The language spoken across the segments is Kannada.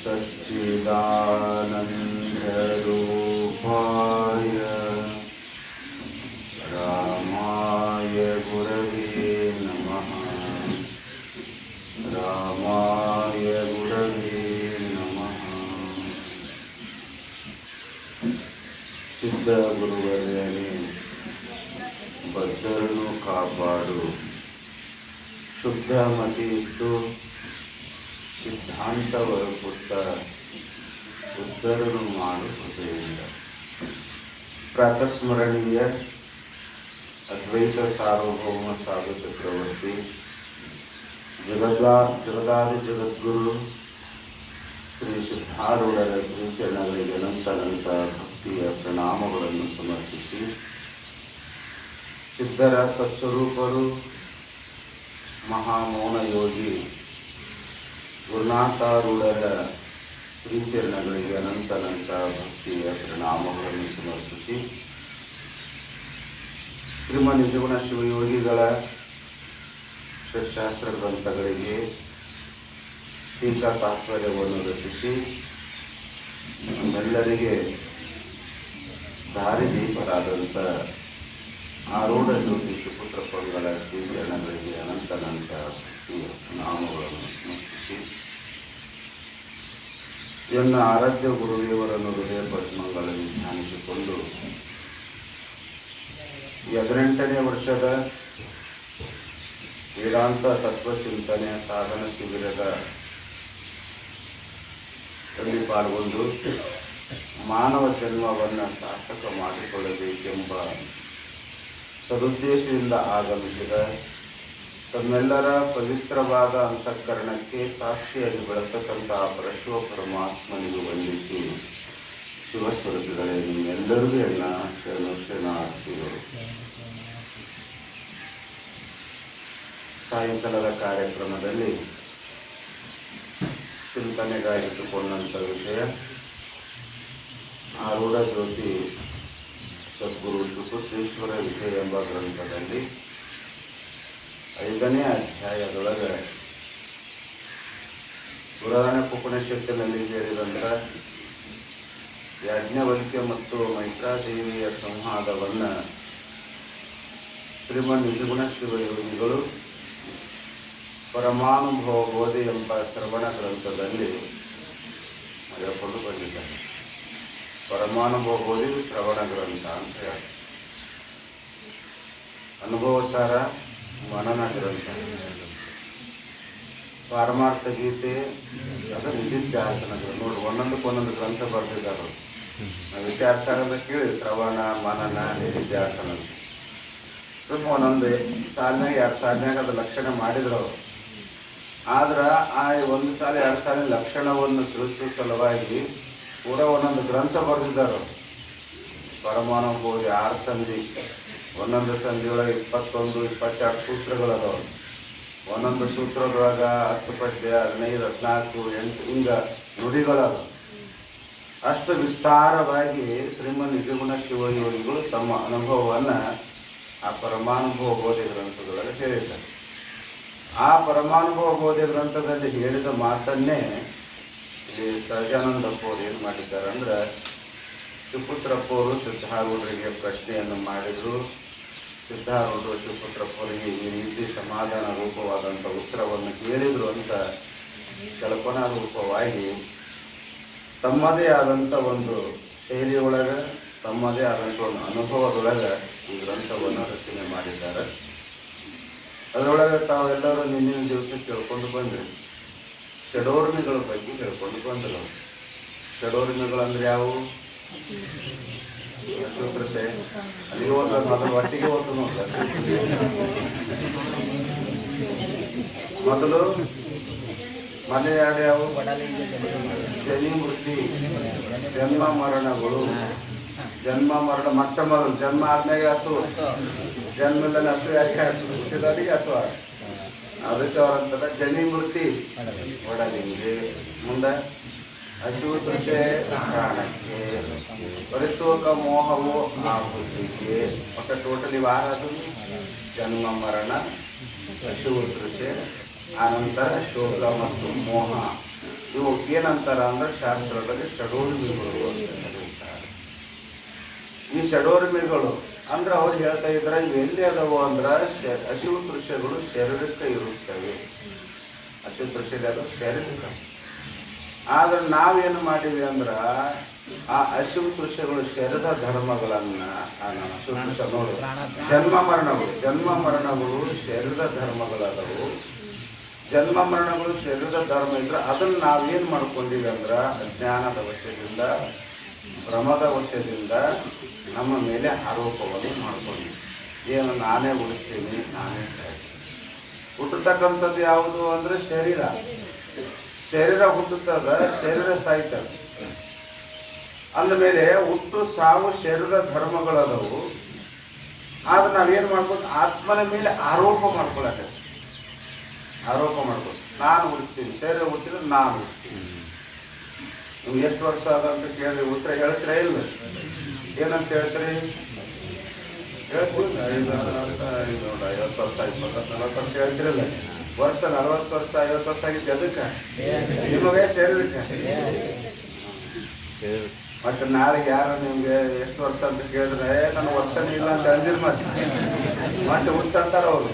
सच्चिदानन्दरूपाय रामाय गुरवे नमः। रामाय गुरवे नमः। ಸಿದ್ಧ ಗುರುವರ್ಯನೇ ಬದ್ಧರನ್ನು ಕಾಪಾಡು, ಶುದ್ಧ ಮತಿ ಇದ್ದು ಸಿದ್ಧಾಂತ ಹೊರಪುಟ್ಟ ಉದ್ಧರನು ಮಾಡು ಹೃದಯದಿಂದ. ಪ್ರಾತಸ್ಮರಣೀಯ ಅದ್ವೈತ ಸಾರ್ವಭೌಮ ಸಾಧು ಚಕ್ರವರ್ತಿ ಜಗದಾದಿ ಜಗದ್ಗುರು ಶ್ರೀ ಸಿದ್ಧಾರೂಢರ ಶ್ರೀಚರಣಗಳಿಗೆ ಅನಂತ ಭಕ್ತಿಯ ಪ್ರಣಾಮಗಳನ್ನು ಸಮರ್ಪಿಸಿ, ಸಿದ್ಧರ ತತ್ಸ್ವರೂಪರು ಮಹಾಮೌನ ಯೋಗಿ ಗುರುನಾಥಾರೂಢರ ಶ್ರೀಚರಣಗಳಿಗೆ ಅನಂತ ಭಕ್ತಿಯ ಪ್ರಣಾಮಗಳನ್ನು ಸಮರ್ಪಿಸಿ, ಶ್ರೀಮನ್ ನಿಜಗುಣ ಶಿವಯೋಗಿಗಳ ಷಟ್ಶಾಸ್ತ್ರ ಗ್ರಂಥಗಳಿಗೆ ಟೀಕಾ ತಾತ್ಪರ್ಯವನ್ನು ರಚಿಸಿ ನಮ್ಮೆಲ್ಲರಿಗೆ ದಾರಿದೀಪರಾದಂಥ ಆರೂಢ ಜ್ಯೋತಿ ಶಿವಪುತ್ರ ಪಂಗಡ ಶ್ರೀಚರಣಗಳಿಗೆ ಅನಂತ ಭಕ್ತಿಯ ನಾಮಗಳನ್ನು ಸಮರ್ಪಿಸಿ, ಎನ್ನ ಆರಾಧ್ಯ ಗುರುದೇವರನ್ನು ಹೃದಯ ಪದ್ಮಗಳಲ್ಲಿ ಧ್ಯಾನಿಸಿಕೊಂಡು 18ನೇ ವರ್ಷದ ವೇದಾಂತ ತತ್ವಚಿಂತನೆ ಸಾಧನ ಶಿಬಿರದ ರಲ್ಲಿ ಪಾಲ್ಗೊಂಡು ಮಾನವ ಜನ್ಮವನ್ನು ಸಾರ್ಥಕ ಮಾಡಿಕೊಳ್ಳಬೇಕೆಂಬ ಸದುದ್ದೇಶದಿಂದ ಆಗಮಿಸಿದ ತಮ್ಮೆಲ್ಲರ ಪವಿತ್ರವಾದ ಅಂತಃಕರಣಕ್ಕೆ ಸಾಕ್ಷಿಯಾಗಿ ಬೆಳತಕ್ಕಂಥ ಪರಶಿವ ಪರಮಾತ್ಮನಿಗೂ ವಂದಿಸಿ, ಶಿವಸ್ವರೂಪಿಗಳೇ ನಿಮ್ಮೆಲ್ಲರಿಗೂ ಎಲ್ಲ ಶರಣಾರ್ಥಿಗಳು. ಸಾಯಂಕಾಲದ ಕಾರ್ಯಕ್ರಮದಲ್ಲಿ ಚಿಂತನೆಗಾಗಿಟ್ಟುಕೊಂಡಂಥ ವಿಷಯ ಆರೂಢ ಜ್ಯೋತಿ ಸದ್ಗುರು ಶಿವಪುತ್ರೇಶ್ವರ ವಿಜಯ ಎಂಬ ಗ್ರಂಥದಲ್ಲಿ 5ನೇ ಅಧ್ಯಾಯದೊಳಗೆ ಪುರಾಣೋಪನಿಷತ್ತಿನಲ್ಲಿ ಹೇಳಿದಂಥ ಯಾಜ್ಞವಲ್ಕ್ಯ ಮತ್ತು ಮೈತ್ರಾದೇವಿಯ ಸಂವಾದವನ್ನು ಶ್ರೀಮನ್ ನಿಜಗುಣ ಶಿವಯೋಗಿಗಳು ಪರಮಾನುಭವ ಬೋಧೆ ಎಂಬ ಶ್ರವಣ ಗ್ರಂಥದಲ್ಲಿ ಕೊಂಡು ಬಂದಿದ್ದಾರೆ. ಪರಮಾನುಭವ ಬೋಧೆ ಶ್ರವಣ ಗ್ರಂಥ ಅಂತ ಹೇಳಿ, ಅನುಭವ ಸಾರ ಮನನ ಗ್ರಂಥ, ಪಾರಮಾರ್ಥ ಗೀತೆ ಅದು ನಿಧಿಧ್ಯಾಸನ ನೋಡಿ, ಒಂದೊಂದು ಗ್ರಂಥ ಬರೆದಿದ್ದಾರೆ. ವಿಚಾರಸಾರದ ಕೇಳಿ ಶ್ರವಣ ಮನನ ನಿಧಿಧ್ಯಾಸನ ಒಂದೊಂದು ಸಾಲಿನಾಗ 2 ಸಾಲಿನಾಗ ಅದು ಲಕ್ಷಣ ಮಾಡಿದ್ರು ಅವರು. ಆದ್ರೆ ಆ 1 ಸಾಲ 2 ಸಾಲಿನ ಲಕ್ಷಣವನ್ನು ತಿಳಿಸುವ ಸಲುವಾಗಿ ಕೂಡ ಒಂದೊಂದು ಗ್ರಂಥ ಬರೆದಿದ್ದಾರೆ. ಪರಮಾನುಭವ 6 ಸಂಧಿ, ಒಂದೊಂದು ಸಂಧಿಯೊಳಗೆ 21, 22 ಸೂತ್ರಗಳದವರು. ಒಂದೊಂದು ಸೂತ್ರದೊಳಗೆ 10 ಪದ್ಯ, 15, 14, 8 ಹಿಂಗ ನುಡಿಗಳದ. ಅಷ್ಟು ವಿಸ್ತಾರವಾಗಿ ಶ್ರೀಮನ್ ನಿಜಗುಣ ಶಿವಯೋಗಿಗಳು ತಮ್ಮ ಅನುಭವವನ್ನು ಆ ಪರಮಾನುಭವ ಬೋಧೆ ಗ್ರಂಥದೊಳಗೆ ಹೇಳಿದ್ದಾರೆ. ಆ ಪರಮಾನುಭವ ಬೋಧೆ ಗ್ರಂಥದಲ್ಲಿ ಹೇಳಿದ ಮಾತನ್ನೇ ಇಲ್ಲಿ ಸಹಜಾನಂದಪ್ಪವ್ರು ಏನು ಮಾಡಿದ್ದಾರೆ ಅಂದ್ರೆ, ಶಿವಪುತ್ರಪ್ಪವರು ಸಿದ್ಧಾರೂಢರಿಗೆ ಪ್ರಶ್ನೆಯನ್ನು ಮಾಡಿದರು. ಸಿದ್ಧಾರೂಢರು ಶಿವಪುತ್ರಪ್ಪವರಿಗೆ ಈ ರೀತಿ ಸಮಾಧಾನ ರೂಪವಾದಂಥ ಉತ್ತರವನ್ನು ಕೇಳಿದರು ಅಂತ ಕಲ್ಪನಾ ರೂಪವಾಗಿ ತಮ್ಮದೇ ಆದಂಥ ಒಂದು ಶೈಲಿಯೊಳಗೆ, ತಮ್ಮದೇ ಆದಂಥ ಒಂದು ಅನುಭವದೊಳಗೆ ಈ ಗ್ರಂಥವನ್ನು ರಚನೆ ಮಾಡಿದ್ದಾರೆ. ಅದರೊಳಗೆ ತಾವೆಲ್ಲರೂ ನಿನ್ನಿನ ದಿವಸ ಕೇಳ್ಕೊಂಡು ಬಂದ್ರಿ. ಷಡೋರ್ಮಿಗಳ ಬಗ್ಗೆ ಕೇಳ್ಕೊಂಡು ಬಂದರು. ಷಡೋರ್ಮಿಗಳು ಅಂದರೆ ಯಾವುವು? ಶಿವಕೃಷೆ ಅಲ್ಲಿಗೆ ಹೋದ ಮೊದಲು ಒಟ್ಟಿಗೆ ಹೋದ ನೋಡ್ರಿ. ಮೊದಲು ಯಾವ್ಯಾವು? ಜನಿ ಮೃತಿ, ಜನ್ಮ ಮರಣಗಳು. ಜನ್ಮ ಮರಣ ಮೊಟ್ಟ ಮೊದಲು ಜನ್ಮ ಆದ್ಮೇಲೆ ಹಸು, ಜನ್ಮದಲ್ಲಿ ಹಸು ಯಾಕೆ ಆಗ್ತದೆ? ಹುಟ್ಟಿದವರಿಗೆ ಹಸು ಆಗ್ತದೆ. ಅದಕ್ಕೆ ಅವರಂತರ ಜನಿ ಮೃತಿ ಒಡಲಿಂಗೆ. ಮುಂದೆ ಅಶುತೃಷೆ ಪ್ರಾಣಕ್ಕೆ, ಪರಿಶೋಕ ಮೋಹವು ಆಹುತಿಗೆ. ಒಟ್ಟು ಟೋಟಲಿ ವಾರ ಅದು ಜನ್ಮ ಮರಣ, ಅಶುತೃಷೆ, ಆನಂತರ ಶೋಕ ಮತ್ತು ಮೋಹ ಇವು ಏನಂತಾರ ಅಂದ್ರೆ ಶಾಸ್ತ್ರದಲ್ಲಿ ಷಡೋರ್ಮಿಗಳು ಅಂತ ಕರೀತಾರೆ. ಈ ಷಡೋರ್ಮಿಗಳು ಅಂದ್ರೆ ಅವ್ರು ಹೇಳ್ತಾ ಇದ್ರೆ ಇವೆಲ್ಲಿ ಅದಾವು ಅಂದ್ರೆ ಹಸಿವು ದೃಶ್ಯಗಳು ಶರೀರಕ್ಕೆ ಇರುತ್ತವೆ. ಹಸಿವು ದೃಶ್ಯಗಳು ಶರೀರಕ್ಕೆ. ಆದ್ರೆ ನಾವೇನು ಮಾಡಿವಿ ಅಂದ್ರೆ ಆ ಹಸಿವು ದೃಶ್ಯಗಳು ಶರೀರದ ಧರ್ಮಗಳನ್ನ ಹಸಿವು ದೃಶ್ಯ ನೋಡಿ, ಜನ್ಮ ಮರಣಗಳು ಶರೀರದ ಧರ್ಮಗಳದವು. ಜನ್ಮ ಮರಣಗಳು ಶರೀರದ ಧರ್ಮ ಇದ್ರೆ ಅದನ್ನ ನಾವೇನು ಮಾಡ್ಕೊಂಡಿವಿ ಅಂದ್ರೆ ಅಜ್ಞಾನದ ವಶದಿಂದ, ಭ್ರಮದ ವಶದಿಂದ ನಮ್ಮ ಮೇಲೆ ಆರೋಪವನ್ನು ಮಾಡ್ಕೊಂಡ್ವಿ. ಏನು ನಾನೇ ಹುಡುಕ್ತೀನಿ, ನಾನೇ ಸಾಯ್ತೀನಿ. ಹುಟ್ಟತಕ್ಕಂಥದ್ದು ಯಾವುದು ಅಂದರೆ ಶರೀರ ಹುಟ್ಟುತ್ತದ, ಶರೀರ ಸಾಯ್ತದೆ. ಅಂದಮೇಲೆ ಹುಟ್ಟು ಸಾವು ಶರೀರದ ಧರ್ಮಗಳದವು. ಆದ್ರೆ ನಾವೇನು ಮಾಡ್ಬೋದು, ಆತ್ಮನ ಮೇಲೆ ಆರೋಪ ಮಾಡ್ಕೊಳಕ್ಕೆ. ನಾನು ಹುಡ್ತೀನಿ, ಶರೀರ ಹುಟ್ಟಿದ್ರೆ ನಾನು ಹುಡ್ತೀನಿ. ನಿಮ್ಗೆ ಎಷ್ಟು ವರ್ಷ ಅದ ಅಂತ ಕೇಳಿದ್ರೆ ಉತ್ತರ ಹೇಳ್ತೀರಾ ಇಲ್ಲ? ಏನಂತ ಹೇಳ್ತೀರಿ? ಹೇಳ್ತೀವಿ 50 ವರ್ಷ 40 ವರ್ಷ ಹೇಳ್ತಿರಲ್ಲ. ವರ್ಷ 40 ವರ್ಷ 50 ವರ್ಷ ಆಗಿತ್ತು ಅದಕ್ಕೆ ನಿಮಗೆ ಶರೀರಕ್ಕೆ. ಮತ್ತೆ ನಾಳೆಗೆ ಯಾರು ನಿಮ್ಗೆ ಎಷ್ಟು ವರ್ಷ ಅಂತ ಕೇಳಿದ್ರೆ ನನ್ನ ವರ್ಷನೇ ಇಲ್ಲ ಅಂತ ಅಂದಿರ್ ಮತ್ತೆ ಹುಚ್ಚಂತಾರ ಅವರು.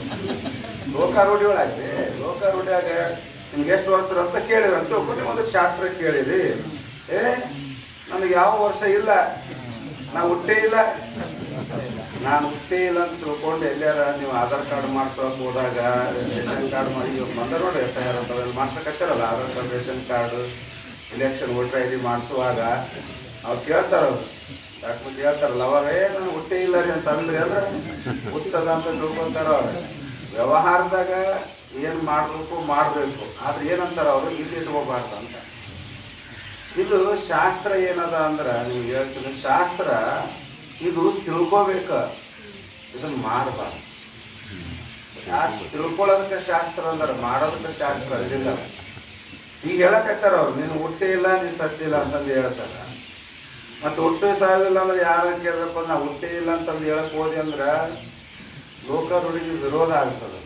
ಲೋಕಾರೂಢಿಗಳಾಗಿದೆ. ಲೋಕಾರೂಢಿಯಾಗ ನಿಮ್ಗೆ ಎಷ್ಟು ವರ್ಷ ಅಂತ ಕೇಳಿದ್ರು ಅಂತ ನೀವು ಒಂದು ಶಾಸ್ತ್ರ ಕೇಳಿರಿ. ನನಗೆ ಯಾವ ವರ್ಷ ಇಲ್ಲ, ನಾನು ಹುಟ್ಟೇ ಇಲ್ಲ ಅಂತ ತಿಳ್ಕೊಂಡು ಎಲ್ಲಾರ ನೀವು ಆಧಾರ್ ಕಾರ್ಡ್ ಮಾಡ್ಸೋಕೆ ಹೋದಾಗ ರೇಷನ್ ಕಾರ್ಡ್ ಮಾಡಿ ಬಂದ ನೋಡಿ SIR ಅಂಥವೆಲ್ಲ ಮಾಡ್ಸಕತ್ತಿರಲ್ಲ. Aadhaar card, ration card, election voter ID ಮಾಡಿಸುವಾಗ ಅವ್ರು ಕೇಳ್ತಾರವ್ರು ಡಾಕ್ಯುಮೆಂಟ್ ಹೇಳ್ತಾರಲ್ಲ, ಅವಾಗ ನಾನು ಹುಟ್ಟೇ ಇಲ್ಲ ರೀ ಅಂತ ಅಂದ್ರಿ ಅಂದ್ರೆ ಹುಚ್ಚದ ಅಂತ ತಿಳ್ಕೊತಾರ ಅವ್ರು. ವ್ಯವಹಾರದಾಗ ಏನು ಮಾಡಬೇಕು ಆದ್ರೆ ಏನಂತಾರ ಅವರು, ಇಲ್ಲಿ ಇಟ್ಕೋಬಾರ್ದು ಅಂತ. ಇದು ಶಾಸ್ತ್ರ ಏನದ ಅಂದ್ರೆ ನಿಮ್ಗೆ ಹೇಳ್ತೀನಿ, ಶಾಸ್ತ್ರ ಇದು ತಿಳ್ಕೋಬೇಕು, ಇದನ್ನು ಮಾಡಬಾರ್ದು. ತಿಳ್ಕೊಳ್ಳೋದಕ್ಕೆ ಶಾಸ್ತ್ರ ಅಂದ್ರೆ ಮಾಡೋದಕ್ಕೆ ಶಾಸ್ತ್ರ ಇದಿಲ್ಲ. ಈಗ ಹೇಳಕತ್ತಾರ ಅವ್ರು, ನೀನು ಹುಟ್ಟೇ ಇಲ್ಲ, ನೀನು ಸತ್ತಿಲ್ಲ ಅಂತಂದು ಹೇಳ್ತಾರ. ಮತ್ತು ಹುಟ್ಟು ಸಾವಿಲ್ಲ ಅಂದ್ರೆ ಯಾರು ಕೇಳ್ಬೇಕು, ನಾ ಹುಟ್ಟೇ ಇಲ್ಲ ಅಂತಂದು ಹೇಳಕ್ ಹೋದಿ ಅಂದ್ರೆ ಲೋಕರೂಢಿಗೆ ವಿರೋಧ ಆಗ್ತದೆ.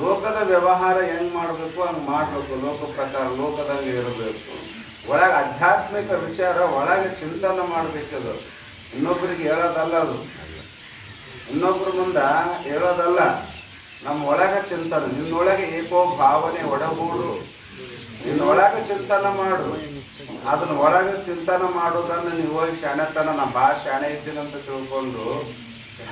ಲೋಕದ ವ್ಯವಹಾರ ಹೆಂಗೆ ಮಾಡಬೇಕು ಹಂಗೆ ಮಾಡಬೇಕು, ಲೋಕ ಪ್ರಕಾರ ಲೋಕದಂಗೆ ಇರಬೇಕು. ಒಳಗೆ ಆಧ್ಯಾತ್ಮಿಕ ವಿಚಾರ ಒಳಗೆ ಚಿಂತನೆ ಮಾಡಬೇಕದು. ಇನ್ನೊಬ್ಬರಿಗೆ ಹೇಳೋದಲ್ಲ, ಅದು ಇನ್ನೊಬ್ಬರ ಮುಂದೆ ಹೇಳೋದಲ್ಲ. ನಮ್ಮ ಒಳಗೆ ಚಿಂತನೆ, ನಿನ್ನೊಳಗೆ ಏಕೋ ಭಾವನೆ ಒಡಗೂಡು, ನಿನ್ನೊಳಗೆ ಚಿಂತನೆ ಮಾಡು. ಅದನ್ನ ಒಳಗೆ ಚಿಂತನೆ ಮಾಡೋದನ್ನು ನೀವು ಹೋಗಿ ಶಾಣೆತನ, ನಾ ಭಾಳ ಶಾಣೆ ಇದ್ದೀನಿ ಅಂತ ತಿಳ್ಕೊಂಡು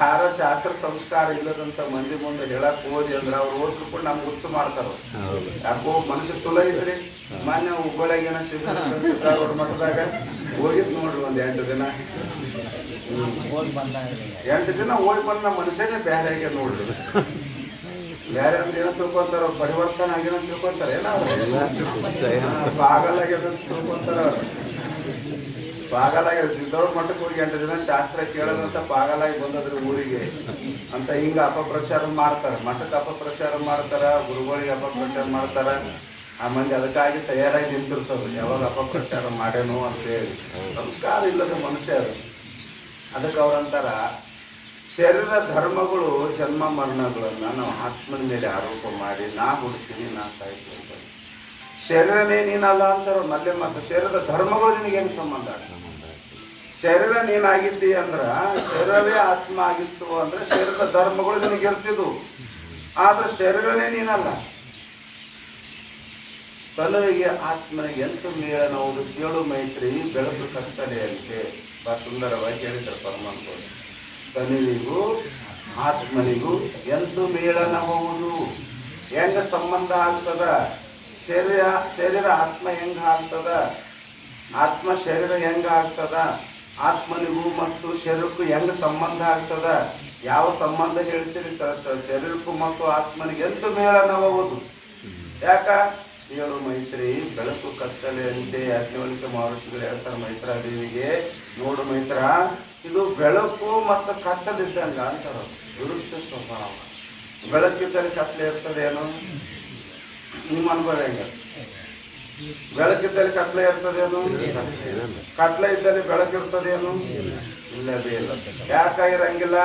ಯಾರ ಶಾಸ್ತ್ರ ಸಂಸ್ಕಾರ ಇಲ್ಲದಂಥ ಮಂದಿ ಮುಂದೆ ಹೇಳಕ್ ಹೋದಿ ಅಂದ್ರೆ ಅವ್ರು ಓದಿಸ್ಕೊಂಡು ನಮ್ಗೆ ಹುಚ್ಚು ಮಾಡ್ತಾರ. ಯಾಕೋ ಮನುಷ್ಯ ಚಲೋ ಇದ್ರಿ. ಮಾನ್ಯ ಹುಬ್ಬಳ್ಳಿಯಾಗ ಏನೋ ಸಿದ್ಧಾರೂಢ ಮಠದಾಗ ಹೋಗಿದ್ ನೋಡ್ರಿ ಒಂದು 8 ದಿನ 8 ದಿನ ಹೋಗಿ ಬಂದ ಮನುಷ್ಯನೇ ಬೇರೆ ಆಗ್ಯ ನೋಡ್ರಿ. ಬೇರೆ ಅಂದ್ರೆ ಏನೋ ತಿಳ್ಕೊಂತಾರ, ಪರಿವರ್ತನೆ ಆಗ್ಯಾನ ಅಂತ ತಿಳ್ಕೊಂತಾರೆ. ಪಾಗಲಾಗ್ಯದ ಅಂತ ತಿಳ್ಕೊಂತಾರ. ಪಾಗಲಾಗ್ಯದ ಸಿದ್ಧಾರೂಢ ಮಠಕ್ಕೆ ಹೋಗಿ 8 ದಿನ ಶಾಸ್ತ್ರ ಕೇಳೋದಂತ ಪಾಗಲಾಗಿ ಬಂದದ್ರಿ ಊರಿಗೆ ಅಂತ ಹಿಂಗ ಅಪಪ್ರಚಾರ ಮಾಡ್ತಾರೆ. ಮಠಕ್ಕೆ ಅಪಪ್ರಚಾರ ಮಾಡ್ತಾರ, ಗುರುಗಳಿಗೆ ಅಪಪ್ರಚಾರ ಮಾಡ್ತಾರ. ಆ ಮಂದಿ ಅದಕ್ಕಾಗಿ ತಯಾರಾಗಿ ನಿಂತಿರ್ತದೆ, ಯಾವಾಗ ಅಪಪ್ರಚಾರ ಮಾಡ್ಯಾನೋ ಅಂತೇಳಿ. ಸಂಸ್ಕಾರ ಇಲ್ಲದ ಮನುಷ್ಯ ಅದು. ಅದಕ್ಕೆ ಅವ್ರಂತಾರ, ಶರೀರ ಧರ್ಮಗಳು ಜನ್ಮ ಮರಣಗಳನ್ನು ನಾವು ಆತ್ಮನ ಮೇಲೆ ಆರೋಪ ಮಾಡಿ ನಾ ಹುಡ್ತೀನಿ, ನಾ ಸಾಯ್ತೀನಿ ಅಂತ. ಶರೀರನೇ ನೀನಲ್ಲ ಅಂತಾರ ಮಲ್ಲೆ ಮಾತು. ಶರೀರದ ಧರ್ಮಗಳು ನಿನಗೇನು ಸಂಬಂಧ? ಶರೀರ ನೀನಾಗಿದ್ದಿ ಅಂದ್ರೆ, ಶರೀರವೇ ಆತ್ಮ ಆಗಿತ್ತು ಅಂದ್ರೆ ಶರೀರದ ಧರ್ಮಗಳು ನಿನಗಿರ್ತಿದ್ವು. ಆದ್ರೆ ಶರೀರನೇ ನೀನಲ್ಲ. ತನುವಿಗೆ ಆತ್ಮನಿಗೆ ಎಂಟು ಮೇಳನವುದು ಕೇಳು ಮೈತ್ರಿ ಬೆಳಕು ಕತ್ತಲೆಯಂತೆ. ಬಹಳ ಸುಂದರವಾಗಿ ಹೇಳಿದ್ದಾರೆ ಪರಮಾತ್ಮ. ತನುವಿಗೂ ಆತ್ಮನಿಗೂ ಎಂಟು ಮೇಳನಬಹುದು. ಹೆಂಗ ಸಂಬಂಧ ಆಗ್ತದ? ಶರೀರ ಆತ್ಮ ಹೆಂಗ ಆಗ್ತದ? ಆತ್ಮ ಶರೀರ ಹೆಂಗ ಆಗ್ತದ? ಆತ್ಮನಿಗೂ ಮತ್ತು ಶರೀರಕ್ಕೂ ಹೆಂಗ ಸಂಬಂಧ ಆಗ್ತದ? ಯಾವ ಸಂಬಂಧ ಹೇಳ್ತೀರಿ? ಶರೀರಕ್ಕೂ ಮತ್ತು ಆತ್ಮನಿಗೆ ಎಂಟು ಮೇಳನಬಹುದು. ಯಾಕ? ಹೇಳು ಮೈತ್ರಿ ಬೆಳಕು ಕತ್ತಲೆಯಂತೆ. ಯಾಜ್ಞವಲ್ಕ್ಯ ಮಹರ್ಷಿಗಳು ಹೇಳ್ತಾರೆ ಮೈತ್ರಾದೇವಿಗೆ, ನೋಡು ಮೈತ್ರ, ಇದು ಬೆಳಕು ಮತ್ತು ಕತ್ತಲಿದ್ದಂಗ ಅಂತಾರ. ವಿರುದ್ಧ ಸ್ವಭಾವ. ಬೆಳಕಿದ್ದಲ್ಲಿ ಕತ್ತಲೆ ಇರ್ತದೇನು? ನಿಮ್ಮ ಅನುಭವ ಹೆಂಗ? ಬೆಳಕಿದ್ದಲ್ಲಿ ಕತ್ತಲೆ ಇರ್ತದೇನು? ಕತ್ತಲೆ ಇದ್ದಲ್ಲಿ ಬೆಳಕಿರ್ತದೇನು? ಇಲ್ಲವೇ ಇಲ್ಲ. ಯಾಕೆ ಇರಂಗಿಲ್ಲ?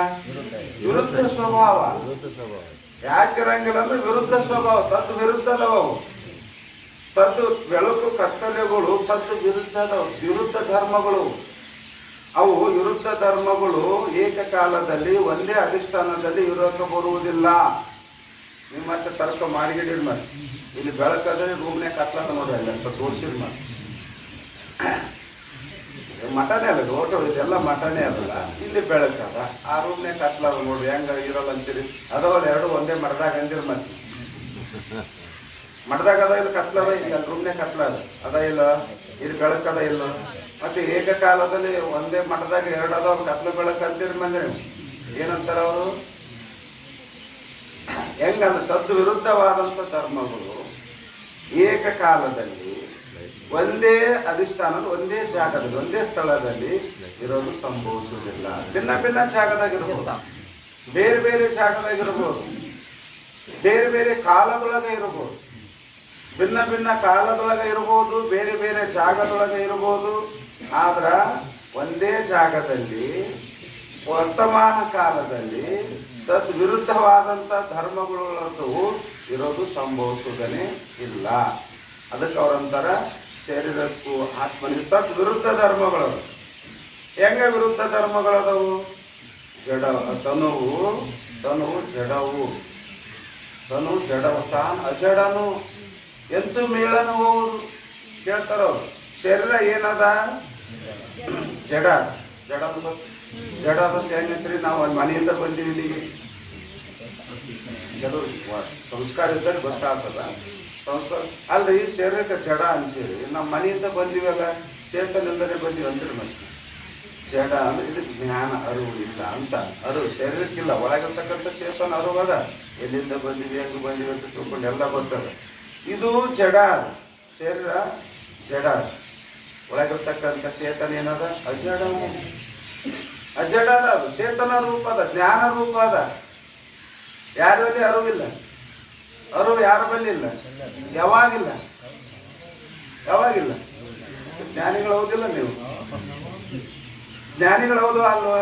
ವಿರುದ್ಧ ಸ್ವಭಾವ. ಯಾಕೆ ಇರಂಗಿಲ್ಲ ಅಂದ್ರೆ ವಿರುದ್ಧ ಸ್ವಭಾವ, ತದ್ ವಿರುದ್ಧ ಅದಾವು. ತದ್ದು ಬೆಳಕು ಕತ್ತಲೆಗಳು ತದ್ದು ವಿರುದ್ಧ ಧರ್ಮಗಳು. ಅವು ವಿರುದ್ಧ ಧರ್ಮಗಳು ಏಕಕಾಲದಲ್ಲಿ ಒಂದೇ ಅಧಿಷ್ಠಾನದಲ್ಲಿ ಇರೋಕೆ ಬರುವುದಿಲ್ಲ. ನೀವು ಮತ್ತೆ ತರ್ಕ ಮಾಡಿಗಿಡಿರಿ. ಮತ್ತೆ ಇಲ್ಲಿ ಬೆಳಕಾದ್ರೆ ರೂಮ್ನೇ ಕತ್ಲದ ನೋಡ್ರಿ ಅಲ್ಲಿ ಅಂತ ತೋರಿಸಿರಿ. ಮತ್ತೆ ಮಟನೇ ಅಲ್ಲ ಓಟೋ, ಇದೆಲ್ಲ ಮಟನೇ ಅಲ್ಲ. ಇಲ್ಲಿ ಬೆಳಕದ, ಆ ರೂಮ್ನೇ ಕತ್ಲದ ನೋಡ್ರಿ ಹೆಂಗ ಇರಲ್ಲ ಅಂತೀರಿ. ಅದವಲ್ಲ ಎರಡು ಒಂದೇ ಮರದಾಗ ಅಂದಿರಿ. ಮತ್ತೆ ಮಠದಾಗ ಅದ ಇಲ್ಲ ಕತ್ಲದ, ಇಲ್ಲ ರೂಮ್ನೇ ಕತ್ಲದ ಅದ ಇಲ್ಲ, ಇಲ್ಲಿ ಬೆಳಕದ ಇಲ್ಲ. ಮತ್ತೆ ಏಕಕಾಲದಲ್ಲಿ ಒಂದೇ ಮಠದಾಗ ಎರಡು ಅದಾವ ಕತ್ಲ ಬೆಳಕು ಅಂತೀರಿ. ಮಂದಿರ ಏನಂತಾರ ಅವರು? ಹೆಂಗಂದ್ರೆ ತದ್ದು ವಿರುದ್ಧವಾದಂಥ ಧರ್ಮಗಳು ಏಕಕಾಲದಲ್ಲಿ ಒಂದೇ ಅಧಿಷ್ಠಾನದ ಒಂದೇ ಜಾಗದಲ್ಲಿ ಒಂದೇ ಸ್ಥಳದಲ್ಲಿ ಇರೋದು ಸಂಭವಿಸುವುದಿಲ್ಲ. ಭಿನ್ನ ಭಿನ್ನ ಜಾಗದಾಗಿರ್ಬೋದು, ಬೇರೆ ಬೇರೆ ಜಾಗದಾಗಿರ್ಬೋದು, ಬೇರೆ ಬೇರೆ ಕಾಲದೊಳಗೆ ಇರ್ಬೋದು, ಭಿನ್ನ ಭಿನ್ನ ಕಾಲದೊಳಗೆ ಇರ್ಬೋದು, ಬೇರೆ ಬೇರೆ ಜಾಗದೊಳಗೆ ಇರ್ಬೋದು. ಆದ್ರ ಒಂದೇ ಜಾಗದಲ್ಲಿ ವರ್ತಮಾನ ಕಾಲದಲ್ಲಿ ತದ್ ವಿರುದ್ಧವಾದಂಥ ಧರ್ಮಗಳು ಇರೋದು ಸಂಭವಿಸುವುದನೇ ಇಲ್ಲ. ಅದಕ್ಕೆ ಅವರಂತರ ಶರೀರಕ್ಕೂ ಆತ್ಮನಿಗೆ ತದ್ ವಿರುದ್ಧ ಧರ್ಮಗಳು. ಹೆಂಗ ವಿರುದ್ಧ ಧರ್ಮಗಳದವು? ಜಡ ತನುವು ಜಡವು, ತನು ಜಡವು ತಾನು ಅಜಡನು ಎಂತೂ ಮೇಳನು ಹೋಗುದು ಕೇಳ್ತಾರ ಅವ್ರು. ಶರೀರ ಏನದ? ಜಡ. ಜಡದಂತ ಹೆಂಗಂತ್ರಿ? ನಾವು ಅಲ್ಲಿ ಮನೆಯಿಂದ ಬಂದೀವಿ. ಇಲ್ಲಿಗೆ ಕೆಲವು ಸಂಸ್ಕಾರ ಇದ್ದರೆ ಗೊತ್ತಾಗ್ತದ. ಸಂಸ್ಕಾರ ಅಲ್ರಿ ಶರೀರಕ್ಕೆ ಜಡ ಅಂತೀರಿ. ನಮ್ಮ ಮನೆಯಿಂದ ಬಂದಿವಲ್ಲ, ಚೇತನದಿಂದಲೇ ಬಂದೀವಿ ಅಂತೀರಿ. ಮತ್ತೆ ಜಡ ಅಂದ್ರೆ ಇದಕ್ಕೆ ಜ್ಞಾನ ಅರಿವು ಇಲ್ಲ ಅಂತ. ಅರಿವು ಶರೀರಕ್ಕಿಲ್ಲ, ಒಳಗಿರ್ತಕ್ಕಂಥ ಚೇತನ ಅರಿವು ಅದ. ಎಲ್ಲಿಂದ ಬಂದಿವಿ, ಹೆಂಗೆ ಬಂದಿವಿ ಅಂತ ತಿಳ್ಕೊಂಡು ಎಲ್ಲ ಗೊತ್ತದ. ಇದು ಜಡ, ಶರೀರ ಜಡ. ಒಳಗಿರ್ತಕ್ಕಂಥ ಚೇತನ ಏನದ? ಅಜಡ. ಅಜಡದ, ಅದು ಚೇತನ ರೂಪದ, ಜ್ಞಾನ ರೂಪ ಅದ. ಯಾರ ಬಲ್ಲಿ ಅರಿವಿಲ್ಲ, ಅರಿವು ಯಾರ ಬಲ್ಲಿ ಇಲ್ಲ, ಯಾವಾಗಿಲ್ಲ. ಜ್ಞಾನಿಗಳು ಹೌದಿಲ್ಲ ನೀವು? ಜ್ಞಾನಿಗಳು ಹೌದು ಅಲ್ವಾ?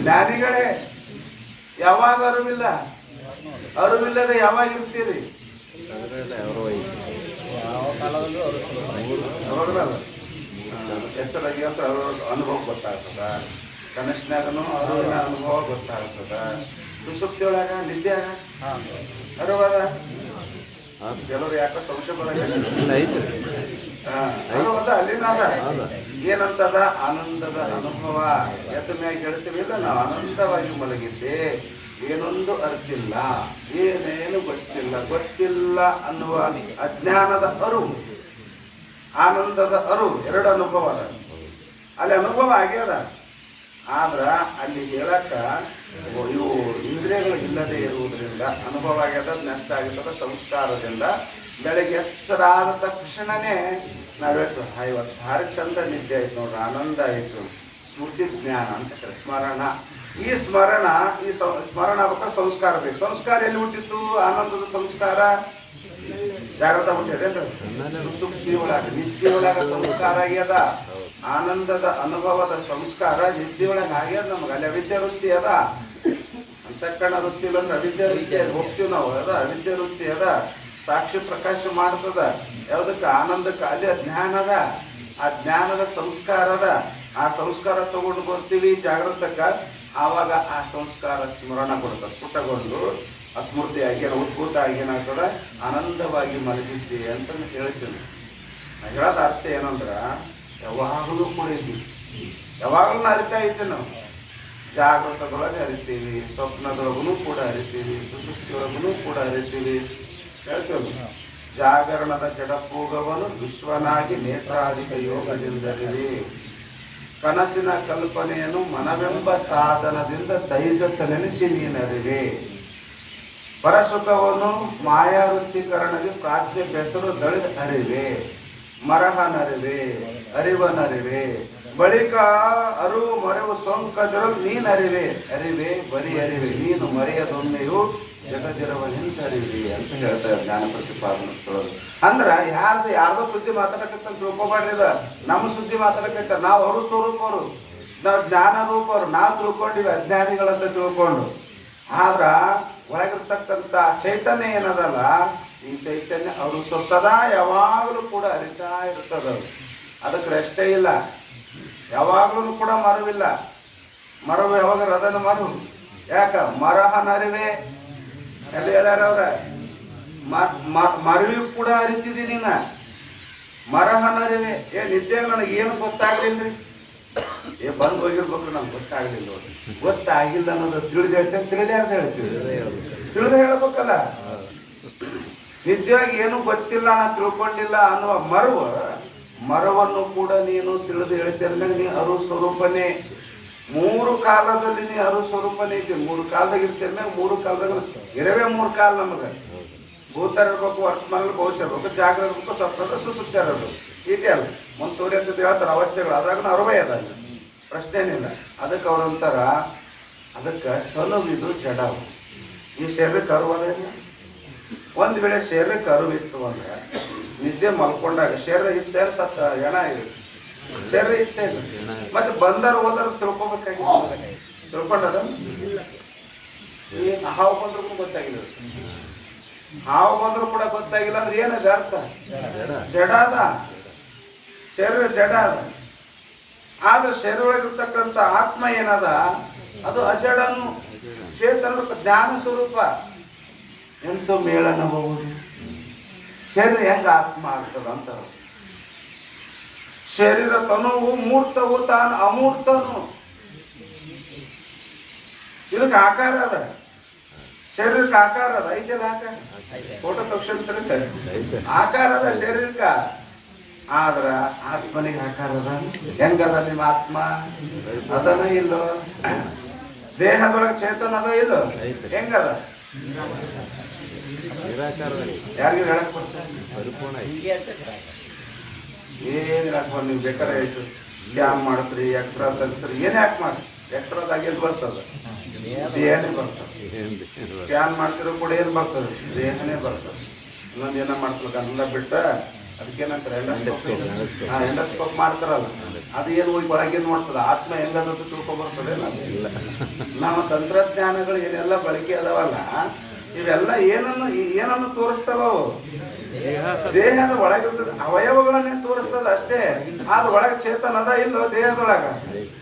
ಜ್ಞಾನಿಗಳೇ. ಯಾವಾಗ ಅರಿವಿಲ್ಲ? ಅರಿವಿಲ್ಲದೆ ಯಾವಾಗ ಇರ್ತೀರಿ? ಎಚ್ಚರಾಗಿ ಅಂತ ಅನುಭವ ಗೊತ್ತಾಗ್ತದ. ಕನಸಿನಾಗನು ಅರಿವಿನ ಅನುಭವ ಗೊತ್ತಾಗ್ತದ. ಸುಸುಪ್ತಿಯೊಳಗ ನಿದ್ದೆಯಾಗ ಅರಿವಾದ. ಕೆಲವರು ಯಾಕೋ ಸಂಶಯ ಬರೋದ ಅಲ್ಲಿನಾದ. ಏನಂತದ? ಆನಂದದ ಅನುಭವ. ಎದ್ದ ಮ್ಯಾಗ ಹೇಳ್ತೀವಿ ಇಲ್ಲ, ನಾವು ಆನಂದವಾಗಿ ಮಲಗಿದ್ದೆ, ಏನೊಂದು ಅರ್ತಿಲ್ಲ, ಏನೇನು ಗೊತ್ತಿಲ್ಲ ಅನ್ನುವ ಅಜ್ಞಾನದ ಅರಿವು, ಆನಂದದ ಅರಿವು, ಎರಡು ಅನುಭವ ಅದ. ಅಲ್ಲಿ ಅನುಭವ ಆಗ್ಯದ. ಆದ್ರ ಅಲ್ಲಿ ಹೇಳಕ್ಕ ಇವು ಇಂದ್ರಿಯಗಳು ಇಲ್ಲದೆ ಇರುವುದರಿಂದ ಅನುಭವ ಆಗ್ಯದ. ನಷ್ಟ ಆಗಿರ್ತದ ಸಂಸ್ಕಾರದಿಂದ. ಬೆಳಗ್ಗೆ ಎಚ್ಚರಾದ ತಕ್ಷಣನೇ ನಾವು ಹೇಳ್ತೀವಿ, ಇವತ್ತು ಭಾರಿ ಚಂದ ನಿದ್ದೆ ಆಯ್ತು ನೋಡ್ರಿ, ಆನಂದ ಆಯಿತು, ಸ್ಮೃತಿ ಜ್ಞಾನ ಅಂತ ಕರೆ ಸ್ಮರಣ. ಈ ಸ್ಮರಣ ಆಗ್ಬೇಕಾದ್ರೆ ಸಂಸ್ಕಾರ ಬೇಕು. ಸಂಸ್ಕಾರ ಎಲ್ಲಿ ಹುಟ್ಟಿತ್ತು? ಆನಂದದ ಸಂಸ್ಕಾರ ಜಾಗ್ರತ ಹುಟ್ಟಿದೇನ್ರಿ? ಸುಪ್ತಿ ಒಳಗ, ನಿದ್ದೆ ಒಳಗ ಸಂಸ್ಕಾರ ಆಗ್ಯದ. ಆನಂದದ ಅನುಭವದ ಸಂಸ್ಕಾರ ನಿದ್ದೆ ಒಳಗ ಆಗ್ಯದ. ನಮ್ಗೆ ಅಲ್ಲಿ ಅವಿದ್ಯೆ ವೃತ್ತಿ ಅದ. ಅಂತಃಕರಣ ವೃತ್ತಿ ಇಲ್ಲ ಅಂದ್ರೆ ಅವಿದ್ಯೆ ವೃತ್ತಿ ಹೋಗ್ತೀವಿ ನಾವು. ಅದ ಅವಿದ್ಯೆ ವೃತ್ತಿ ಅದ. ಸಾಕ್ಷಿ ಪ್ರಕಾಶ ಮಾಡ್ತದ. ಯಾವುದಕ್ಕೆ? ಆನಂದಕ್ಕೆ. ಅಲ್ಲಿ ಜ್ಞಾನ ಅದ. ಆ ಜ್ಞಾನದ ಸಂಸ್ಕಾರ ಅದ. ಆ ಸಂಸ್ಕಾರ ತಗೊಂಡು ಬರ್ತೀವಿ ಜಾಗೃತಕ್ಕ. ಆವಾಗ ಆ ಸಂಸ್ಕಾರ ಸ್ಮರಣ ಕೊಡುತ್ತೆ. ಸ್ಫುಟಗೊಂಡು ಅಸ್ಮೃತಿಯಾಗಿ ಉದ್ಭೂತ ಆಗಿ ಏನಾಗ್ತದ? ಆನಂದವಾಗಿ ಮಲಗಿದ್ದಿ ಅಂತ ಹೇಳ್ತೀನಿ. ಹೇಳೋದ ಅರ್ಥ ಏನಂದ್ರ, ಯಾವಾಗಲೂ ಕೂಡ ಇದ್ವಿ, ಯಾವಾಗಲೂ ಅರಿತಾ ಇದ್ದೀವಿ ನಾವು. ಜಾಗೃತದೊಳಗೆ ಅರಿತೀವಿ, ಸ್ವಪ್ನದೊಳಗೂ ಕೂಡ ಅರಿತೀವಿ, ಸುಸುಪ್ತಿಯೊಳಗೂ ಕೂಡ ಅರಿತೀವಿ. ಹೇಳ್ತೇವೆ, ಜಾಗರಣದ ಜಡಪೂಗವನ್ನು ವಿಶ್ವನಾಗಿ ನೇತ್ರಾಧಿಕ ಯೋಗದಿಂದರಿವಿ. ಕನಸಿನ ಕಲ್ಪನೆಯನ್ನು ಮನವೆಂಬ ಸಾಧನದಿಂದ ತೈಜಸ್ಸನೆನಿಸಿ ನೀನರಿವೆ. ಪರಸುಖವನ್ನು ಮಾಯಾವೃತ್ತೀಕರಣಕ್ಕೆ ಪ್ರಾಜ್ಞೆ ಬೆಸರು ದಳಿದ ಅರಿವೆ. ಮರಹನರಿವೆ, ಅರಿವನರಿವೆ. ಬಳಿಕ ಅರಿವು ಮರೆವು ಸೋಂಕದಿರಲು ನೀನರಿವೆ. ಅರಿವೆ ಬರೀ ಅರಿವೆ, ನೀನು ಮರೆಯದೊಮ್ಮೆಯು ಜಗದಿರವ ನಿಂತರಿವೆ ಅಂತ ಹೇಳ್ತಾರೆ ಜ್ಞಾನ ಪ್ರತಿಪಾದನ ಸ್ಥಳದ. ಅಂದ್ರ ಯಾರ್ದೋ ಸುದ್ದಿ ಮಾತಾಡಕತ್ತ ತಿಳ್ಕೊಬೇಡ್ರಿ. ಇದ ನಮ್ಮ ಸುದ್ದಿ ಮಾತಾಡಕತ್ತ. ನಾವು ಅವರು ಸ್ವರೂಪರು, ನಾವು ಜ್ಞಾನ ರೂಪರು. ನಾವು ತಿಳ್ಕೊಂಡಿವಿ ಅಜ್ಞಾನಿಗಳಂತ ತಿಳ್ಕೊಂಡು. ಆದ್ರ ಒಳಗಿರ್ತಕ್ಕಂಥ ಚೈತನ್ಯ ಏನದಲ್ಲ, ಈ ಚೈತನ್ಯ ಅವರು ಸದಾ ಯಾವಾಗಲೂ ಕೂಡ ಅರಿತಾ ಇರ್ತದ. ಅದಕ್ಕೆ ರೆಸ್ಟೇ ಇಲ್ಲ, ಯಾವಾಗಲೂ ಕೂಡ ಮರವಿಲ್ಲ. ಮರವು ಯಾವಾಗ ರದನ ಮರು, ಯಾಕ ಮರಹನರಿವೆ ಎಲ್ಲಿ ಹೇಳ್ಯಾರ ಅವ್ರ, ಮರವಿಗೂ ಕೂಡ ಅರಿತಿದ್ದೀನಿ ನಾ, ಮರಹನರಿವೆ. ನಿದ್ದೆ ನನಗೇನು ಗೊತ್ತಾಗ್ಲಿಲ್ರಿ, ಬಂದು ಹೋಗಿರ್ಬೇಕು, ನಮ್ಗೆ ಗೊತ್ತಾಗ್ಲಿಲ್ಲ. ಗೊತ್ತಾಗಿಲ್ಲ ಅನ್ನೋದು ತಿಳಿದು ಹೇಳ್ತೇನೆ, ತಿಳಿದಾರ್ದು ಹೇಳ್ತೀವಿ, ತಿಳಿದು ಹೇಳ್ಬೇಕಲ್ಲ. ನಿದ್ಯವಾಗಿ ಏನು ಗೊತ್ತಿಲ್ಲ, ನಾ ತಿಳ್ಕೊಂಡಿಲ್ಲ ಅನ್ನುವ ಮರವನ್ನು ಕೂಡ ನೀನು ತಿಳಿದು ಹೇಳ್ತೇನೆ. ನೀ ಅರು ಸ್ವರೂಪನೇ, 3 ಕಾಲದಲ್ಲಿ ನೀ ಅರು ಸ್ವರೂಪನೇ ಇದ್ದೀನಿ. 3 ಕಾಲದಾಗ ಇರ್ತೇನೆ, 3 ಕಾಲದಾಗ ಇರವೇ 3 ಕಾಲ ನಮಗೆ. ಭೂತ ಇರ್ಬೇಕು, ವರ್ತಮಾನ ಭವಿಷ್ಯ ಇರ್ಬೇಕು, ಜಾಗ ಇರ್ಬೇಕು, ಸ್ವಪ್ನ ಸುಸುತ್ತ ಇರಬೇಕು. ಈಟೇ ಅಲ್ಲ, ಮುಂತೂರಿ ಅಂತ ಹೇಳ್ತಾರೆ ಅವಸ್ಥೆಗಳು, ಅದ್ರಾಗ ಅರವೇ ಅದ, ಪ್ರಶ್ನೆನಿಲ್ಲ. ಅದಕ್ಕೆ ಅವ್ರಂತಾರ, ಅದಕ್ಕೆ ತನುವಿದು ಜಡವು. ಈ ಶರೀರಕ್ಕೆ ಅರಿವಲ್ಲ. ಒಂದು ವೇಳೆ ಶರೀರಕ್ಕೆ ಅರಿವಿತ್ತು ಅಂದ್ರೆ ನಿದ್ದೆ ಮಲ್ಕೊಂಡಾಗ ಶರೀರ ಇದ್ದ ಸತ್ತ ಹೆಣ ಇರುತ್ತೆ, ಶರೀರ ಇತ್ತೇ ಇಲ್ಲ. ಮತ್ತೆ ಬಂದರು ಹೋದ್ರೆ ತಿಳ್ಕೊಬೇಕಾಗಿ ತಿಳ್ಕೊಂಡದ. ಏನು ಹಾವು ಬಂದ್ರು ಕೂಡ ಗೊತ್ತಾಗಿಲ್ಲ, ಹಾವು ಬಂದ್ರು ಕೂಡ ಗೊತ್ತಾಗಿಲ್ಲ ಅಂದ್ರೆ ಏನದ ಅರ್ಥ? ಜಡ ಅದ, ಶರೀರ ಜಡ ಅದ. ಆದ್ರೆ ಶರೀರ ಒಳಗಿರ್ತಕ್ಕಂಥ ಆತ್ಮ ಏನದ, ಅದು ಅಜಡನು, ಚೇತನ ಜ್ಞಾನ ಸ್ವರೂಪ. ಎಂತ ಮೇಳನಬಹುದು, ಶರೀರ ಹೆಂಗ ಆತ್ಮ ಆಗ್ತದ ಅಂತ. ಶರೀರ ತನುವು ಮೂರ್ತವು, ತಾನು ಅಮೂರ್ತನು. ಇದಕ್ಕೆ ಆಕಾರ ಅದ, ಶರೀರಕ್ಕೆ ಆಕಾರ ಅದ, ಐತೆಲ್ಲ ಆಕಾರ. ಫೋಟೋ ತಕ್ಷಣ ಆಕಾರ ಅದ ಶರೀರಕ್ಕ. ಆದ್ರ ಆತ್ಮನಿಗೆ ಆಕಾರ ಅದ. ಹೆಂಗದ ನಿಮ್ಮ ಆತ್ಮ? ಅದನ ಇಲ್ಲೋ? ದೇಹದೊಳಗೆ ಚೇತನ ಅದ ಇಲ್ಲೋ? ಹೆಂಗದ? ಯಾರಿಗೂ ಹೇಳಕ್ ಬರ್ತಾರೆ? ಏನ್ ಹೇಳಕ್ ನೀವು ಬೇಕಾರೆ ಆಯ್ತು, ಸ್ಕ್ಯಾನ್ ಮಾಡಿಸ್ರಿ, ಎಕ್ಸ್ರಾ ತೆಗಿಸ್ರಿ, ಏನ್ ಯಾಕೆ ಮಾಡಿ? ಎಕ್ಸ್ರಾದಾಗ ಏನು ಬರ್ತದ? ದೇಹನೇ ಬರ್ತದೆ. ಸ್ಕ್ಯಾನ್ ಮಾಡಿಸಿರೋ ಕೂಡ ಏನು ಬರ್ತದೆ? ದೇಹನೇ ಬರ್ತದೆ. ಇನ್ನೊಂದು ಏನೋ ಮಾಡ್ತಾರೆ ಎಲ್ಲ ಬಿಟ್ಟ, ಅದಕ್ಕೇನಂತಾರೆ ಎಂಡೋಸ್ಕೋಪ್ ಮಾಡ್ತಾರಲ್ಲ, ಅದು ಏನು ಹೋಗಿ ಒಳಗೇನು ಮಾಡ್ತದೆ? ಆತ್ಮ ಹೆಂಗದ ತಿಳ್ಕೊಬರ್ತದೆ. ನಮ್ಮ ತಂತ್ರಜ್ಞಾನಗಳು ಏನೆಲ್ಲ ಬಳಕೆ ಅದಾವಲ್ಲ, ಇವೆಲ್ಲ ಏನನ್ನು ತೋರಿಸ್ತಾವ? ದೇಹದ ಒಳಗಿರ್ತದೆ, ಅವಯವಗಳನ್ನೇ ತೋರಿಸ್ತದ ಅಷ್ಟೇ. ಆದ್ರ ಒಳಗೆ ಚೇತನ ಅದ ಇಲ್ಲೋ? ದೇಹದೊಳಗ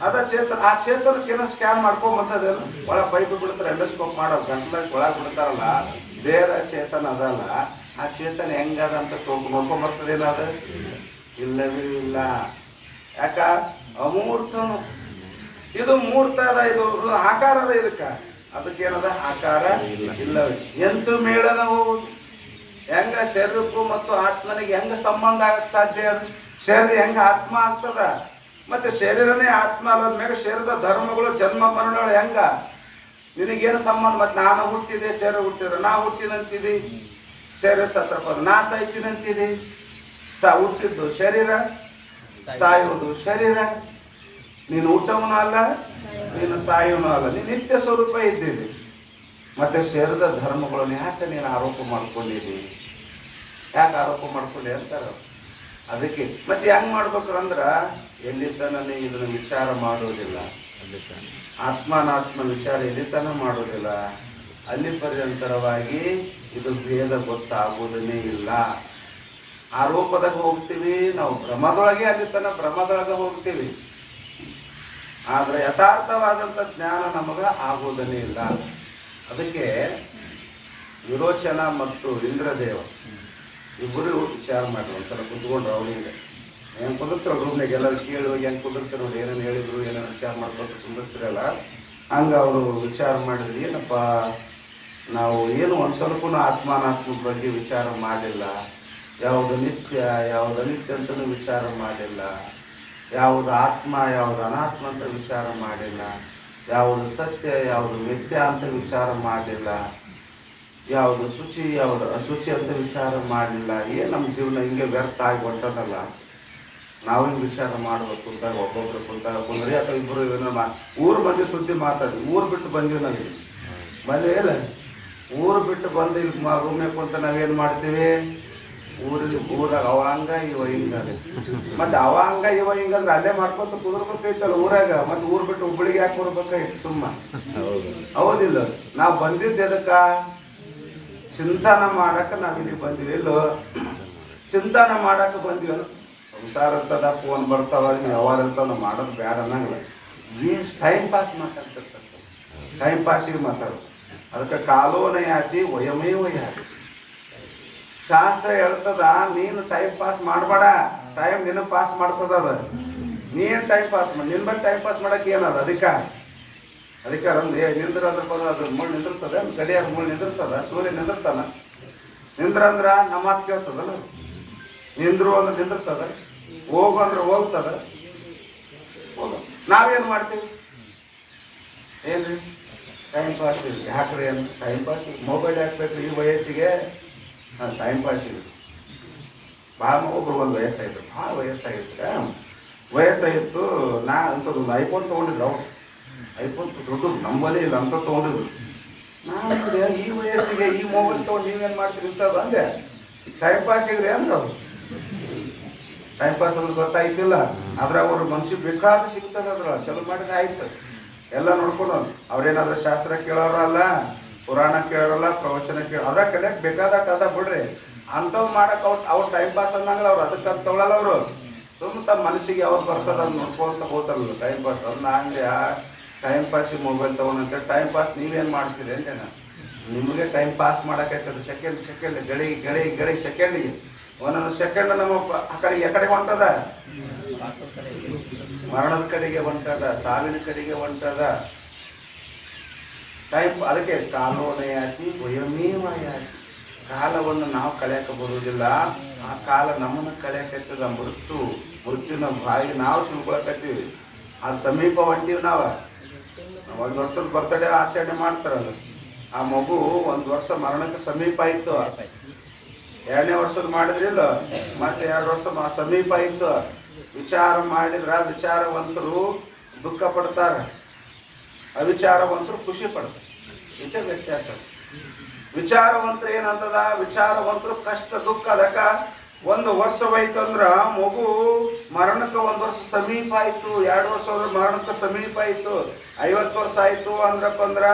ಅದ ಚೇತನ. ಆ ಚೇತನಕ್ಕೆ ಏನೋ ಸ್ಕ್ಯಾನ್ ಮಾಡ್ಕೊಂಡ್ ಬಂದದೇನು? ಒಳಗೆ ಪೈಪ್ ಬಿಡ್ತಾರೆ, ಎಂಡೋಸ್ಕೋಪ್ ಮಾಡೋ ಗಂಟ್ಲಾಗ ಒಳಗೆ ಬಿಡ್ತಾರಲ್ಲ, ದೇಹದ ಚೇತನ ಅದಲ್ಲ. ಆ ಚೇತನ ಹೆಂಗದ ಅಂತ ನೋಡ್ಕೊಂಡ್ ಬರ್ತದೇನ? ಅದು ಇಲ್ಲವೇ ಇಲ್ಲ. ಯಾಕ? ಅಮೂರ್ತನು. ಇದು ಮೂರ್ತ ಅದ, ಇದು ಆಕಾರ ಅದ. ಅದಕ್ಕೇನದ? ಆಕಾರ ಇಲ್ಲವೇ. ಎಂತೂ ಮೇಳನ ಹೋಗುದು. ಹೆಂಗ ಶರೀರಕ್ಕೂ ಮತ್ತು ಆತ್ಮನಿಗೆ ಹೆಂಗ ಸಂಬಂಧ ಆಗಕ್ ಸಾಧ್ಯ? ಅದು ಶರೀರ ಹೆಂಗ ಆತ್ಮ ಆಗ್ತದ? ಮತ್ತೆ ಶರೀರನೇ ಆತ್ಮ ಅಲ್ಲದ್ಮೇಲೆ ಶರೀರದ ಧರ್ಮಗಳು, ಜನ್ಮ ಮರಣಗಳು ಹೆಂಗ? ನಿನಗೇನು ಸಂಬಂಧ? ಮತ್ತೆ ನಾನು ಹುಟ್ಟಿದೆ, ಶರೀರ ಹುಟ್ಟಿದ್ರೆ ನಾ ಹುಟ್ಟಿನಂತಿದಿ, ಶರೀರ ಸತ್ರಪದ ನಾ ಸಾಯ್ತೀನಂತಿದಿ. ಹುಟ್ಟಿದ್ದು ಶರೀರ, ಸಾಯುವುದು ಶರೀರ. ನೀನು ಹುಟ್ಟವನು ಅಲ್ಲ, ನೀನು ಸಾಯುವನು ಅಲ್ಲ, ನೀನು ನಿತ್ಯ ಸ್ವರೂಪ ಇದ್ದೀವಿ. ಮತ್ತೆ ಶರೀರದ ಧರ್ಮಗಳನ್ನು ಯಾಕೆ ನೀನು ಆರೋಪ ಮಾಡ್ಕೊಂಡಿದ್ದಿ? ಯಾಕೆ ಆರೋಪ ಮಾಡ್ಕೊಂಡಿ ಅಂತಾರ. ಅದಕ್ಕೆ ಮತ್ತೆ ಹೆಂಗ್ ಮಾಡ್ಬೇಕಂದ್ರ, ಎಲ್ಲಿ ತನ ಇದನ್ನು ವಿಚಾರ ಮಾಡೋದಿಲ್ಲ, ಆತ್ಮನಾತ್ಮ ವಿಚಾರ ಎಲ್ಲಿ ತನ ಮಾಡೋದಿಲ್ಲ, ಅಲ್ಲಿ ಪರ್ಯಂತರವಾಗಿ ಇದು ಭೇದ ಗೊತ್ತಾಗುವುದನ್ನೇ ಇಲ್ಲ. ಆರೋಪದಾಗ ಹೋಗ್ತೀವಿ ನಾವು, ಭ್ರಮದೊಳಗೆ ಅಲ್ಲಿ ತನ ಭ್ರಮದೊಳಗೆ ಹೋಗ್ತೀವಿ. ಆದ್ರೆ ಯಥಾರ್ಥವಾದಂಥ ಜ್ಞಾನ ನಮಗ ಆಗುವುದನ್ನೇ ಇಲ್ಲ. ಅದಕ್ಕೆ ವಿರೋಚನ ಮತ್ತು ಇಂದ್ರದೇವ ಇಬ್ಬರು ವಿಚಾರ ಮಾಡಿ ಒಂದ್ಸಲ ಕುತ್ಕೊಂಡ್ರು. ಅವನಿಗೆ ಹೆಂಗೆ ಕುದುರ್ತಾರೆ ರೂಮ್ನಾಗ ಎಲ್ಲರೂ ಕೇಳಿ ಹೋಗಿ ಹೆಂಗೆ ಕುದುರ್ತಾರೆ ನೋಡಿ, ಏನೇನು ಹೇಳಿದ್ರು, ಏನೇನು ವಿಚಾರ ಮಾಡ್ಕೊತ ಕುಂದಿರ್ತಿರಲ್ಲ, ಹಂಗೆ ಅವರು ವಿಚಾರ ಮಾಡಿದ್ರು. ಏನಪ್ಪ, ನಾವು ಏನು ಒಂದು ಸ್ವಲ್ಪನೂ ಆತ್ಮಾನಾತ್ಮದ ಬಗ್ಗೆ ವಿಚಾರ ಮಾಡಿಲ್ಲ, ಯಾವುದು ನಿತ್ಯ ಯಾವುದು ಅನಿತ್ಯ ಅಂತಲೂ ವಿಚಾರ ಮಾಡಿಲ್ಲ, ಯಾವುದು ಆತ್ಮ ಯಾವುದು ಅನಾತ್ಮ ಅಂತ ವಿಚಾರ ಮಾಡಿಲ್ಲ, ಯಾವುದು ಸತ್ಯ ಯಾವುದು ಮಿಥ್ಯ ಅಂತ ವಿಚಾರ ಮಾಡಲಿಲ್ಲ, ಯಾವುದು ಶುಚಿ ಯಾವುದು ಅಶುಚಿ ಅಂತ ವಿಚಾರ ಮಾಡಲಿಲ್ಲ. ಏನು ನಮ್ಮ ಜೀವನ ಹಿಂಗೆ ವ್ಯರ್ಥ ಆಗಿ ಹೊಂಟದಲ್ಲ. ನಾವು ಹಿಂಗೆ ವಿಚಾರ ಮಾಡಬೇಕು ಕುಂತಾಗ, ಒಬ್ಬೊಬ್ರು ಕುಂತಾಗ ಕುಂದ್ರಿ ಅಥವಾ ಇಬ್ಬರು ಏನೋ ಊರು ಮಂದಿ ಸುದ್ದಿ ಮಾತಾಡಿ, ಊರು ಬಿಟ್ಟು ಬಂದೀವಿ ನಾವು. ಬಂದೇ ಇಲ್ಲ, ಊರು ಬಿಟ್ಟು ಬಂದು ಇಲ್ಲಿ ರೂಮ್ನಾಗ ಕುಂತ ನಾವೇನು ಮಾಡ್ತೀವಿ? ಊರಾಗ ಅವ ಹಂಗ ಇವ ಹಿಂಗ, ಮತ್ತೆ ಅವ ಹಂಗ ಇವ ಹಿಂಗಂದ್ರೆ ಅಲ್ಲೇ ಮಾಡ್ಕೊಂತ ಕುದುರ್ಬೇಕೈತಲ್ಲ ಊರಾಗ. ಮತ್ತೆ ಊರು ಬಿಟ್ಟು ಹುಬ್ಬಳ್ಳಿಗೆ ಯಾಕೆ ಬರ್ಬೇಕಾಯ್ತು? ಸುಮ್ಮ ಹೌದಿಲ್ಲ. ನಾವು ಬಂದಿದ್ದು ಎದಕ್ಕ? ಚಿಂತನ ಮಾಡಕ್ಕೆ ನಾವಿಲ್ಲಿ ಬಂದಿವಿ. ಎಲ್ಲೋ ಚಿಂತನ ಮಾಡಕ್ಕೆ ಬಂದಿವಲ್ಲ. ಸಂಸಾರ ಇರ್ತದ, ಫೋನ್ ಬರ್ತಾವ, ವ್ಯವಹಾರ ಇರ್ತಾವ, ನಾವು ಮಾಡೋದು ಬೇಡ ಅನ್ನಂಗಿಲ್ಲ. ವೇಸ್ಟ್ ಟೈಮ್ ಪಾಸ್ ಮಾತಾಡ್ತಿರ್ತಾರೆ, ಟೈಮ್ ಪಾಸಿಗೆ ಮಾತಾಡೋದು. ಅದಕ್ಕೆ ಕಾಲೋನ ಯಾತಿ ವಯಮೇವ ಯಾತಿ. ಶಾಸ್ತ್ರ ಹೇಳ್ತದ, ನೀನು ಟೈಮ್ ಪಾಸ್ ಮಾಡಬೇಡ, ಟೈಮ್ ನಿನ್ನ ಪಾಸ್ ಮಾಡ್ತದ. ಅದ ನೀನು ಟೈಮ್ ಪಾಸ್ ಮಾಡಿ, ನಿನ್ನ ಬಗ್ಗೆ ಟೈಮ್ ಪಾಸ್ ಮಾಡಕ್ಕೆ ಏನದ ಅಧಿಕಾರ? ಅಧಿಕಾರ ಅಂದ್ರೆ ನಿಂದ್ರ ಅಂದ್ರೆ ಬರೋ ಅದು ಮುಳ್ಳು ನಿಂದಿರ್ತದೆ, ಗಡಿಯಾರ ಮುಳ್ಳು ನಿಂದಿರ್ತದ, ಸೂರ್ಯ ನಿಂದಿರ್ತಾನ. ನಿಂದ್ರ ಅಂದ್ರೆ ನಮ್ಮ ಮಾತು ಕೇಳ್ತದಲ್ಲ, ನಿಂದ್ರು ಅಂದ್ರೆ ನಿಂದಿರ್ತದ, ಹೋಗು ಅಂದ್ರೆ ಹೋಗ್ತದ. ಹೋಗ ನಾವೇನು ಮಾಡ್ತೀವಿ? ಏನ್ರಿ ಟೈಮ್ ಪಾಸ್ ಯಾಕ್ರಿ ಅಂತ ಟೈಮ್ ಪಾಸ್ ಮೊಬೈಲ್ ಹಾಕ್ಬೇಕು ಈ ವಯಸ್ಸಿಗೆ. ಟೈಮ್ ಪಾಸ್ ಇದೆ ಭಾಳ. ಒಬ್ರು ಒಂದು ವಯಸ್ಸಾಯಿತು, ಭಾಳ ವಯಸ್ಸಾಗಿತ್ತು. ನಾ ಅಂಥದ್ದು ಒಂದು ಐಫೋನ್ ತೊಗೊಂಡಿದ್ರು. ಅವ್ರು ಐಫೋನ್ ದೊಡ್ಡದು ನಮ್ಮಲ್ಲಿ ಇಲ್ಲ ಅಂತ ತೊಗೊಂಡಿದ್ರು. ನಾನು ಈ ವಯಸ್ಸಿಗೆ ಈ ಮೊಬೈಲ್ ತೊಗೊಂಡು ನೀವೇನು ಮಾಡ್ತೀರಿ ಇಂಥದ್ದು ಅಂದೆ. ಟೈಮ್ ಪಾಸ್ ಇದ್ರಿ ಅಂದ್ರೆ ಅವರು ಟೈಮ್ ಪಾಸ್ ಅಂದ್ರೆ ಗೊತ್ತಾಯ್ತಿಲ್ಲ. ಅದ್ರಾಗ ಅವ್ರ ಮನ್ಸಿಗೆ ಬೇಕಾದ ಸಿಗ್ತದೆ. ಅದ್ರ ಚಲೋ ಮಾಡಿದ್ರೆ ಆಯ್ತು, ಎಲ್ಲ ನೋಡ್ಕೊಂಡು. ಅವ್ರೇನಾದ್ರೂ ಶಾಸ್ತ್ರ ಕೇಳೋರಲ್ಲ, ಪುರಾಣ ಕೇಳೋರಲ್ಲ, ಪ್ರವಚನ ಕೇಳೋ ಅದ್ರಾಗ ಕಲಿಯಕ್ಕೆ ಬೇಕಾದಟ್ಟು ಅದ ಬಿಡ್ರಿ. ಅಂಥವು ಮಾಡಕ್ಕೆ ಅವ್ರು ಟೈಮ್ ಪಾಸ್ ಅನ್ನಂಗಿಲ್ಲ. ಅವ್ರು ಅದಕ್ಕೆ ಅಂತ ತೊಗೊಳಲ್ಲ. ಅವರು ಸುಮ್ಮ ತಮ್ಮ ಮನಸ್ಸಿಗೆ ಅವ್ರು ಬರ್ತದ ಅದು ನೋಡ್ಕೊಂತ ಹೋಗ್ತಾರಲ್ಲ ಟೈಮ್ ಪಾಸ್. ಅದನ್ನ ಹಂಗೆ ಟೈಮ್ ಪಾಸಿಗೆ ಮೊಬೈಲ್ ತೊಗೊಂಡಂತೆ ಟೈಮ್ ಪಾಸ್ ನೀವೇನು ಮಾಡ್ತೀರಿ ಅಂದ್ರೆ ನಿಮಗೆ ಟೈಮ್ ಪಾಸ್ ಮಾಡೋಕ್ಕಾಯ್ತದೆ. ಸೆಕೆಂಡ್ ಗಳಿ ಸೆಕೆಂಡಿಗೆ ಒಂದೊಂದು ಸೆಕೆಂಡ್ ನಮ್ಮ ಆ ಕಡೆಗೆ ಎಕಡೆಗೆ ಹೊಂಟದ, ಮರಣದ ಕಡೆಗೆ ಹೊಂಟದ, ಸಾವಿನ ಕಡೆಗೆ ಹೊಂಟದ ಟೈಮ್. ಅದಕ್ಕೆ ಕಾಲೋನ ಯಾತಿ ವಯಮೇವ ಯಾತಿ. ಕಾಲವನ್ನು ನಾವು ಕಳೆಯಕ್ಕೆ ಬರುವುದಿಲ್ಲ, ಆ ಕಾಲ ನಮ್ಮನ್ನು ಕಳೆಯಕತ್ತದ. ಮೃತ್ಯುನ ಬಾಯಿಗೆ ನಾವು ಸುಳ್ಕೊಳಕತ್ತೀವಿ. ಅದು ಸಮೀಪ ಹೊಂಟೀವಿ. ನಾವು 1 ವರ್ಷದ ಬರ್ತಡೇ ಆಚರಣೆ ಮಾಡ್ತಾರಲ್ಲ, ಆ ಮಗು 1 ವರ್ಷ ಮರಣಕ್ಕೆ ಸಮೀಪ ಆಯಿತು. 2ನೇ ವರ್ಷದ ಮಾಡಿದ್ರಿಲ್ಲ, ಮತ್ತೆ 2 ವರ್ಷ ಸಮೀಪ ಆಯಿತು. ವಿಚಾರ ಮಾಡಿದ್ರ ವಿಚಾರವಂತರು ದುಃಖ ಪಡ್ತಾರೆ, ಅವಿಚಾರವಂತರು ಖುಷಿ ಪಡ್ತಾರೆ. ಇದೇ ವ್ಯತ್ಯಾಸ. ವಿಚಾರವಂತರು ಏನಂತದ, ವಿಚಾರವಂತರು ಕಷ್ಟ ದುಃಖ. ಅದಕ್ಕೆ 1 ವರ್ಷ ಹೋಯ್ತು ಅಂದ್ರೆ ಮಗು ಮರಣಕ್ಕೆ 1 ವರ್ಷ ಸಮೀಪ ಆಯಿತು. 2 ವರ್ಷ ಹೋದ್ರೆ ಮರಣಕ್ಕೆ ಸಮೀಪ ಆಯಿತು. 50 ವರ್ಷ ಆಯಿತು ಅಂದ್ರಪ್ಪ ಅಂದ್ರೆ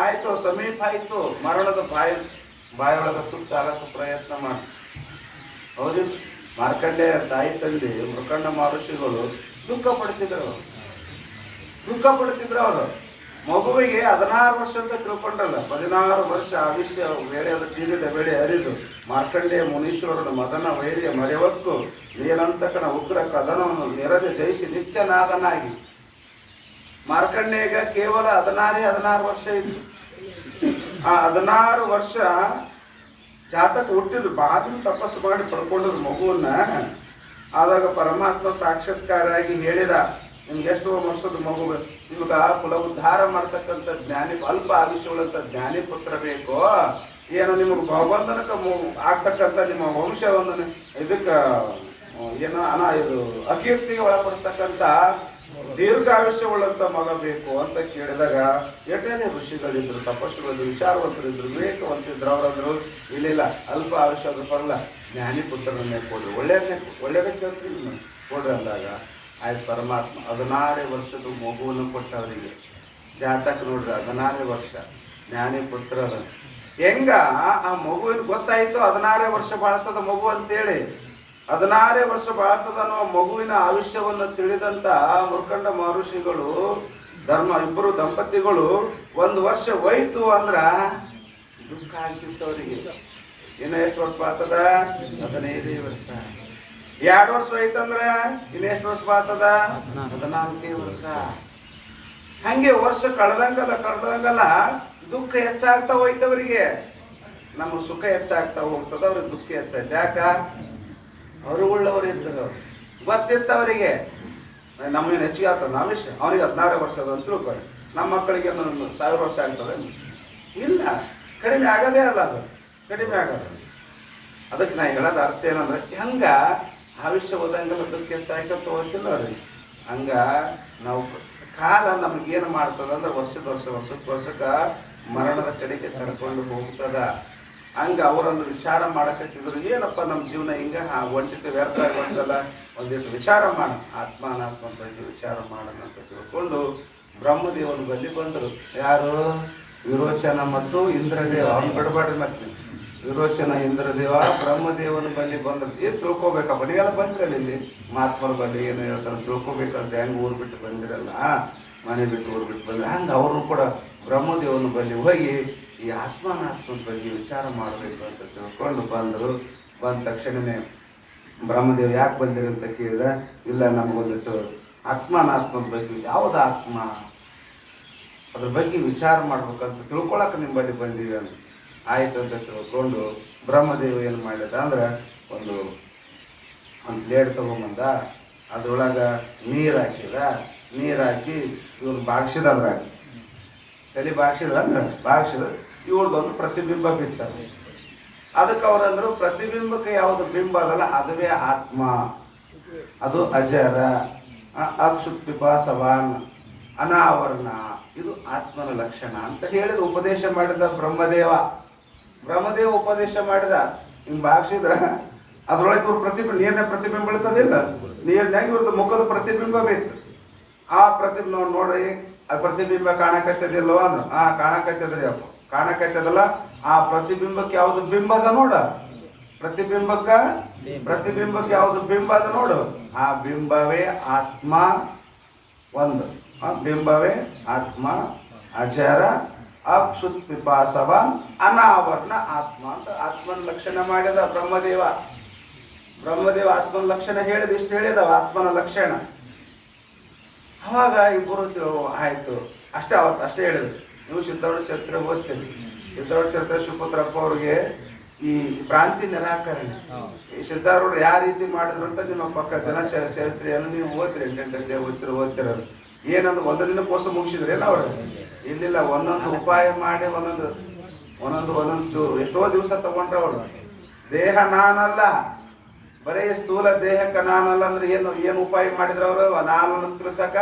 ಆಯಿತು, ಸಮೀಪ ಆಯಿತು. ಮರಣದ ಬಾಯೊಳಗೆ ತುತ್ತಾಗಕ್ಕೆ ಪ್ರಯತ್ನ ಮಾಡಿ. ಹೌದಿಲ್ಲ? ಮಾರ್ಕಂಡೇಯ ತಾಯಿ ತಂದೆ ಮೃಕಂಡ ಮಹರ್ಷಿಗಳು ದುಃಖ ಪಡ್ತಿದ್ರು. ಅವರು ಮಗುವಿಗೆ 16 ವರ್ಷ ಅಂತ ತಿಳ್ಕೊಂಡ್ರಲ್ಲ. 16 ವರ್ಷ ಆವಿಷ್ಯ ವೇಳೆ ಅದು ತೀರಿದ ವೇಳೆ ಅರಿದು ಮಾರ್ಕಂಡೇಯ ಮುನೀಶ್ವರನ ಮದನ ವೈರ್ಯ ಮರೆವತ್ತು ನೀಲಂತಕನ ಉಗ್ರ ಕದನವನ್ನು ನೆರೆದು ಜಯಿಸಿ ನಿತ್ಯನಾದನಾಗಿ. ಮಾರ್ಕಂಡೇಯಗ ಕೇವಲ 16 ವರ್ಷ ಇತ್ತು. ಆ 16 ವರ್ಷ ಜಾತಕ ಹುಟ್ಟಿದ್ರು. ಬಾಗಿಲು ತಪಸ್ಸು ಮಾಡಿ ಪಡ್ಕೊಂಡಿದ್ರು ಮಗುವನ್ನ. ಆದಾಗ ಪರಮಾತ್ಮ ಸಾಕ್ಷಾತ್ಕಾರಾಗಿ ಹೇಳಿದ, ನಿಮ್ಗೆ ಎಷ್ಟು ವರ್ಷದ ಮಗು ನಿಮ್ಗೆ ಕುಲ ಉದ್ಧಾರ ಮಾಡ್ತಕ್ಕಂಥ ಜ್ಞಾನಿ, ಅಲ್ಪ ಆಯುಷ್ಯಗಳಂತ ಜ್ಞಾನಿ ಪುತ್ರ ಬೇಕೋ ಏನೋ ನಿಮಗೆ ಭಗವಂತನಕ್ಕೆ ಆಗ್ತಕ್ಕಂಥ ನಿಮ್ಮ ವಂಶವನ್ನು ಇದಕ್ಕೆ ಏನೋ ಇದು ಅಕೀರ್ತಿಗೆ ಒಳಪಡಿಸ್ತಕ್ಕಂಥ ದೀರ್ಘಾಯುಷ್ಯವುಳ್ಳಂಥ ಮಗ ಬೇಕು ಅಂತ ಕೇಳಿದಾಗ ಎಷ್ಟೇನೇ ಋಷಿಗಳಿದ್ರು, ತಪಸ್ಸುಗಳಿದ್ರು, ವಿಚಾರವಂತರಿದ್ರು, ವಿವೇಕವಂತಿದ್ರು. ಅವರಂದ್ರು ಇಲ್ಲ ಅಲ್ಪ ಆಯುಷ್ಯದ ಪರಲ್ಲ, ಜ್ಞಾನಿ ಪುತ್ರನನ್ನೇ ಕೊಡ್ರಿ, ಒಳ್ಳೆಯದೇ ಕೇಳ್ತೀವಿ ಕೊಡ್ರಿ ಅಂದಾಗ ಆಯ್ತು. ಪರಮಾತ್ಮ 16 ವರ್ಷದ ಮಗುವನ್ನು ಕೊಟ್ಟ ಅವರಿಗೆ. ಜಾತಕ ನೋಡ್ರಿ 16 ವರ್ಷ ಜ್ಞಾನಿ ಪುತ್ರ ಅದ. ಹೆಂಗ ಆ ಮಗುವಿನ ಗೊತ್ತಾಯಿತು 16 ವರ್ಷ ಬಾಳ್ತದ ಮಗು ಅಂತೇಳಿ. 16 ವರ್ಷ ಬಾಳ್ತದ ಅನ್ನೋ ಮಗುವಿನ ಆಯುಷ್ಯವನ್ನು ತಿಳಿದಂತ ಮುರ್ಕಂಡ ಮಹರ್ಷಿಗಳು ಇಬ್ಬರು ದಂಪತಿಗಳು 1 ವರ್ಷ ಹೋಯ್ತು ಅಂದ್ರ ದುಃಖ ಆಗ್ತಿತ್ತು ಅವರಿಗೆ. ಇನ್ನು ಎಷ್ಟು ವರ್ಷ ಬಾಳ್ತದ? 15 ವರ್ಷ. 2 ವರ್ಷ ಹೋಯ್ತಂದ್ರ ಇನ್ನೆಷ್ಟು ವರ್ಷ ಬಾಳ್ತದ? 14 ವರ್ಷ. ಹಂಗೆ ವರ್ಷ ಕಳೆದಂಗಲ್ಲ ದುಃಖ ಹೆಚ್ಚಾಗ್ತಾ ಹೋಯ್ತವರಿಗೆ. ನಮ್ಮ ಸುಖ ಹೆಚ್ಚಾಗ್ತಾ ಹೋಗ್ತದ, ಅವ್ರಿಗೆ ದುಃಖ ಹೆಚ್ಚಾಯ್ತು. ಯಾಕ? ಅರುವುಳ್ಳವರು ಇದ್ದರು, ಗೊತ್ತಿತ್ತು ಅವರಿಗೆ. ನಮಗೇನು ಹೆಚ್ಚಿಗೆ ಆಗ್ತದೆ, ನಾವಿಷ್ಟ ಅವನಿಗೆ 16 ವರ್ಷದ ಅಂತ ತಿಳ್ಕೊಳ್ಳಿ. ನಮ್ಮ ಮಕ್ಕಳಿಗೆ 1000 ವರ್ಷ ಆಗ್ತದೆ ಇಲ್ಲ, ಕಡಿಮೆ ಆಗೋದೇ ಅಲ್ಲ, ಅದು ಕಡಿಮೆ ಆಗೋದು. ಅದಕ್ಕೆ ನಾ ಹೇಳೋದು ಅರ್ಥ ಏನಂದ್ರೆ, ಹೆಂಗ ಆಯುಷ್ಯ ಹೋದಂಗೆಲ್ಲ ದುಃಖ ಹೆಚ್ಚಾಯ್ಕೊಂತ ಹೋಗ್ತಿಲ್ಲ ಅವ್ರಿಗೆ. ಹಂಗ ನಾವು ಕಾಲ ನಮಗೇನು ಮಾಡ್ತದ ಅಂದ್ರೆ ವರ್ಷಕ್ಕೆ ಮರಣದ ಕಡೆಗೆ ಕರ್ಕೊಂಡು ಹೋಗ್ತದ. ಹಂಗೆ ಅವರೊಂದು ವಿಚಾರ ಮಾಡಕತ್ತಿದ್ರು, ಏನಪ್ಪ ನಮ್ಮ ಜೀವನ ಹಿಂಗೆ ಒಂಟಿಟ್ಟು ವ್ಯರ್ಥ ಆಗೋದಲ್ಲ, ಒಂದಿಟ್ಟು ವಿಚಾರ ಮಾಡ, ಆತ್ಮಾನಾತ್ಮ ಬಗ್ಗೆ ವಿಚಾರ ಮಾಡೋಣ ಅಂತ ತಿಳ್ಕೊಂಡು ಬ್ರಹ್ಮದೇವನ ಬಳಿ ಬಂದರು. ಯಾರು? ವಿರೋಚನ ಮತ್ತು ಇಂದ್ರದೇವ ಅವ್ನು ಬಿಡಬಾರ್ದು. ಮತ್ತೆ ವಿರೋಚನ, ಇಂದ್ರದೇವ, ಬ್ರಹ್ಮದೇವನ ಬಲ್ಲಿ ಬಂದ್ರೆ ಏನು ತಿಳ್ಕೊಬೇಕಪ್ಪ. ನೀವೆಲ್ಲ ಬಂದ್ರಲ್ಲ ಇಲ್ಲಿ ಮಹಾತ್ಮರ ಬಲ್ಲಿ ಏನು ಹೇಳ್ತಾರೆ ತಿಳ್ಕೊಬೇಕಂತ. ಹೆಂಗೆ ಊರು ಬಿಟ್ಟು ಬಂದಿರಲ್ಲ, ಮನೆ ಬಿಟ್ಟು ಊರು ಬಿಟ್ಟು ಬಂದ್ರೆ ಹಂಗೆ ಅವ್ರನ್ನೂ ಕೂಡ ಬ್ರಹ್ಮದೇವನ ಬಲ್ಲಿ ಹೋಗಿ ಈ ಆತ್ಮನ ಬಗ್ಗೆ ವಿಚಾರ ಮಾಡಬೇಕು ಅಂತ ತಿಳ್ಕೊಂಡು ಬಂದರು. ಬಂದ ತಕ್ಷಣವೇ ಬ್ರಹ್ಮದೇವ್ ಯಾಕೆ ಬಂದಿರಿ ಅಂತ ಕೇಳಿದ್ರೆ, ಇಲ್ಲ ನಮಗೊಂದಿಟ್ಟು ಆತ್ಮನ ಬಗ್ಗೆ, ಯಾವುದು ಆತ್ಮ ಅದ್ರ ಬಗ್ಗೆ ವಿಚಾರ ಮಾಡ್ಬೇಕಂತ ತಿಳ್ಕೊಳಕ್ಕೆ ನಿಮ್ಮಲ್ಲಿ ಬಂದೀವಿ ಅಂತ. ಆಯ್ತು ಅಂತ ತಿಳ್ಕೊಂಡು ಬ್ರಹ್ಮದೇವ ಏನು ಮಾಡಿದ ಅಂದ್ರೆ ಒಂದು ಪ್ಲೇಟ್ ತೊಗೊಂಬಂದ, ಅದ್ರೊಳಗೆ ನೀರು ಹಾಕಿದ. ನೀರು ಹಾಕಿ ಇವ್ರು ಬಾಗಿಸಿದ್ರಾಗ ತಲೆ ಬಾಗಿಸಿದ ಇವ್ರದ್ದೊಂದು ಪ್ರತಿಬಿಂಬ ಬಿತ್ತಾರೆ. ಅದಕ್ಕೆ ಅವ್ರಂದ್ರು ಪ್ರತಿಬಿಂಬಕ್ಕೆ ಯಾವುದು ಬಿಂಬ ಅದಲ್ಲ ಅದುವೇ ಆತ್ಮ, ಅದು ಅಜರ, ಅಕ್ಷುತ್ ಪಿಪಾಸವಾನ್, ಅನಾವರಣ, ಇದು ಆತ್ಮನ ಲಕ್ಷಣ ಅಂತ ಹೇಳಿದ ಉಪದೇಶ ಮಾಡಿದ ಬ್ರಹ್ಮದೇವ ಉಪದೇಶ ಮಾಡಿದ. ಹಿಂಗೆ ಬಾಗಿಸಿದ್ರ ಅದ್ರೊಳಗೆ ಇವ್ರ ಪ್ರತಿಬಿಂಬ, ನೀರಿನ ಪ್ರತಿಬಿಂಬ ಬೀಳ್ತದಿಲ್ಲ, ನೀರಿನಾಗ ಇವ್ರದ್ದು ಮುಖದ ಪ್ರತಿಬಿಂಬ ಬಿತ್ತು. ಆ ಪ್ರತಿಬಿಂಬ ನೋಡ್ರಿ, ಆ ಪ್ರತಿಬಿಂಬ ಕಾಣಕತ್ತದಿಲ್ಲೋ ಅಂದ್ರು. ಕಾಣಕತ್ತದ್ರಿ ಅಪ್ಪ, ಕಾಣಕತ್ತದಲ್ಲ. ಆ ಪ್ರತಿಬಿಂಬಕ್ಕೆ ಯಾವುದು ಬಿಂಬ ಅದ ನೋಡ, ಪ್ರತಿಬಿಂಬಕ್ಕೆ ಯಾವುದು ಬಿಂಬ ಅದ ನೋಡು, ಆ ಬಿಂಬವೇ ಆತ್ಮ. ಒಂದು ಬಿಂಬವೇ ಆತ್ಮ, ಅಜರ, ಅಕ್ಷುತ್ ಪಿಪಾಸವ, ಅನಾವರಣ ಆತ್ಮ ಅಂತ ಆತ್ಮನ ಲಕ್ಷಣ ಮಾಡಿದ ಬ್ರಹ್ಮದೇವ ಆತ್ಮನ ಲಕ್ಷಣ ಹೇಳಿದ. ಇಷ್ಟು ಹೇಳಿದವ ಆತ್ಮನ ಲಕ್ಷಣ. ಅವಾಗ ಇಬ್ಬರು ಆಯ್ತು ಅಷ್ಟೇ, ಅವತ್ತು ಅಷ್ಟೇ ಹೇಳಿದ್ರು. ನೀವು ಸಿದ್ಧಾರೂಢ ಚರಿತ್ರೆ ಓದ್ತೀರಿ. ಸಿದ್ಧಾರೂಢ ಚರಿತ್ರೆ ಶಿವಪುತ್ರಪ್ಪ ಅವ್ರಿಗೆ ಈ ಭ್ರಾಂತಿ ನಿರಾಕರಣೆ, ಈ ಸಿದ್ಧಾರೂಢ ಯಾವ ರೀತಿ ಮಾಡಿದ್ರು ಅಂತ ನಿಮ್ಮ ಪಕ್ಕ ದಿನ ಚರಿತ್ರೆಯನ್ನು ನೀವು ಓದ್ತೀರಿ, ಎಂಟೆಂಟು ಓದ್ತಿರೋದು. ಏನಂದ್ರೆ ಒಂದು ದಿನಕ್ಕೋಸ ಮುಗಿಸಿದ್ರೆ ಏನ ಅವ್ರು ಇಲ್ಲಿಲ್ಲ, ಒಂದೊಂದು ಉಪಾಯ ಮಾಡಿ ಒಂದೊಂದು ಎಷ್ಟೋ ದಿವಸ ತಗೊಂಡ್ರೆ ಅವರು. ದೇಹ ನಾನಲ್ಲ, ಬರೀ ಸ್ಥೂಲ ದೇಹಕ್ಕೆ ನಾನಲ್ಲ ಅಂದ್ರೆ ಏನು ಉಪಾಯ ಮಾಡಿದ್ರು ಅವರು? ನಾನು ತಿಳಿಸಕ